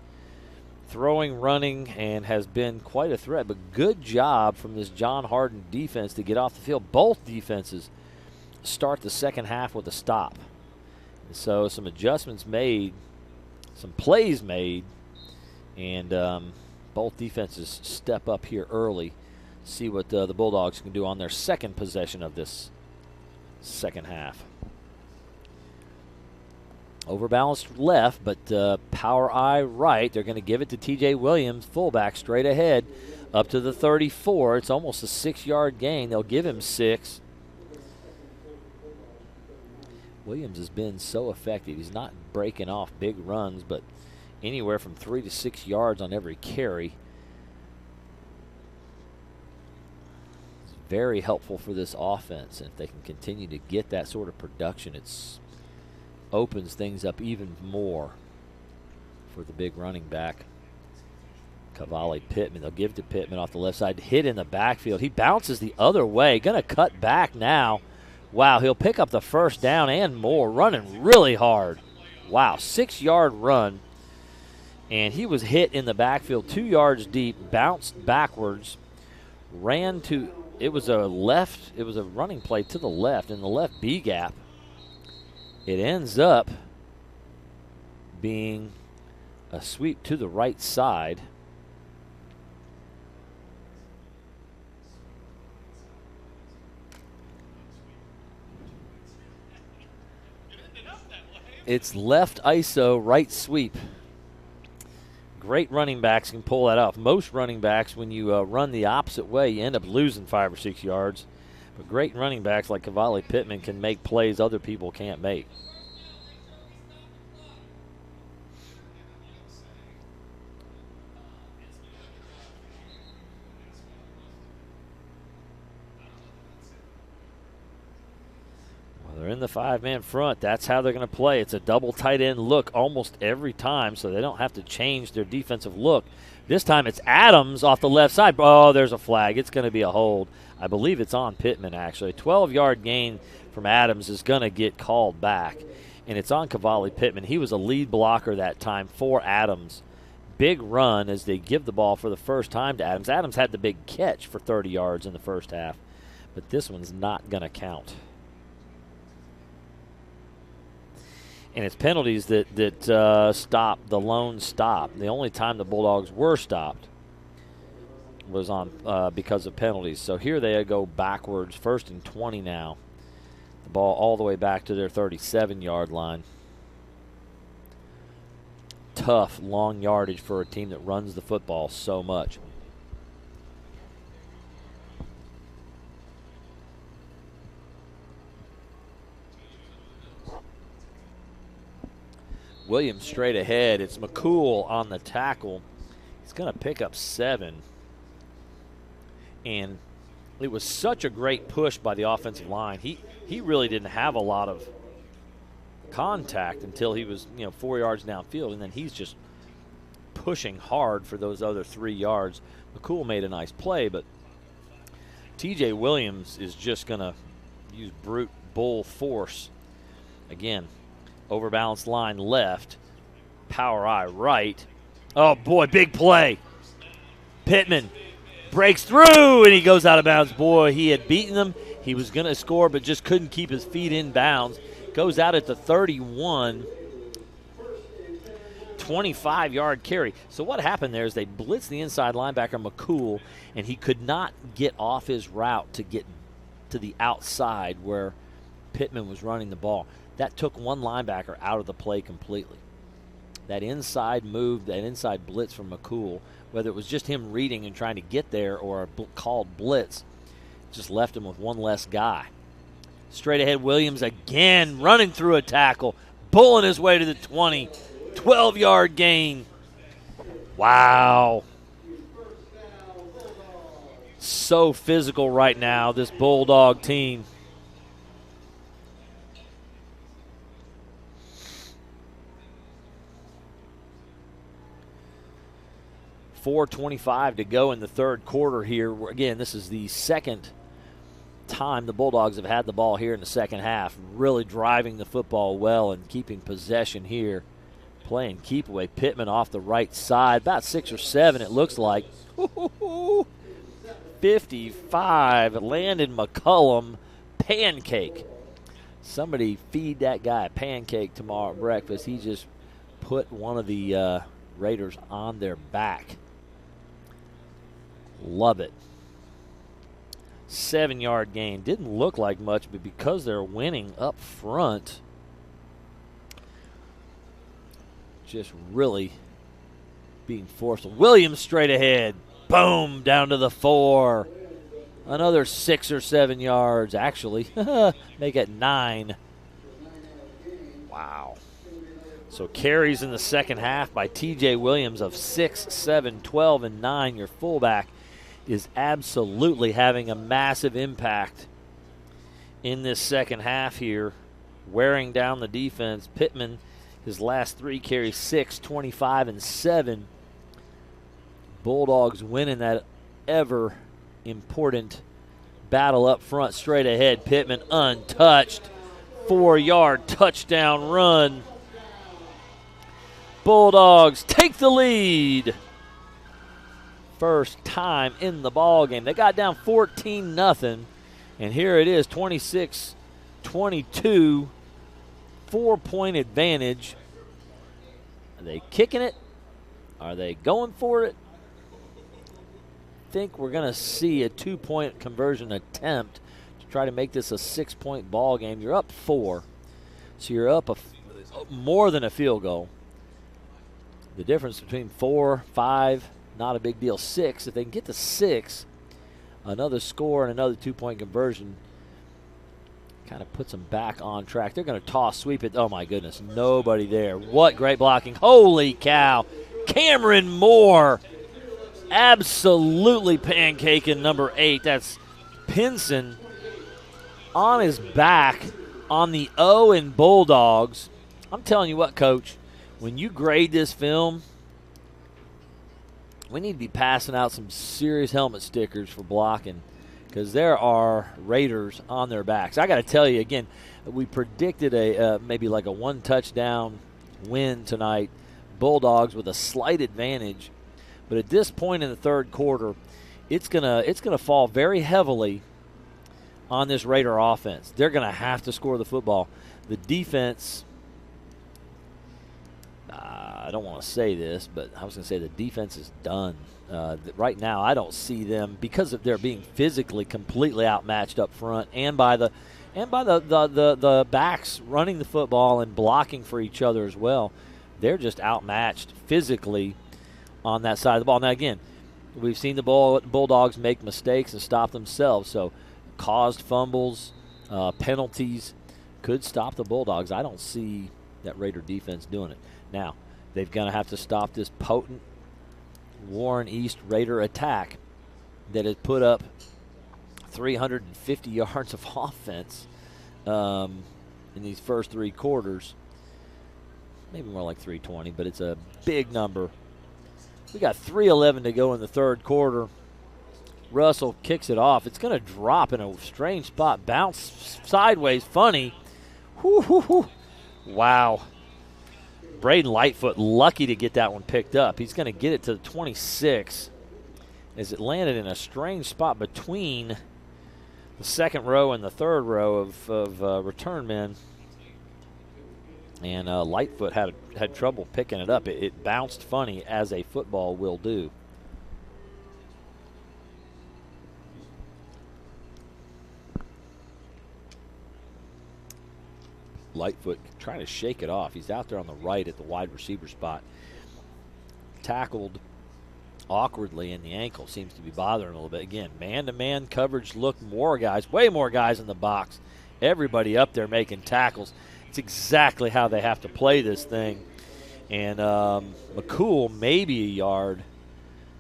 throwing, running, and has been quite a threat. But good job from this John Hardin defense to get off the field. Both defenses start the second half with a stop. And so some adjustments made, some plays made, and both defenses step up here early. See what the Bulldogs can do on their second possession of this second half. Overbalanced left, but power eye right. They're going to give it to T.J. Williams, fullback, straight ahead. up to the 34. It's almost a 6-yard gain. They'll give him 6. Williams has been so effective. He's not breaking off big runs, but anywhere from 3 to 6 yards on every carry. It's very helpful for this offense. And if they can continue to get that sort of production, it opens things up even more for the big running back, Cavalli Pittman. They'll give it to Pittman off the left side. Hit in the backfield. He bounces the other way. Going to cut back now. Wow, he'll pick up the first down and more. Running really hard. Wow, 6-yard run. And he was hit in the backfield 2 yards deep, bounced backwards, ran to, it was a running play to the left in the left B gap. It ends up being a sweep to the right side. It's left ISO, right sweep. Great running backs can pull that off. Most running backs, when you run the opposite way, you end up losing 5 or 6 yards. But great running backs like Cavalli Pittman can make plays other people can't make. They're in the 5-man front. That's how they're going to play. It's a double tight end look almost every time, so they don't have to change their defensive look. This time it's Adams off the left side. Oh, there's a flag. It's going to be a hold. I believe it's on Pittman, actually. 12-yard gain from Adams is going to get called back, and it's on Cavalli Pittman. He was a lead blocker that time for Adams. Big run as they give the ball for the first time to Adams. Adams had the big catch for 30 yards in the first half, but this one's not going to count. And it's penalties that stop the lone stop. The only time the Bulldogs were stopped was on because of penalties. So here they go backwards, 1st and 20 now. The ball all the way back to their 37-yard line. Tough, long yardage for a team that runs the football so much. Williams straight ahead. It's McCool on the tackle. He's going to pick up 7. And it was such a great push by the offensive line. He really didn't have a lot of contact until he was 4 yards downfield, and then he's just pushing hard for those other 3 yards. McCool made a nice play, but TJ Williams is just going to use brute bull force. Again, overbalanced line left, power eye right. Oh, boy, big play. Pittman breaks through, and he goes out of bounds. Boy, he had beaten them. He was going to score, but just couldn't keep his feet in bounds. Goes out at the 31. 25-yard carry. So what happened there is they blitzed the inside linebacker, McCool, and he could not get off his route to get to the outside where Pittman was running the ball. That took one linebacker out of the play completely. That inside move, that inside blitz from McCool, whether it was just him reading and trying to get there or a called blitz, just left him with one less guy. Straight ahead, Williams again running through a tackle, pulling his way to the 20. 12-yard gain. Wow. So physical right now, this Bulldog team. .425 to go in the third quarter here. Again, this is the second time the Bulldogs have had the ball here in the second half, really driving the football well and keeping possession here. Playing keep away. Pittman off the right side, about 6 or 7 it looks like. 55, Landon McCullum, pancake. Somebody feed that guy a pancake tomorrow at breakfast. He just put one of the Raiders on their back. Love it. 7-yard gain. Didn't look like much, but because they're winning up front, just really being forceful. Williams straight ahead. Boom, down to the 4. Another 6 or 7 yards, actually. Make it 9. Wow. So carries in the second half by T.J. Williams of 6, 7, 12, and 9. Your fullback is absolutely having a massive impact in this second half here, wearing down the defense. Pittman, his last 3 carries, 6, 25, and 7. Bulldogs winning that ever important battle up front. Straight ahead, Pittman untouched. 4-yard touchdown run. Bulldogs take the lead. First time in the ball game. They got down 14-0, and here it is, 26-22, 4-point advantage. Are they kicking it? Are they going for it? I think we're going to see a 2-point conversion attempt to try to make this a 6-point ball game. You're up 4, so you're up more than a field goal. The difference between 4, 5, not a big deal. 6, if they can get to 6, another score and another 2-point conversion kind of puts them back on track. They're going to toss, sweep it. Oh, my goodness, nobody there. What great blocking. Holy cow. Cameron Moore absolutely pancaking number 8. That's Pinson on his back on the O in Bulldogs. I'm telling you what, Coach, when you grade this film, we need to be passing out some serious helmet stickers for blocking, because there are Raiders on their backs. I got to tell you, again, we predicted maybe like a 1-touchdown win tonight. Bulldogs with a slight advantage. But at this point in the third quarter, it's gonna fall very heavily on this Raider offense. They're going to have to score the football. The defense, I don't want to say this, but I was going to say the defense is done. Right now, I don't see them, because of their being physically completely outmatched up front, and by the backs running the football and blocking for each other as well. They're just outmatched physically on that side of the ball. Now, again, we've seen the Bulldogs make mistakes and stop themselves, so caused fumbles, penalties could stop the Bulldogs. I don't see that Raider defense doing it. Now, they're going to have to stop this potent Warren East Raider attack that has put up 350 yards of offense in these first 3 quarters. Maybe more like 320, but it's a big number. We got 3:11 to go in the third quarter. Russell kicks it off. It's going to drop in a strange spot, bounce sideways, funny. Wow. Braden Lightfoot lucky to get that one picked up. He's going to get it to the 26 as it landed in a strange spot between the second row and the third row of return men. And Lightfoot had trouble picking it up. It bounced funny, as a football will do. Lightfoot trying to shake it off. He's out there on the right at the wide receiver spot. Tackled awkwardly, and the ankle seems to be bothering a little bit. Again, man-to-man coverage look, way more guys in the box. Everybody up there making tackles. It's exactly how they have to play this thing. And McCool, maybe a yard.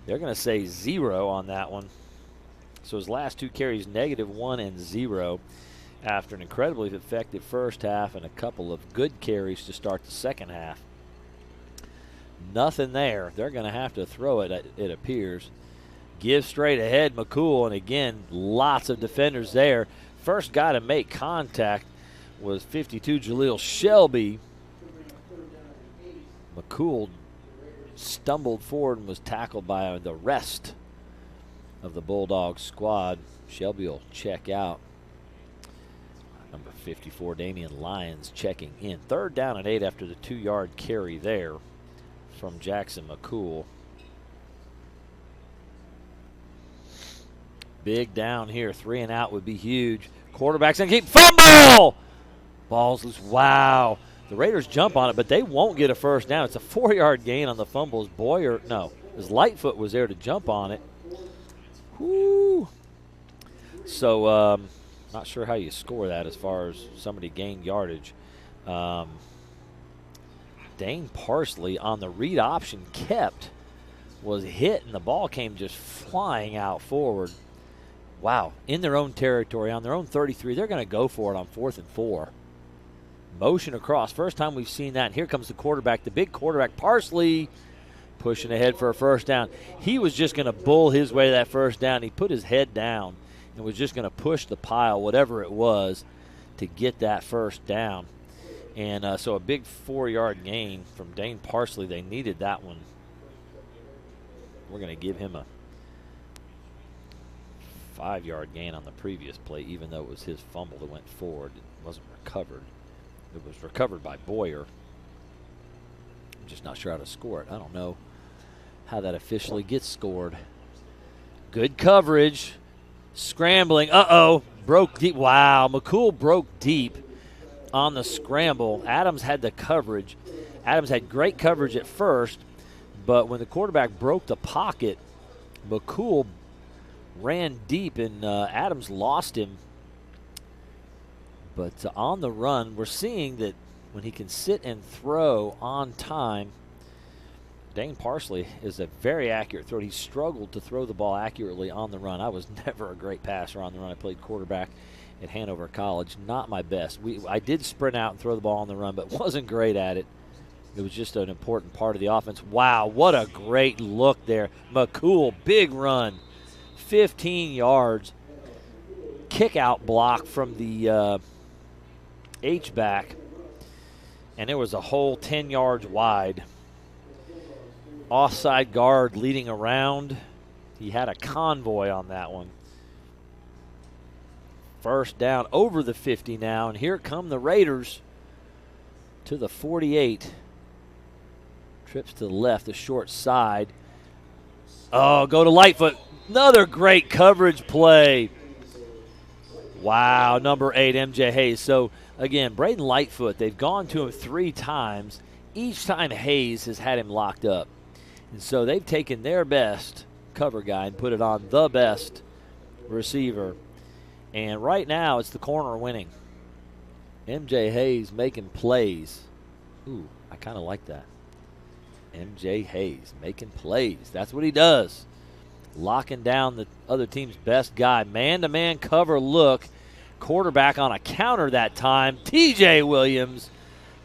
They're going to say 0 on that one. So his last 2 carries, -1 and 0. After an incredibly effective first half and a couple of good carries to start the second half. Nothing there. They're going to have to throw it, it appears. Give straight ahead, McCool, and again, lots of defenders there. First guy to make contact was 52 Jaleel Shelby. McCool stumbled forward and was tackled by the rest of the Bulldogs squad. Shelby will check out. Number 54, Damian Lyons, checking in. 3rd down and 8 after the 2-yard carry there from Jackson McCool. Big down here. 3 and out would be huge. Quarterback's going to keep fumble! Ball's loose. Wow. The Raiders jump on it, but they won't get a first down. It's a 4-yard gain on the fumbles. Lightfoot was there to jump on it. Whoo. So, not sure how you score that as far as somebody gained yardage. Dane Parsley on the read option was hit, and the ball came just flying out forward. Wow, in their own territory, on their own 33, they're going to go for it on 4th and 4. Motion across. First time we've seen that. And here comes the quarterback, the big quarterback, Parsley, pushing ahead for a first down. He was just going to bull his way to that first down. He put his head down and was just going to push the pile, whatever it was, to get that first down. And so a big 4-yard gain from Dane Parsley. They needed that one. We're going to give him a 5-yard gain on the previous play, even though it was his fumble that went forward. It wasn't recovered. It was recovered by Boyer. I'm just not sure how to score it. I don't know how that officially gets scored. Good coverage. Scrambling. Uh-oh. Broke deep. Wow. McCool broke deep on the scramble. Adams had the coverage. Adams had great coverage at first, but when the quarterback broke the pocket, McCool ran deep, and Adams lost him. But on the run, we're seeing that when he can sit and throw on time, Dane Parsley is a very accurate thrower. He struggled to throw the ball accurately on the run. I was never a great passer on the run. I played quarterback at Hanover College. Not my best. I did sprint out and throw the ball on the run, but wasn't great at it. It was just an important part of the offense. Wow, what a great look there. McCool, big run, 15 yards. Kick out block from the H-back, and it was a whole 10 yards wide. Offside guard leading around. He had a convoy on that one. First down over the 50 now, and here come the Raiders to the 48. Trips to the left, the short side. Oh, go to Lightfoot. Another great coverage play. Wow, number 8, MJ Hayes. So, again, Braden Lightfoot, they've gone to him 3 times. Each time Hayes has had him locked up. And so they've taken their best cover guy and put it on the best receiver. And right now it's the corner winning. MJ Hayes making plays. Ooh, I kind of like that. MJ Hayes making plays. That's what he does. Locking down the other team's best guy. Man-to-man cover look. Quarterback on a counter that time. TJ Williams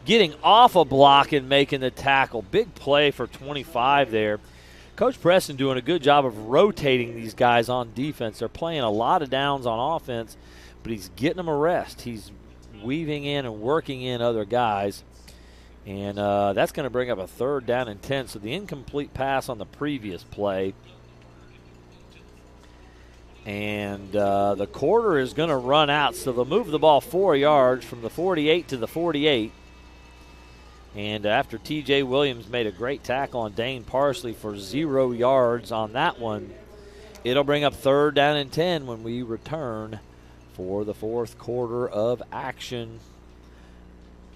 getting off a block and making the tackle. Big play for 25 there. Coach Preston doing a good job of rotating these guys on defense. They're playing a lot of downs on offense, but he's getting them a rest. He's weaving in and working in other guys. And that's going to bring up a 3rd down and 10. So the incomplete pass on the previous play. And the quarter is going to run out. So they'll move the ball 4 yards from the 48 to the 48. And after T.J. Williams made a great tackle on Dane Parsley for 0 yards on that one, it'll bring up 3rd down and 10 when we return for the 4th quarter of action.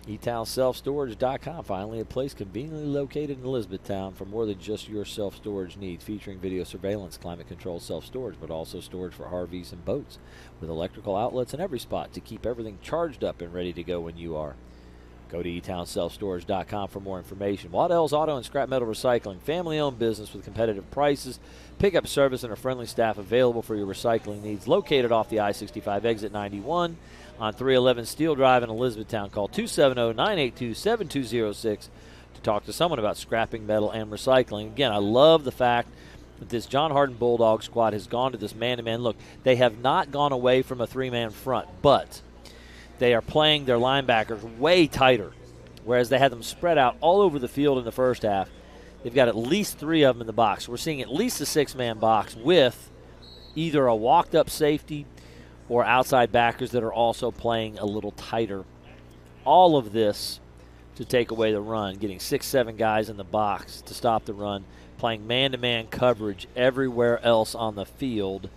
eTownSelfStorage.com, finally a place conveniently located in Elizabethtown for more than just your self-storage needs, featuring video surveillance, climate-controlled self-storage, but also storage for RVs and boats, with electrical outlets in every spot to keep everything charged up and ready to go when you are. Go to eTownSelfStorage.com for more information. Waddell's Auto and Scrap Metal Recycling, family-owned business with competitive prices, pickup service, and a friendly staff available for your recycling needs. Located off the I-65 exit 91 on 311 Steel Drive in Elizabethtown. Call 270-982-7206 to talk to someone about scrapping metal and recycling. Again, I love the fact that this John Hardin Bulldog squad has gone to this man-to-man look. They have not gone away from a 3-man front, but they are playing their linebackers way tighter, whereas they had them spread out all over the field in the first half. They've got at least 3 of them in the box. We're seeing at least a 6-man box with either a walked-up safety or outside backers that are also playing a little tighter. All of this to take away the run, getting 6-7 guys in the box to stop the run, playing man-to-man coverage everywhere else on the field.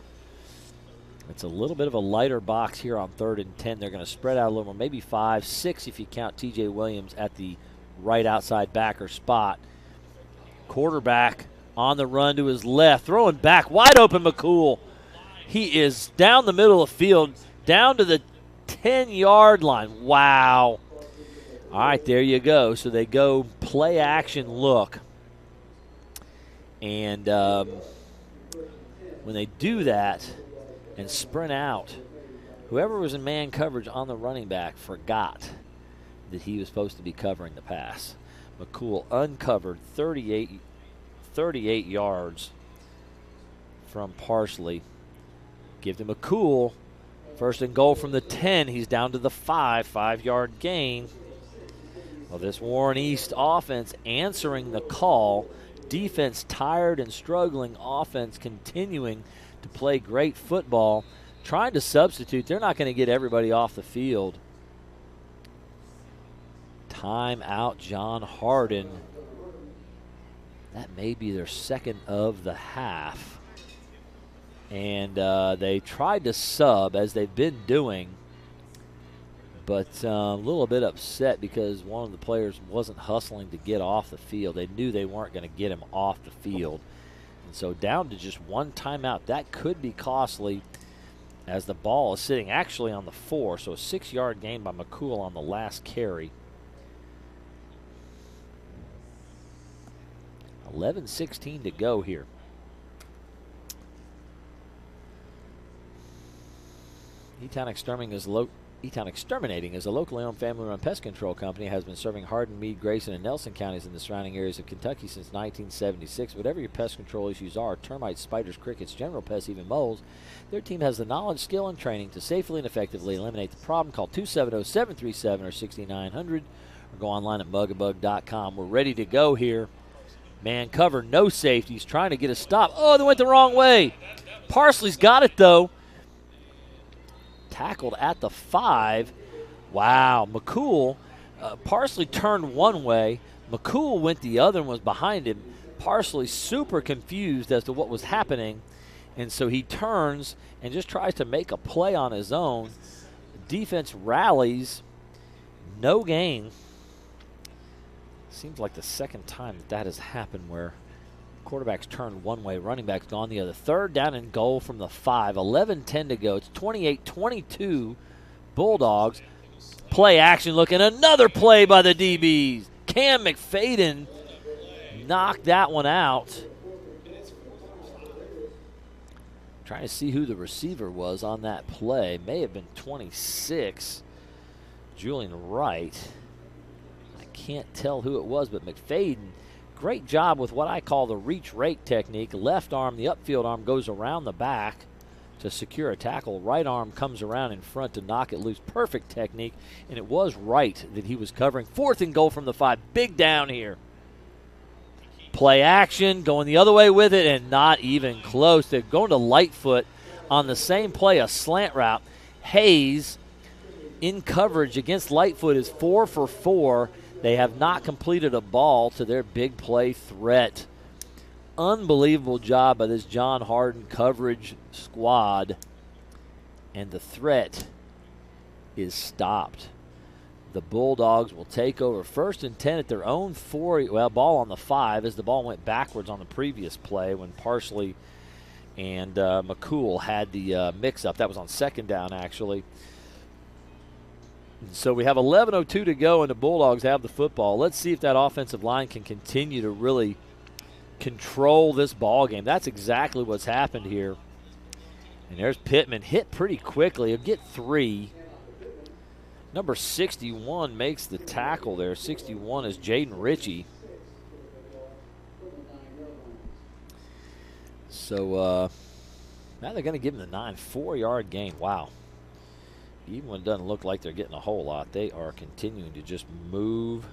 It's a little bit of a lighter box here on 3rd and 10. They're going to spread out a little more, maybe 5, 6 if you count T.J. Williams at the right outside backer spot. Quarterback on the run to his left, throwing back, wide open McCool. He is down the middle of the field, down to the 10-yard line. Wow. All right, there you go. So they go play action look. And when they do that and sprint out, whoever was in man coverage on the running back forgot that he was supposed to be covering the pass. McCool uncovered 38 yards from Parsley. Give to McCool. First and goal from the 10. He's down to the 5-yard gain. Well, this Warren East offense answering the call. Defense tired and struggling. Offense continuing to play great football. Trying to substitute. They're not going to get everybody off the field. Timeout, John Hardin. That may be their second of the half. And they tried to sub, as they've been doing, but a little bit upset because one of the players wasn't hustling to get off the field. They knew they weren't going to get him off the field. And so down to just one timeout. That could be costly as the ball is sitting actually on the 4. So a 6-yard gain by McCool on the last carry. 11:16 to go here. E-Town Exterminating is a locally owned family-run pest control company. Has been serving Hardin, Meade, Grayson, and Nelson counties in the surrounding areas of Kentucky since 1976. Whatever your pest control issues are, termites, spiders, crickets, general pests, even moles, their team has the knowledge, skill, and training to safely and effectively eliminate the problem. Call 270-737 or 6900 or go online at mugabug.com. We're ready to go here. Man cover, no safeties, trying to get a stop. Oh, they went the wrong way. Parsley's got it, though. Tackled at the 5. Wow, McCool. Parsley turned one way. McCool went the other and was behind him. Parsley super confused as to what was happening, and so he turns and just tries to make a play on his own. Defense rallies. No gain. Seems like the second time that has happened where quarterback's turned one way, running back's gone the other. Third down and goal from the 5. 11:10 to go. It's 28-22 Bulldogs. Play action look, and another play by the DBs. Cam McFadden knocked that one out. Trying to see who the receiver was on that play. May have been 26. Julian Wright. I can't tell who it was, but McFadden, great job with what I call the reach rake technique. Left arm, the upfield arm goes around the back to secure a tackle. Right arm comes around in front to knock it loose. Perfect technique, and it was Wright that he was covering. 4th and goal from the 5. Big down here. Play action, going the other way with it, and not even close. They're going to Lightfoot on the same play, a slant route. Hayes in coverage against Lightfoot is 4 for 4. They have not completed a ball to their big play threat. Unbelievable job by this John Hardin coverage squad. And the threat is stopped. The Bulldogs will take over 1st and 10 at their own 4. Well, ball on the 5 as the ball went backwards on the previous play when Parsley and McCool had the mix-up. That was on 2nd down, actually. So we have 11:02 to go, and the Bulldogs have the football. Let's see if that offensive line can continue to really control this ball game. That's exactly what's happened here. And there's Pittman, hit pretty quickly. He'll get 3. Number 61 makes the tackle there. 61 is Jaden Ritchie. So now they're going to give him the 9. 4-yard gain. Wow. Even when it doesn't look like they're getting a whole lot, they are continuing to just move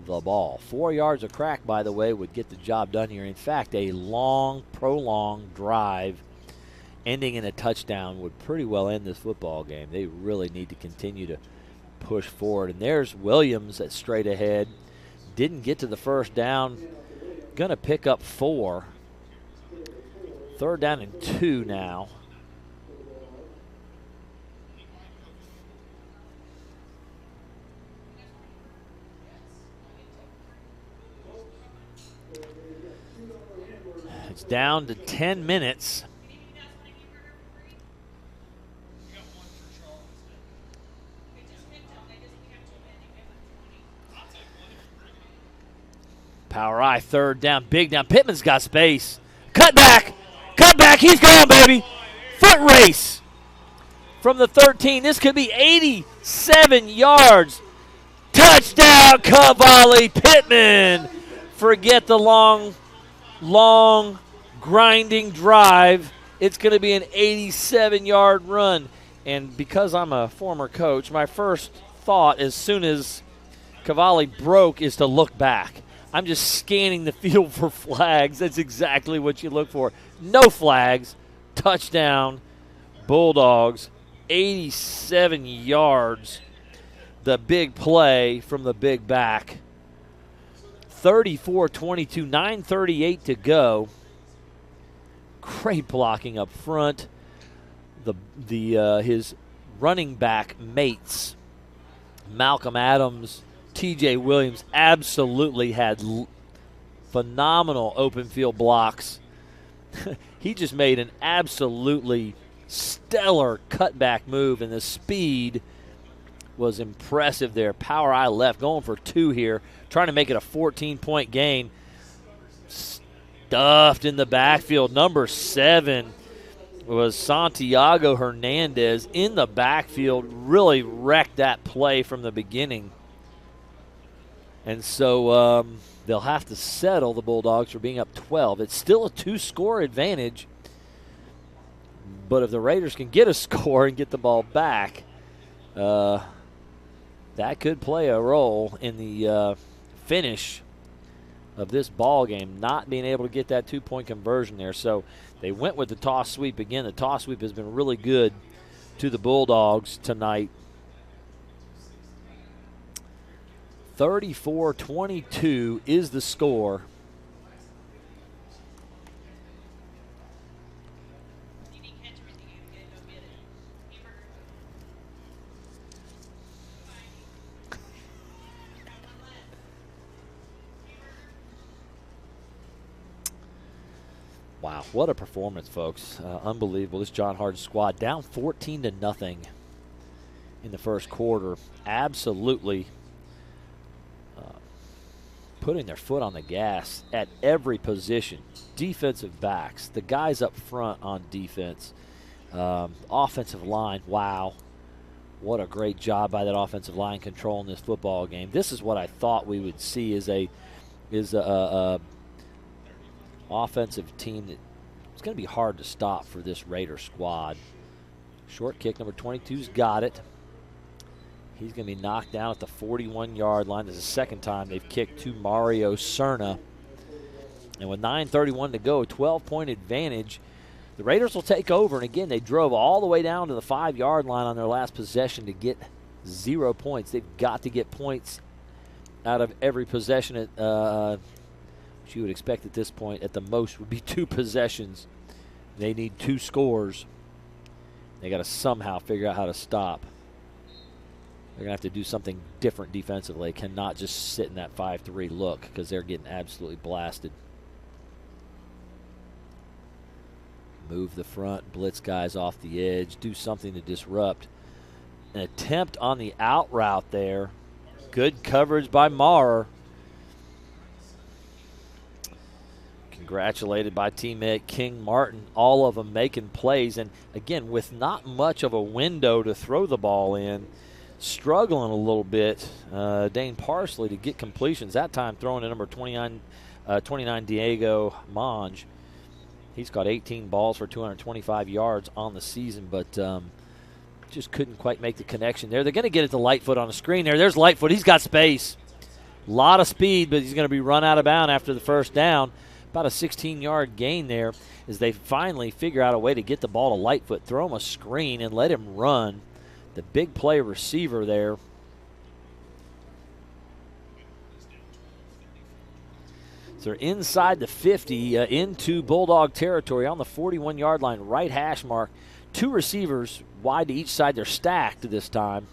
the ball. 4 yards of crack, by the way, would get the job done here. In fact, a long, prolonged drive ending in a touchdown would pretty well end this football game. They really need to continue to push forward. And there's Williams at straight ahead. Didn't get to the first down. Going to pick up 4. 3rd down and 2 now. It's down to 10 minutes. Power I, third down, big down. Pittman's got space. Cut back. He's gone, baby. Foot race from the 13. This could be 87 yards. Touchdown, Cavalli. Pittman. Forget the long, grinding drive. It's going to be an 87-yard run. And because I'm a former coach, my first thought as soon as Cavalli broke is to look back. I'm just scanning the field for flags. That's exactly what you look for. No flags. Touchdown. Bulldogs. 87 yards. The big play from the big back. 34-22, 9:38 to go. Great blocking up front. His running back mates, Malcolm Adams, TJ Williams, absolutely had phenomenal open field blocks. He just made an absolutely stellar cutback move, and the speed was impressive there. Power I left, going for 2 here, trying to make it a 14-point gain. Stuffed in the backfield. Number 7 was Santiago Hernandez in the backfield. Really wrecked that play from the beginning. And so they'll have to settle, the Bulldogs, for being up 12. It's still a 2-score advantage. But if the Raiders can get a score and get the ball back, that could play a role in the finish of this ball game, not being able to get that 2-point conversion there. So they went with the toss sweep again. The toss sweep has been really good to the Bulldogs tonight. 34-22 is the score. Wow, what a performance, folks. Unbelievable. This John Hardin squad down 14-0 in the first quarter. Absolutely putting their foot on the gas at every position. Defensive backs, the guys up front on defense, offensive line, wow. What a great job by that offensive line controlling this football game. This is what I thought we would see is a offensive team that it's going to be hard to stop for this Raider squad. Short kick, number 22's got it. He's going to be knocked down at the 41-yard line. This is the second time they've kicked to Mario Cerna. And with 9:31 to go, 12-point advantage, the Raiders will take over. And again, they drove all the way down to the 5-yard line on their last possession to get 0 points. They've got to get points out of every possession, which you would expect at this point at the most would be 2 possessions. They need 2 scores. They got to somehow figure out how to stop. They're going to have to do something different defensively. They cannot just sit in that 5-3 look because they're getting absolutely blasted. Move the front, blitz guys off the edge, do something to disrupt. An attempt on the out route there. Good coverage by Maurer. Congratulated by teammate King Martin. All of them making plays. And again, with not much of a window to throw the ball in, struggling a little bit, Dane Parsley to get completions. That time throwing to number 29 Diego Monge. He's got 18 balls for 225 yards on the season, but just couldn't quite make the connection there. They're going to get it to Lightfoot on the screen there. There's Lightfoot. He's got space. A lot of speed, but he's going to be run out of bounds after the first down. About a 16-yard gain there as they finally figure out a way to get the ball to Lightfoot, throw him a screen, and let him run. The big play receiver there. So they're inside the 50 into Bulldog territory on the 41-yard line, right hash mark. 2 receivers wide to each side. They're stacked this time.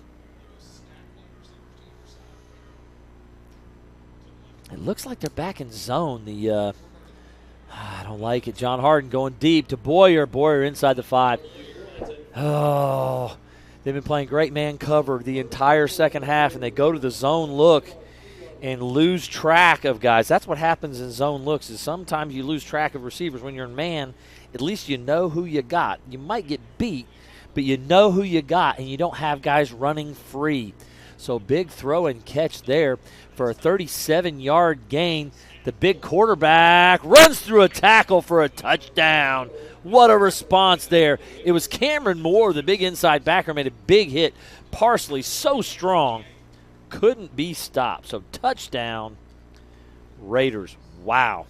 It looks like they're back in zone. I don't like it. John Hardin going deep to Boyer. Boyer inside the 5. Oh, they've been playing great man cover the entire second half, and they go to the zone look. and lose track of guys. That's what happens in zone looks, is sometimes you lose track of receivers. When you're in man, at least you know who you got. You might get beat, but you know who you got, and you don't have guys running free. So big throw and catch there for a 37-yard gain. The big quarterback runs through a tackle for a touchdown. What a response there. It was Cameron Moore, the big inside backer, made a big hit. Parsley so strong, couldn't be stopped. So touchdown, Raiders. Wow.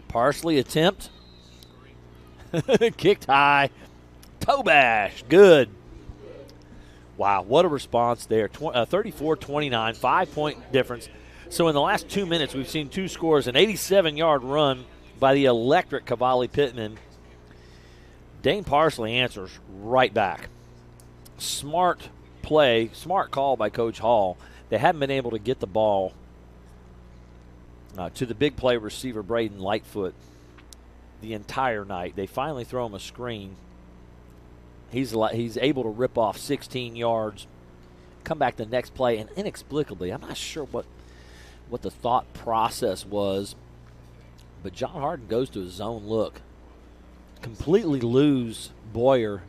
Parsley attempt. Kicked high. Toe bash. Good. Wow, what a response there. 34-29, 5-point difference. So in the last 2 minutes, we've seen two scores, an 87-yard run by the electric Cavalli Pittman. Dane Parsley answers right back. Smart play, smart call by Coach Hall. They haven't been able to get the ball to the big play receiver, Braden Lightfoot, the entire night. They finally throw him a screen. He's able to rip off 16 yards, come back the next play, and inexplicably, I'm not sure what the thought process was, but John Hardin goes to a zone look, completely lose Boyer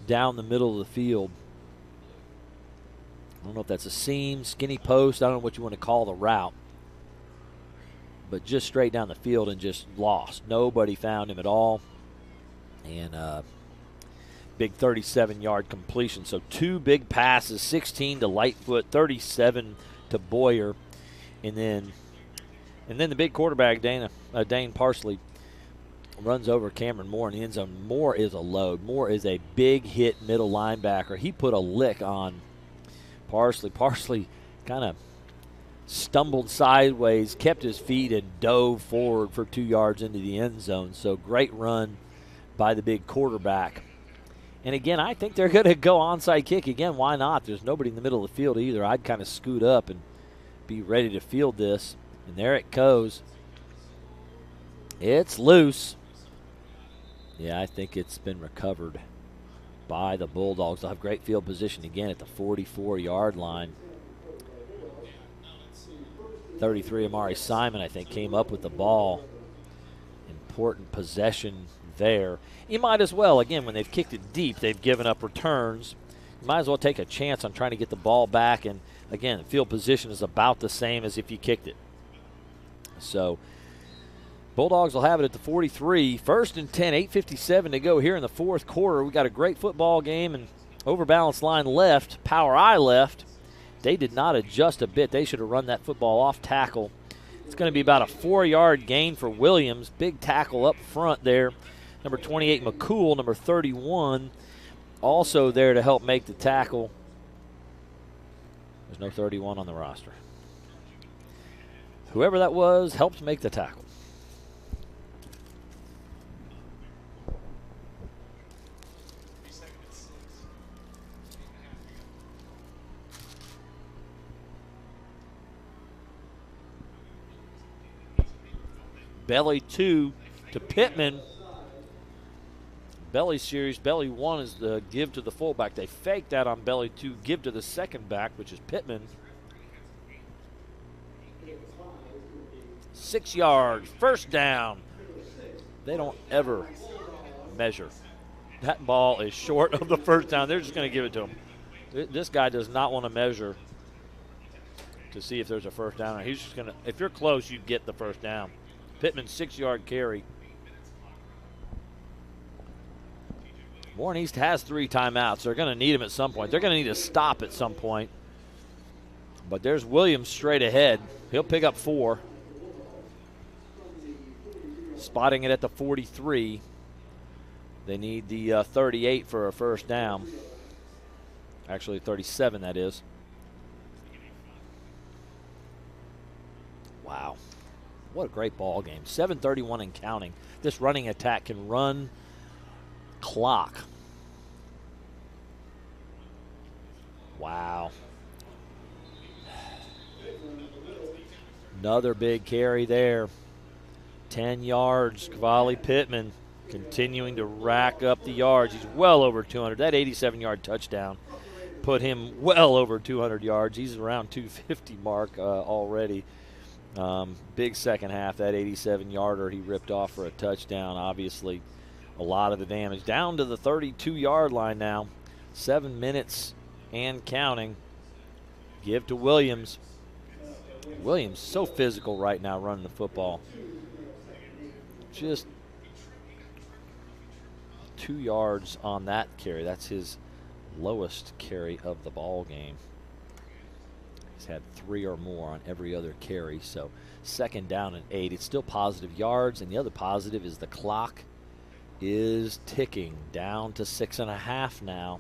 down the middle of the field. I don't know if that's a seam, skinny post, I don't know what you want to call the route, but just straight down the field and just lost. Nobody found him at all. And big 37-yard completion. So two big passes, 16 to Lightfoot, 37 to Boyer. And then the big quarterback, Dane Parsley, runs over Cameron Moore in the end zone. Moore is a load. Moore is a big hit middle linebacker. He put a lick on Parsley. Parsley kind of stumbled sideways, kept his feet, and dove forward for 2 yards into the end zone. So great run by the big quarterback. And again, I think they're going to go onside kick again. Why not? There's nobody in the middle of the field either. I'd kind of scoot up and be ready to field this. And there it goes. It's loose. Yeah, I think it's been recovered by the Bulldogs. They'll have great field position again at the 44-yard line. 33, Amari Simon, I think, came up with the ball. Important possession there. You might as well, again, when they've kicked it deep, they've given up returns. You might as well take a chance on trying to get the ball back. And, again, field position is about the same as if you kicked it. So, Bulldogs will have it at the 43. 1st and 10, 8:57 to go here in the fourth quarter. We got a great football game, and overbalanced line left, power I left. They did not adjust a bit. They should have run that football off tackle. It's going to be about a 4-yard gain for Williams. Big tackle up front there. Number 28, McCool. Number 31, also there to help make the tackle. There's no 31 on the roster. Whoever that was helped make the tackle. Belly 2 to Pittman. Belly series. Belly 1 is the give to the fullback. They fake that on Belly 2. Give to the second back, which is Pittman. 6 yards. First down. They don't ever measure. That ball is short of the first down. They're just going to give it to him. This guy does not want to measure to see if there's a first down. He's just going to, if you're close, you get the first down. Pittman's 6-yard carry. Warren East has 3 timeouts. They're going to need him at some point. They're going to need to stop at some point. But there's Williams straight ahead. He'll pick up 4. Spotting it at the 43. They need the 38 for a first down. Actually, 37, that is. Wow. What a great ball game. 7:31 and counting. This running attack can run clock. Wow. Another big carry there. 10 yards. Cavalli Pittman continuing to rack up the yards. He's well over 200. That 87-yard touchdown put him well over 200 yards. He's around 250 mark already. Big second half. That 87-yarder he ripped off for a touchdown. Obviously, a lot of the damage. Down to the 32-yard line now. 7 minutes and counting. Give to Williams. Williams so physical right now running the football. Just 2 yards on that carry. That's his lowest carry of the ball game. He's had 3 or more on every other carry. So 2nd down and 8. It's still positive yards, and the other positive is the clock is ticking down to 6.5 now.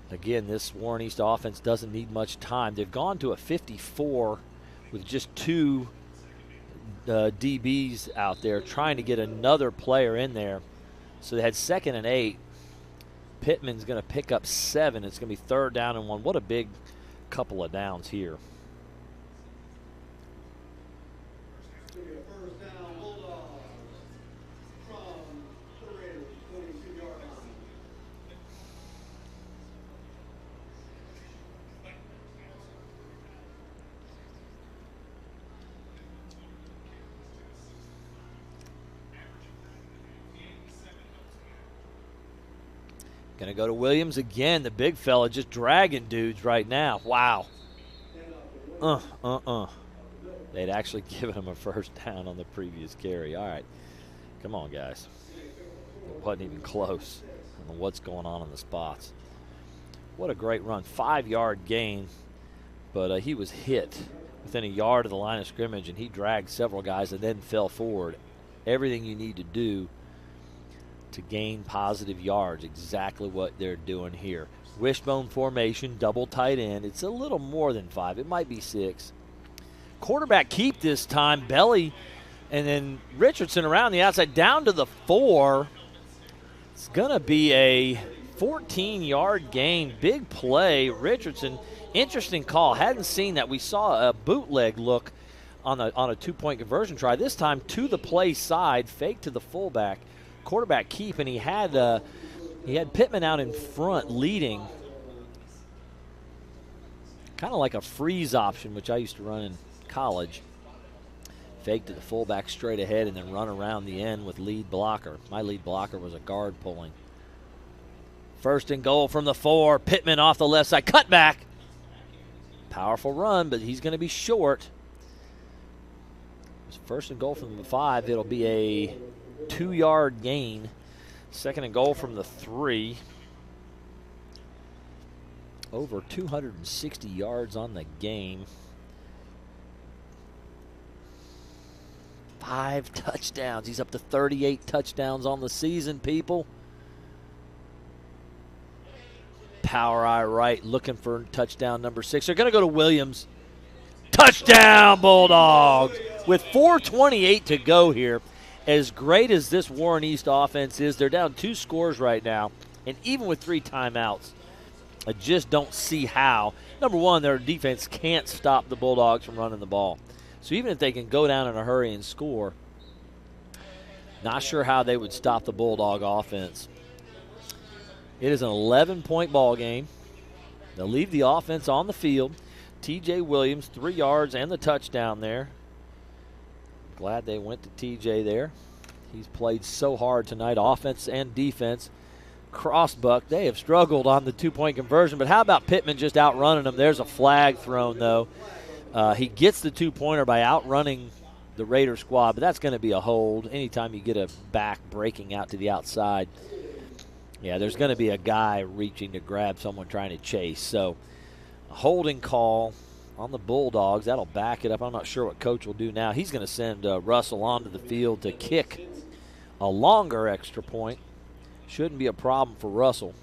Again, this Warren East offense doesn't need much time. They've gone to a 54 with just 2 DBs out there trying to get another player in there. So they had 2nd and 8. Pittman's going to pick up 7. It's going to be 3rd down and 1. What a big couple of downs here. Going to go to Williams again. The big fella just dragging dudes right now. Wow. They'd actually given him a 1st down on the previous carry. All right. Come on, guys. It wasn't even close. I don't know what's going on in the spots. What a great run. 5-yard gain, but he was hit within a yard of the line of scrimmage, and he dragged several guys and then fell forward. Everything you need to do to gain positive yards, exactly what they're doing here. Wishbone formation, double tight end. It's a little more than 5. It might be 6. Quarterback keep this time. Belly and then Richardson around the outside down to the 4. It's going to be a 14-yard gain. Big play. Richardson, interesting call. Hadn't seen that. We saw a bootleg look on a 2-point conversion try. This time to the play side, fake to the fullback. Quarterback keep, and he had Pittman out in front leading, kind of like a freeze option, which I used to run in college. Fake to the fullback straight ahead and then run around the end with lead blocker. My lead blocker was a guard pulling. 1st and goal from the 4. Pittman off the left side. Cut back. Powerful run, but he's going to be short. It's 1st and goal from the 5. It'll be a 2-yard gain. 2nd and goal from the 3. Over 260 yards on the game. 5 touchdowns. He's up to 38 touchdowns on the season, people. Power eye right, looking for touchdown number 6. They're going to go to Williams. Touchdown, Bulldogs! With 4:28 to go here. As great as this Warren East offense is, they're down 2 scores right now. And even with 3 timeouts, I just don't see how. Number one, their defense can't stop the Bulldogs from running the ball. So even if they can go down in a hurry and score, not sure how they would stop the Bulldog offense. It is an 11-point ball game. They'll leave the offense on the field. T.J. Williams, 3 yards and the touchdown there. Glad they went to TJ there. He's played so hard tonight, offense and defense. Crossbuck, they have struggled on the 2-point conversion, but how about Pittman just outrunning them? There's a flag thrown, though. He gets the 2-pointer by outrunning the Raider squad, but that's going to be a hold. Anytime you get a back breaking out to the outside, yeah, there's going to be a guy reaching to grab someone trying to chase. So a holding call on the Bulldogs. That'll back it up. I'm not sure what coach will do now. He's going to send Russell onto the field to kick a longer extra point. Shouldn't be a problem for Russell.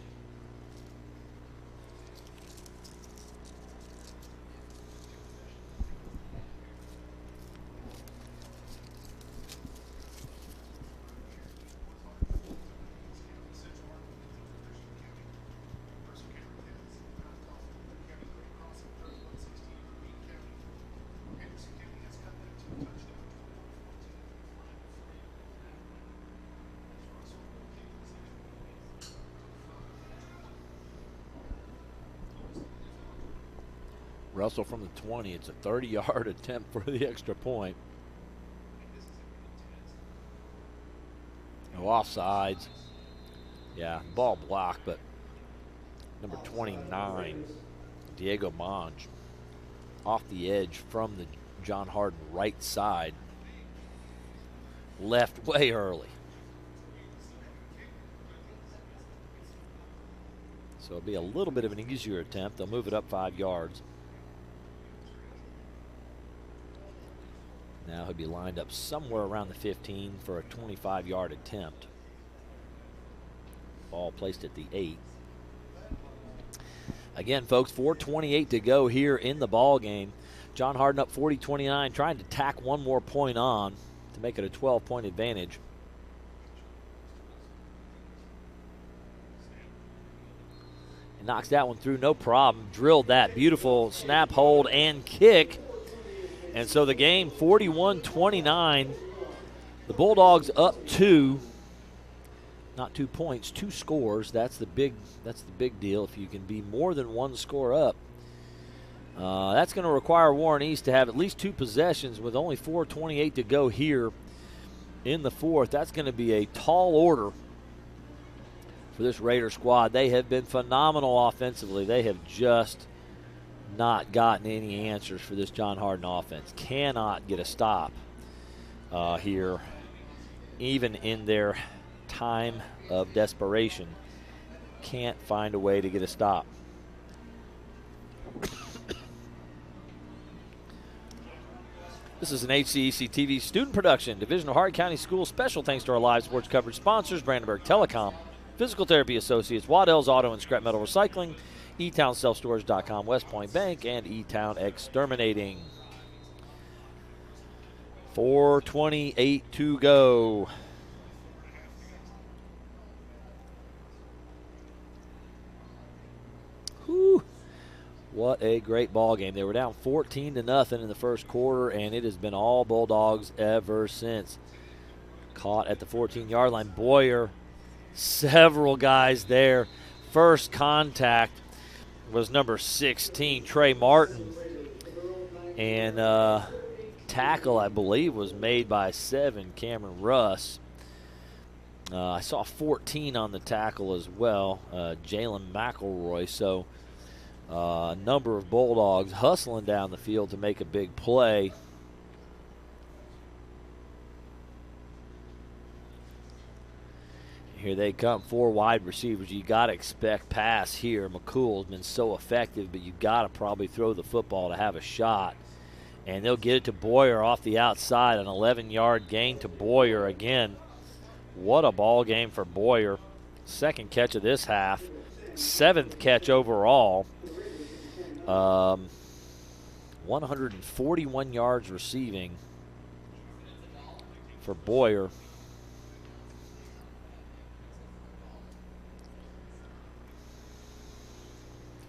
Russell from the 20. It's a 30-yard attempt for the extra point. No offsides. Yeah, ball blocked, but number 29, Diego Monge, off the edge from the John Hardin right side, left way early. So it'll be a little bit of an easier attempt. They'll move it up 5 yards. Now he'll be lined up somewhere around the 15 for a 25-yard attempt. Ball placed at the 8. Again, folks, 4:28 to go here in the ball game. John Hardin up 40-29, trying to tack one more point on to make it a 12-point advantage. He knocks that one through, no problem. Drilled that. Beautiful snap, hold, and kick. And so the game, 41-29. The Bulldogs up 2. Not 2 points, 2 scores. That's the big deal. If you can be more than 1 score up, that's going to require Warren East to have at least 2 possessions with only 4:28 to go here in the fourth. That's going to be a tall order for this Raider squad. They have been phenomenal offensively. They have just not gotten any answers for this John Hardin offense. Cannot get a stop here, even in their time of desperation. Can't find a way to get a stop. This is an HCEC-TV student production, Division of Hardin County Schools. Special thanks to our live sports coverage sponsors, Brandenburg Telecom, Physical Therapy Associates, Waddell's Auto and Scrap Metal Recycling, eTownSelfStorage.com, West Point Bank, and eTown Exterminating. 4:28 to go. Whew. What a great ball game. They were down 14-0 in the first quarter, and it has been all Bulldogs ever since. Caught at the 14-yard line. Boyer, several guys there. First contact was number 16, Trey Martin. And tackle, I believe, was made by 7, Cameron Russ. I saw 14 on the tackle as well, Jalen McElroy. So a number of Bulldogs hustling down the field to make a big play. Here they come, 4 wide receivers. You got to expect pass here. McCool's been so effective, but you got to probably throw the football to have a shot. And they'll get it to Boyer off the outside, an 11-yard gain to Boyer again. What a ball game for Boyer. Second catch of this half, 7th catch overall. 141 yards receiving for Boyer.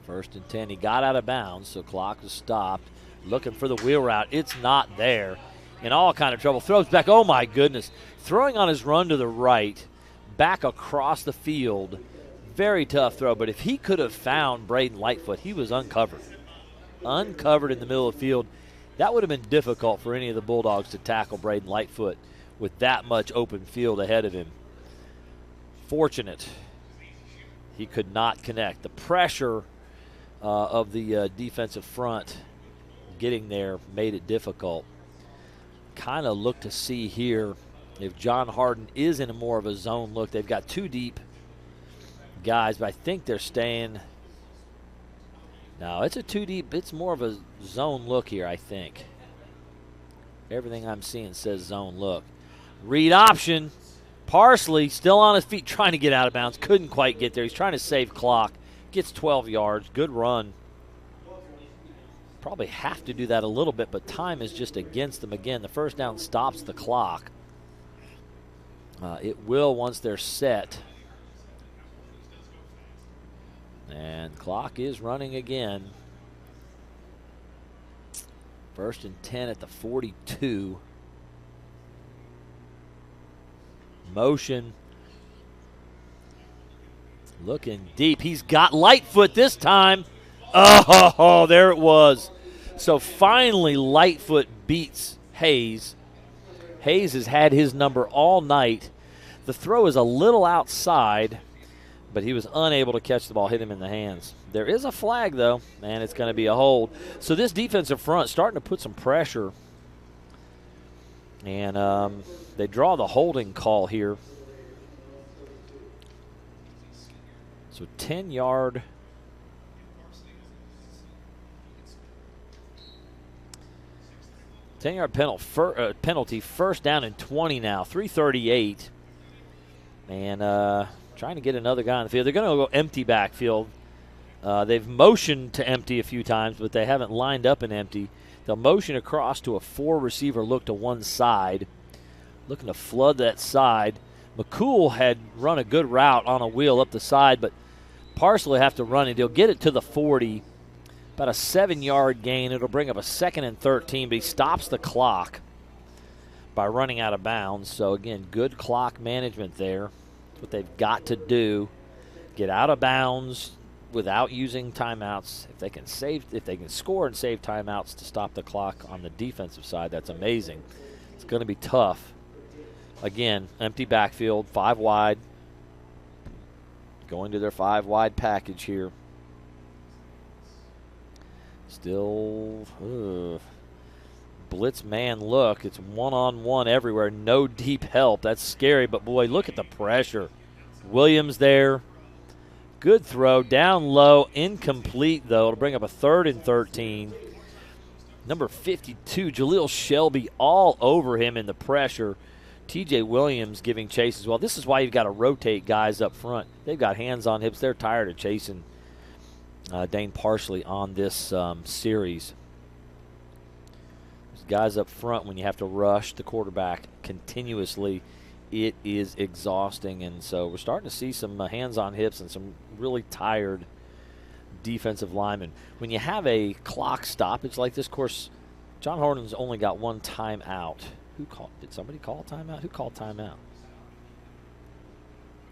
First and 10. He got out of bounds, so clock was stopped. Looking for the wheel route. It's not there. In all kind of trouble. Throws back. Oh, my goodness. Throwing on his run to the right, back across the field. Very tough throw, but if he could have found Braden Lightfoot, he was uncovered. Uncovered in the middle of the field. That would have been difficult for any of the Bulldogs to tackle Braden Lightfoot with that much open field ahead of him. Fortunate he could not connect. The pressure of the defensive front getting there made it difficult. Kind of look to see here if John Hardin is in a more of a zone look. They've got 2 deep guys, but I think they're staying. No, it's a 2 deep. It's more of a zone look here, I think. Everything I'm seeing says zone look. Read option. Parsley still on his feet trying to get out of bounds. Couldn't quite get there. He's trying to save clock. Gets 12 yards. Good run. Probably have to do that a little bit, but time is just against them again. The first down stops the clock. It will once they're set. And clock is running again. First and 10 at the 42. Motion. Looking deep. He's got Lightfoot this time. Oh, there it was. So finally, Lightfoot beats Hayes. Hayes has had his number all night. The throw is a little outside, but he was unable to catch the ball, hit him in the hands. There is a flag, though, and it's going to be a hold. So this defensive front starting to put some pressure. And they draw the holding call here. So 10-yard. Penalty, first down and 20 now, 3:38. And trying to get another guy on the field. They're going to go empty backfield. They've motioned to empty a few times, but they haven't lined up an empty. They'll motion across to a 4-receiver look to one side, looking to flood that side. McCool had run a good route on a wheel up the side, but Parsley have to run it. He'll get it to the 40, about a 7-yard gain. It'll bring up a 2nd and 13, but he stops the clock by running out of bounds. So, again, good clock management there. That's what they've got to do. Get out of bounds without using timeouts. If they can score and save timeouts to stop the clock on the defensive side, that's amazing. It's going to be tough. Again, empty backfield, 5 wide. Going to their 5-wide package here. Still, blitz man look. It's one-on-one everywhere. No deep help. That's scary, but boy, look at the pressure. Williams there. Good throw. Down low. Incomplete, though. It'll bring up a 3rd and 13. Number 52, Jaleel Shelby, all over him in the pressure. T.J. Williams giving chase as well. This is why you've got to rotate guys up front. They've got hands on hips. They're tired of chasing Dane Parsley on this series. There's guys up front, when you have to rush the quarterback continuously, it is exhausting. And so we're starting to see some hands on hips and some really tired defensive linemen. When you have a clock stoppage like this, of course, John Hardin's only got one timeout. Did somebody call timeout? Who called timeout?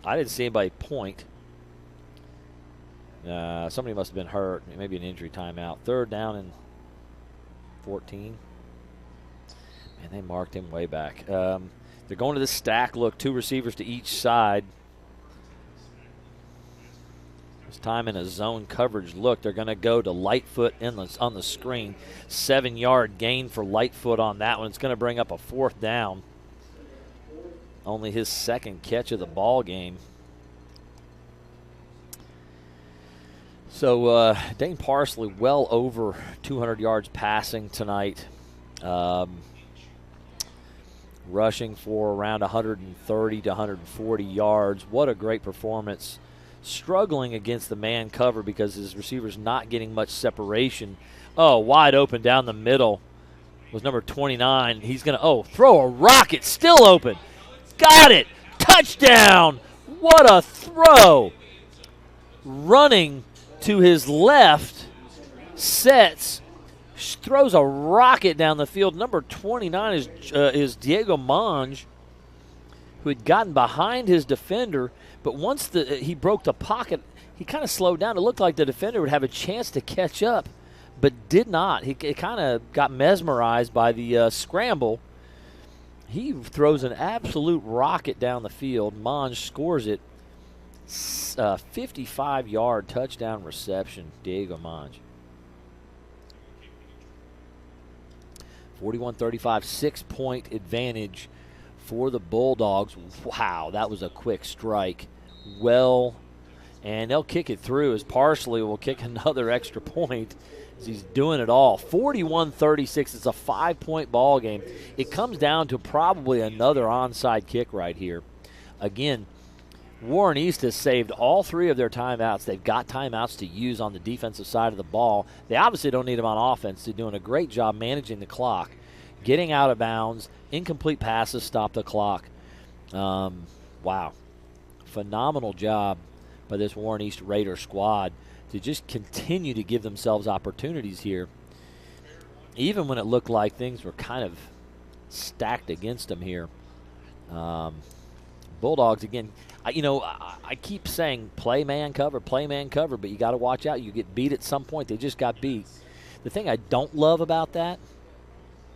I didn't see anybody point. Somebody must have been hurt. Maybe an injury timeout. 3rd down and 14. Man, they marked him way back. They're going to the stack look. 2 receivers to each side. This time in a zone coverage look. They're going to go to Lightfoot on the screen. 7-yard gain for Lightfoot on that one. It's going to bring up a 4th down. Only his 2nd catch of the ball game. So Dane Parsley well over 200 yards passing tonight. Rushing for around 130 to 140 yards. What a great performance. Struggling against the man cover because his receiver's not getting much separation. Oh, wide open down the middle was number 29. He's going to, throw a rocket. Still open. Got it. Touchdown. What a throw. Running to his left, sets, throws a rocket down the field. Number 29 is Diego Monge, who had gotten behind his defender, but once he broke the pocket, he kind of slowed down. It looked like the defender would have a chance to catch up, but did not. He kind of got mesmerized by the scramble. He throws an absolute rocket down the field. Monge scores it. 55-yard touchdown reception, Diego Monge. 41-35, 6-point advantage for the Bulldogs. Wow, that was a quick strike. Well, and they'll kick it through as Parsley will kick another extra point as he's doing it all. 41-36, it's a 5-point ball game. It comes down to probably another onside kick right here. Again, Warren East has saved all 3 of their timeouts. They've got timeouts to use on the defensive side of the ball. They obviously don't need them on offense. They're doing a great job managing the clock, getting out of bounds, incomplete passes, stop the clock. Wow. Phenomenal job by this Warren East Raider squad to just continue to give themselves opportunities here, even when it looked like things were kind of stacked against them here. Bulldogs, again, I keep saying play man cover, but you got to watch out. You get beat at some point. They just got beat. The thing I don't love about that,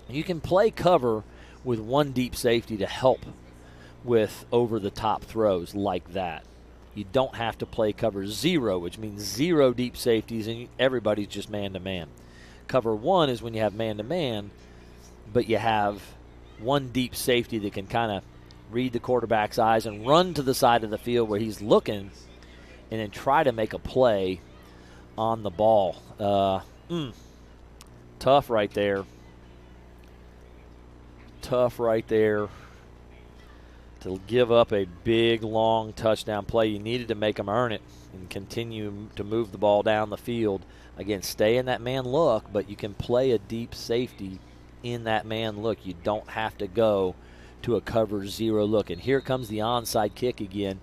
you can play cover with one deep safety to help with over-the-top throws like that. You don't have to play cover 0, which means 0 deep safeties and everybody's just man-to-man. Cover 1 is when you have man-to-man, but you have one deep safety that can kind of read the quarterback's eyes and run to the side of the field where he's looking and then try to make a play on the ball. Tough right there. Tough right there to give up a big, long touchdown play. You needed to make them earn it and continue to move the ball down the field. Again, stay in that man look, but you can play a deep safety in that man look. You don't have to go to a cover 0 look. And here comes the onside kick again.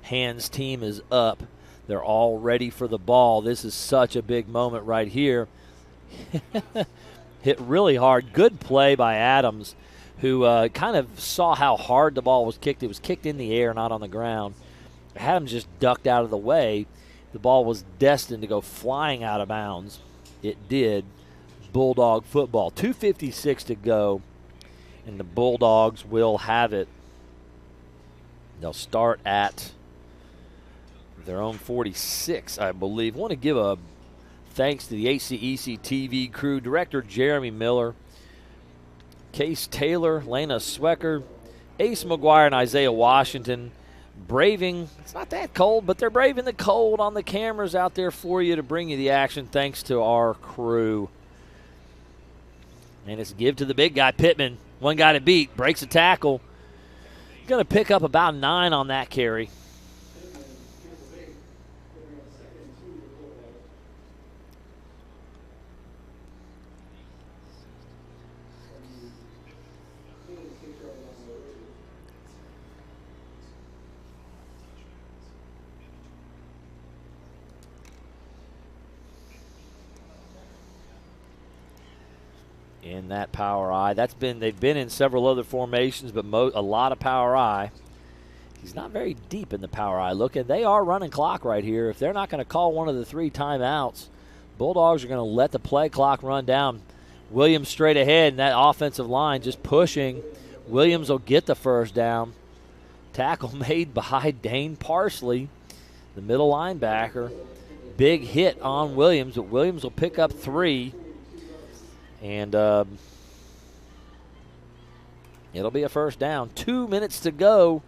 Hans' team is up. They're all ready for the ball. This is such a big moment right here. Hit really hard. Good play by Adams, who kind of saw how hard the ball was kicked. It was kicked in the air, not on the ground. Adams just ducked out of the way. The ball was destined to go flying out of bounds. It did. Bulldog football. 2:56 to go, and the Bulldogs will have it. They'll start at their own 46, I believe. I want to give a thanks to the HCEC-TV crew, Director Jeremy Miller, Case Taylor, Lena Swecker, Ace McGuire, and Isaiah Washington braving, it's not that cold, but they're braving the cold on the cameras out there for you to bring you the action. Thanks to our crew. And it's give to the big guy, Pittman. One guy to beat, breaks a tackle. Going to pick up about 9 on that carry. In that power eye. They've been in several other formations, but a lot of power eye. He's not very deep in the power eye. Look, they are running clock right here. If they're not going to call one of the 3 timeouts, Bulldogs are going to let the play clock run down. Williams straight ahead, and that offensive line just pushing. Williams will get the first down. Tackle made by Dane Parsley, the middle linebacker. Big hit on Williams, but Williams will pick up 3. And it'll be a first down. 2 minutes to go.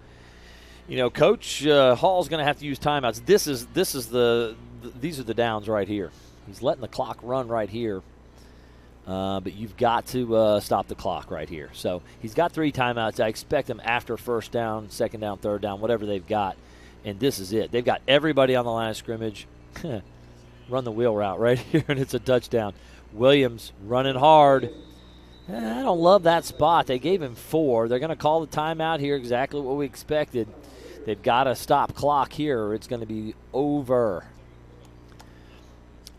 You know, Coach Hall's going to have to use timeouts. These are the downs right here. He's letting the clock run right here. But you've got to stop the clock right here. So he's got 3 timeouts. I expect him after first down, second down, third down, whatever they've got. And this is it. They've got everybody on the line of scrimmage. Run the wheel route right here, and it's a touchdown. Williams running hard. I don't love that spot. They gave him 4. They're going to call the timeout here, exactly what we expected. They've got to stop clock here or it's going to be over.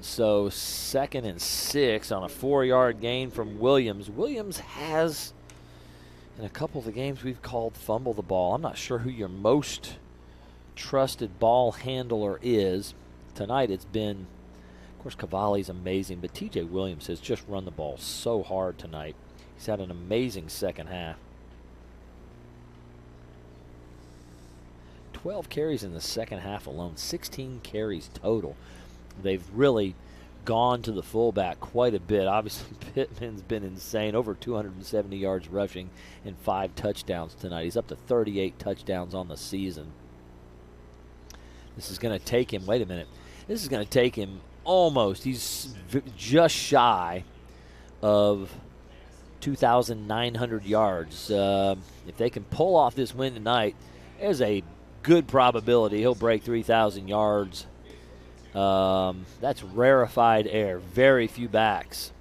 So 2nd and 6 on a 4-yard gain from Williams. Williams has, in a couple of the games we've called, fumble the ball. I'm not sure who your most trusted ball handler is. Tonight it's been, of course, Cavalli's amazing, but TJ Williams has just run the ball so hard tonight. He's had an amazing second half. 12 carries in the second half alone, 16 carries total. They've really gone to the fullback quite a bit. Obviously, Pittman's been insane, over 270 yards rushing and 5 touchdowns tonight. He's up to 38 touchdowns on the season. This is going to take him, wait a minute, this is going to take him almost, he's just shy of 2,900 yards. If they can pull off this win tonight, there's a good probability he'll break 3,000 yards. That's rarefied air. Very few backs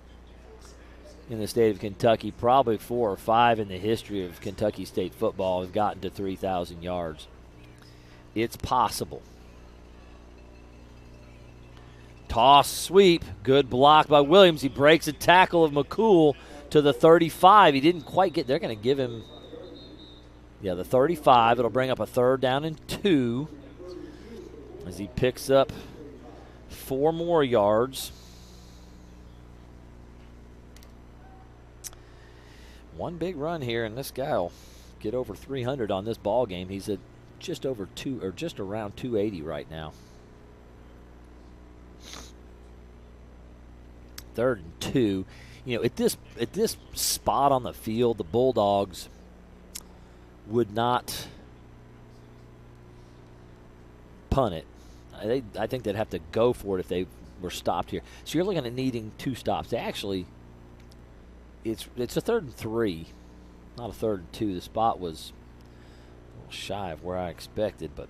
in the state of Kentucky, probably 4 or 5 in the history of Kentucky State football, have gotten to 3,000 yards. It's possible. Toss, sweep, good block by Williams. He breaks a tackle of McCool to the 35. He didn't quite get, they're going to give him, the 35. It'll bring up a 3rd down and 2 as he picks up 4 more yards. one big run here, and this guy will get over 300 on this ball game. He's at just over just around 280 right now. 3rd and 2. You know, at this spot on the field, the Bulldogs would not punt it. I think they'd have to go for it if they were stopped here. So you're looking at needing 2 stops. They actually, it's a 3rd and 3, not a 3rd and 2. The spot was a little shy of where I expected, but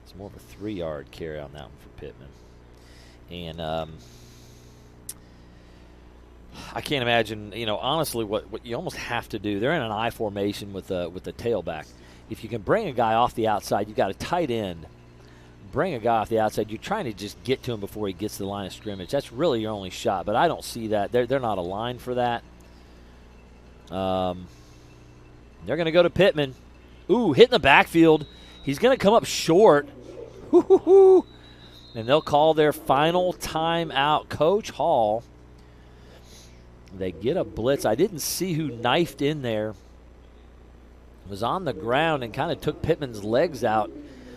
it's more of a 3-yard carry on that one for Pittman. And I can't imagine, you know, honestly, what you almost have to do. They're in an I formation with the tailback. If you can bring a guy off the outside, you've got a tight end. Bring a guy off the outside. You're trying to just get to him before he gets to the line of scrimmage. That's really your only shot, but I don't see that. They're not aligned for that. They're going to go to Pittman. Ooh, hitting the backfield. He's going to come up short. Woo-hoo-hoo. And they'll call their final timeout. Coach Hall. They get a blitz. I didn't see who knifed in there. It was on the ground and kind of took Pittman's legs out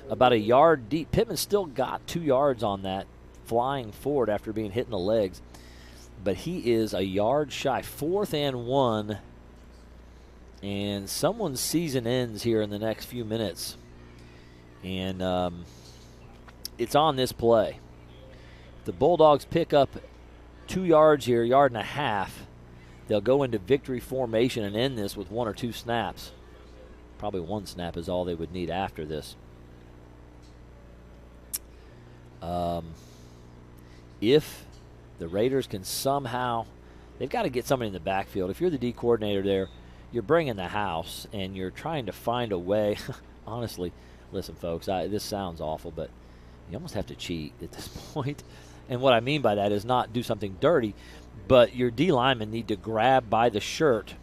about a yard deep. Pittman still got 2 yards on that, flying forward after being hit in the legs. But he is a yard shy. 4th and 1. And someone's season ends here in the next few minutes. And it's on this play. The Bulldogs pick up 2 yards here, 1.5 yards. They'll go into victory formation and end this with 1 or 2 snaps. Probably 1 snap is all they would need after this. If the Raiders can somehow, they've got to get somebody in the backfield. If you're the D coordinator there, you're bringing the house and you're trying to find a way. Honestly, listen, folks, this sounds awful, but you almost have to cheat at this point. And what I mean by that is not do something dirty, but your D linemen need to grab by the shirt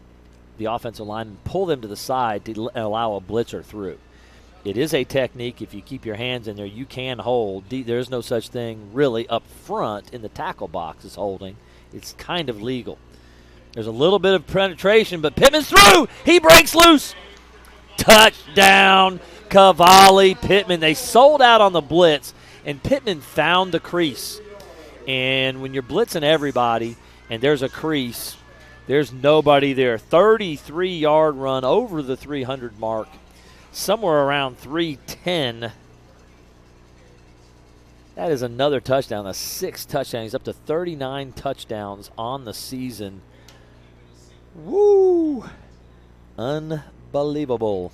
the offensive lineman, pull them to the side to allow a blitzer through. It is a technique. If you keep your hands in there, you can hold. There's no such thing really up front in the tackle box as holding. It's kind of legal. There's a little bit of penetration, but Pittman's through. He breaks loose. Touchdown, Cavalli Pittman. They sold out on the blitz, and Pittman found the crease. And when you're blitzing everybody and there's a crease, there's nobody there. 33-yard run over the 300 mark. Somewhere around 310. That is another touchdown, a 6th touchdown. He's up to 39 touchdowns on the season. Woo! Unbelievable.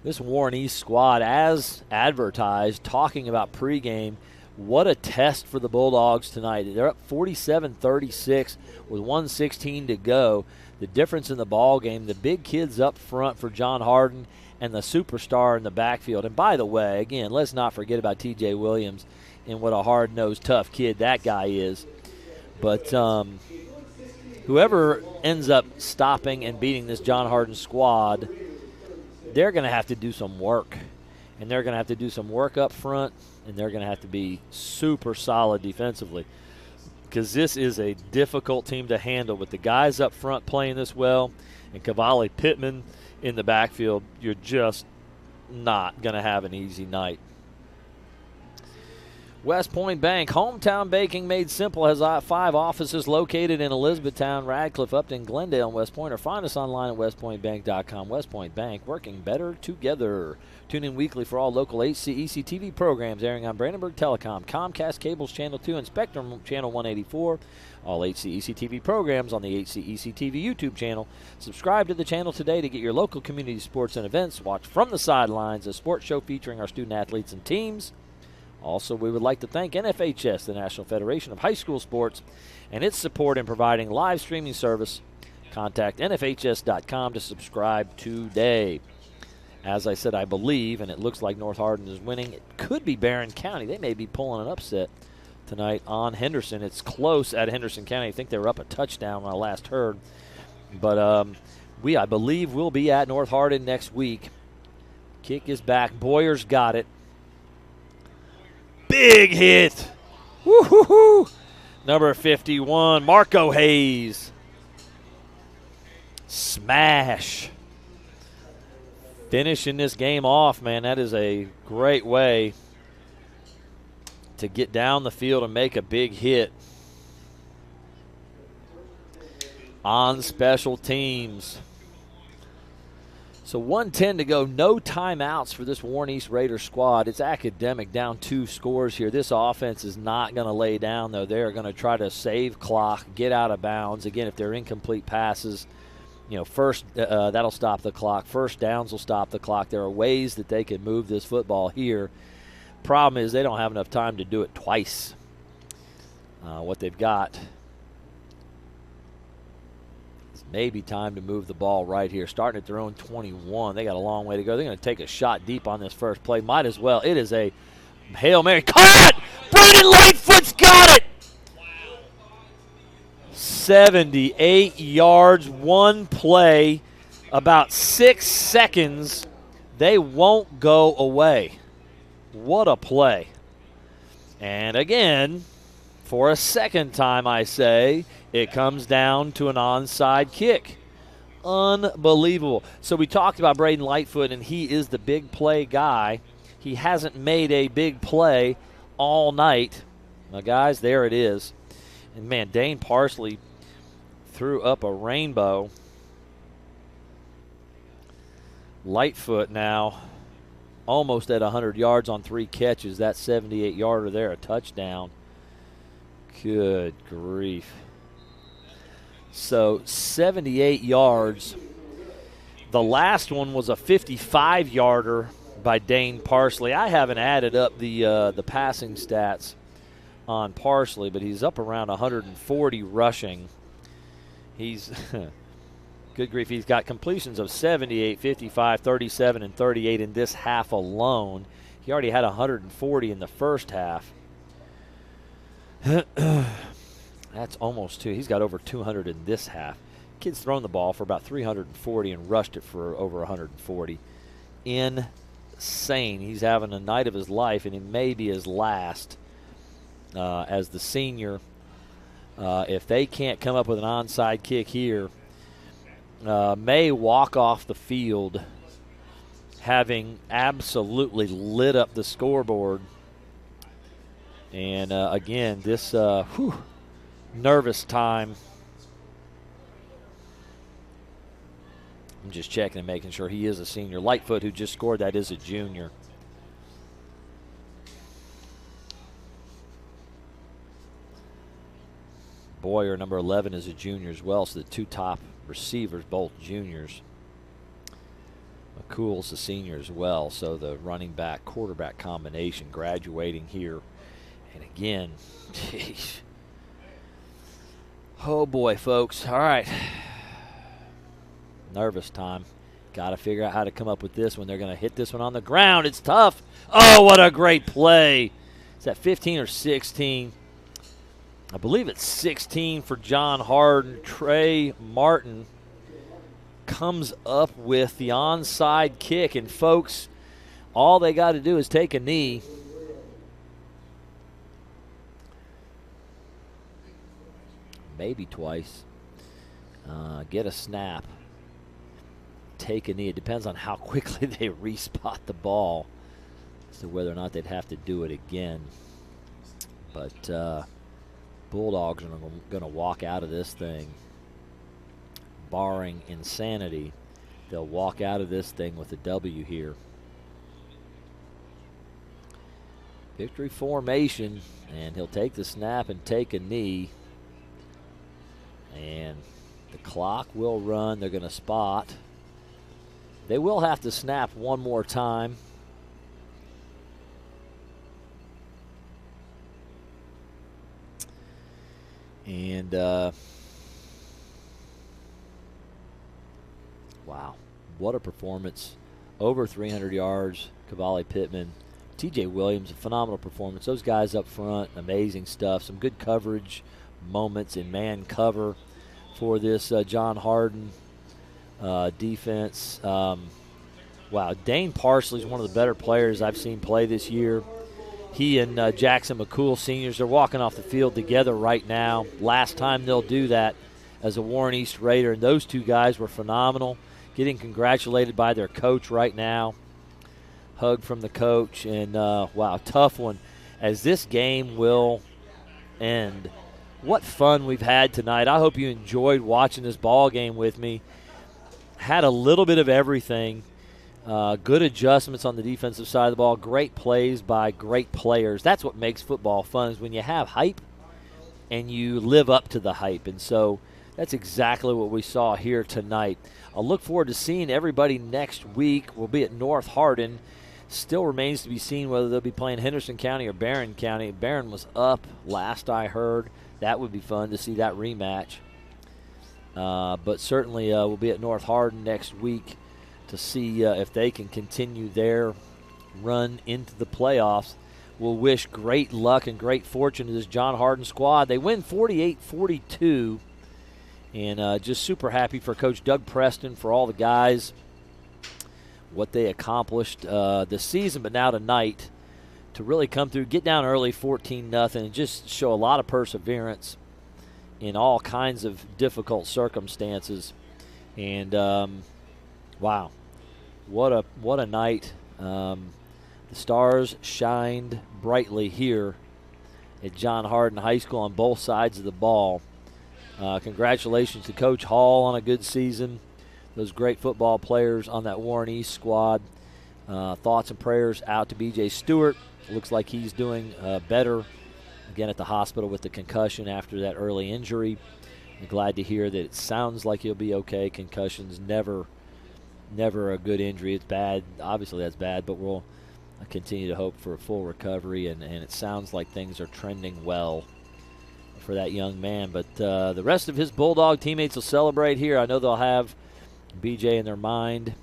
This Warren East squad, as advertised, talking about pregame, what a test for the Bulldogs tonight. They're up 47-36 with 1:16 to go. The difference in the ball game, the big kids up front for John Hardin and the superstar in the backfield. And by the way, again, let's not forget about T.J. Williams and what a hard-nosed, tough kid that guy is. But whoever ends up stopping and beating this John Hardin squad, they're going to have to do some work. And they're going to have to do some work up front, and they're going to have to be super solid defensively. Because this is a difficult team to handle with the guys up front playing this well and Cavalli Pittman in the backfield. You're just not going to have an easy night. West Point Bank, hometown banking made simple, has 5 offices located in Elizabethtown, Radcliffe, Upton, Glendale, and West Point. Or find us online at westpointbank.com. West Point Bank, working better together. Tune in weekly for all local HCEC-TV programs airing on Brandenburg Telecom, Comcast Cables Channel 2, and Spectrum Channel 184. All HCEC-TV programs on the HCEC-TV YouTube channel. Subscribe to the channel today to get your local community sports and events. Watch From the Sidelines, a sports show featuring our student athletes and teams. Also, we would like to thank NFHS, the National Federation of High School Sports, and its support in providing live streaming service. Contact nfhs.com to subscribe today. As I said, I believe, and it looks like North Hardin is winning. It could be Barron County. They may be pulling an upset tonight on Henderson. It's close at Henderson County. I think they were up a touchdown when I last heard. But I believe, we'll be at North Hardin next week. Kick is back. Boyer's got it. Big hit. Woo-hoo-hoo. Number 51, Marco Hayes. Smash. Finishing this game off, man, that is a great way to get down the field and make a big hit on special teams. So 1:10 to go, no timeouts for this Warren East Raiders squad. It's academic, down 2 scores here. This offense is not going to lay down, though. They're going to try to save clock, get out of bounds. Again, if they're incomplete passes, first that'll stop the clock. First downs will stop the clock. There are ways that they can move this football here. Problem is they don't have enough time to do it twice. What they've got is maybe time to move the ball right here. Starting at their own 21. They got a long way to go. They're going to take a shot deep on this first play. Might as well. It is a Hail Mary. Caught! Brandon Lightfoot's got it! 78 yards, one play, about 6 seconds. They won't go away. What a play. And again, for a second time, I say, it comes down to an onside kick. Unbelievable. So we talked about Braden Lightfoot, and he is the big play guy. He hasn't made a big play all night. Now, guys, there it is. And, man, Dane Parsley threw up a rainbow. Lightfoot now almost at 100 yards on 3 catches. That 78-yarder there, a touchdown. Good grief. So 78 yards. The last one was a 55-yarder by Dane Parsley. I haven't added up the passing stats on Parsley, but he's up around 140 rushing. He's good grief. He's got completions of 78, 55, 37, and 38 in this half alone. He already had 140 in the first half. That's almost 2. He's got over 200 in this half. Kid's thrown the ball for about 340 and rushed it for over 140. Insane. He's having a night of his life, and it may be his last as the senior. If they can't come up with an onside kick here, may walk off the field having absolutely lit up the scoreboard. And again, this nervous time. I'm just checking and making sure he is a senior. Lightfoot, who just scored that, is a junior. Boyer, number 11, is a junior as well, so the 2 top receivers, both juniors. McCool's a senior as well, so the running back quarterback combination graduating here. And again, geez. Oh boy, folks. All right. Nervous time. Got to figure out how to come up with this one. They're going to hit this one on the ground. It's tough. Oh, what a great play. Is that 15 or 16? I believe it's 16 for John Hardin. Trey Martin comes up with the onside kick. And, folks, all they got to do is take a knee. Maybe twice. Get a snap. Take a knee. It depends on how quickly they respot the ball as to whether or not they'd have to do it again. But Bulldogs are going to walk out of this thing, barring insanity. They'll walk out of this thing with a W here. Victory formation, and he'll take the snap and take a knee. And the clock will run. They're going to spot. They will have to snap one more time. And, wow, what a performance. Over 300 yards, Cavalli Pittman. TJ Williams, a phenomenal performance. Those guys up front, amazing stuff. Some good coverage moments in man cover for this John Hardin defense. Wow, Dane Parsley is one of the better players I've seen play this year. He and Jackson McCool seniors are walking off the field together right now. Last time they'll do that as a Warren East Raider, and those two guys were phenomenal, getting congratulated by their coach right now. Hug from the coach, and wow, tough one as this game will end. What fun we've had tonight. I hope you enjoyed watching this ball game with me. Had a little bit of everything. Good adjustments on the defensive side of the ball. Great plays by great players. That's what makes football fun, is when you have hype and you live up to the hype. And so that's exactly what we saw here tonight. I'll look forward to seeing everybody next week. We'll be at North Hardin. Still remains to be seen whether they'll be playing Henderson County or Barron County. Barron was up last I heard. That would be fun to see that rematch. But certainly we'll be at North Hardin next week to see if they can continue their run into the playoffs. We'll wish great luck and great fortune to this John Hardin squad. They win 48-42, and just super happy for Coach Doug Preston, for all the guys, what they accomplished this season, but now tonight to really come through, get down early 14-0, and just show a lot of perseverance in all kinds of difficult circumstances. And wow, what a night. The stars shined brightly here at John Hardin High School on both sides of the ball. Congratulations to Coach Hall on a good season. Those great football players on that Warren East squad. Thoughts and prayers out to B.J. Stewart. Looks like he's doing better, again at the hospital with the concussion after that early injury. I'm glad to hear that it sounds like he'll be okay. Concussion's never a good injury. It's bad. Obviously that's bad, but we'll continue to hope for a full recovery, and it sounds like things are trending well for that young man. But the rest of his Bulldog teammates will celebrate here. I know they'll have BJ in their mind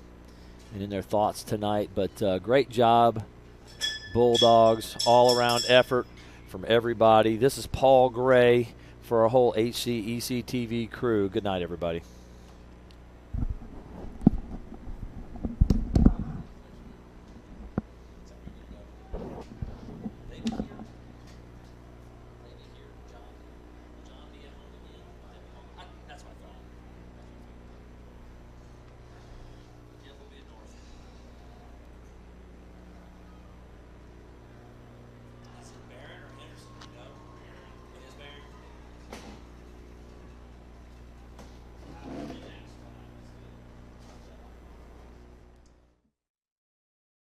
and in their thoughts tonight. But great job, Bulldogs, all-around effort from everybody. This is Paul Gray for our whole HCEC-TV crew. Good night, everybody.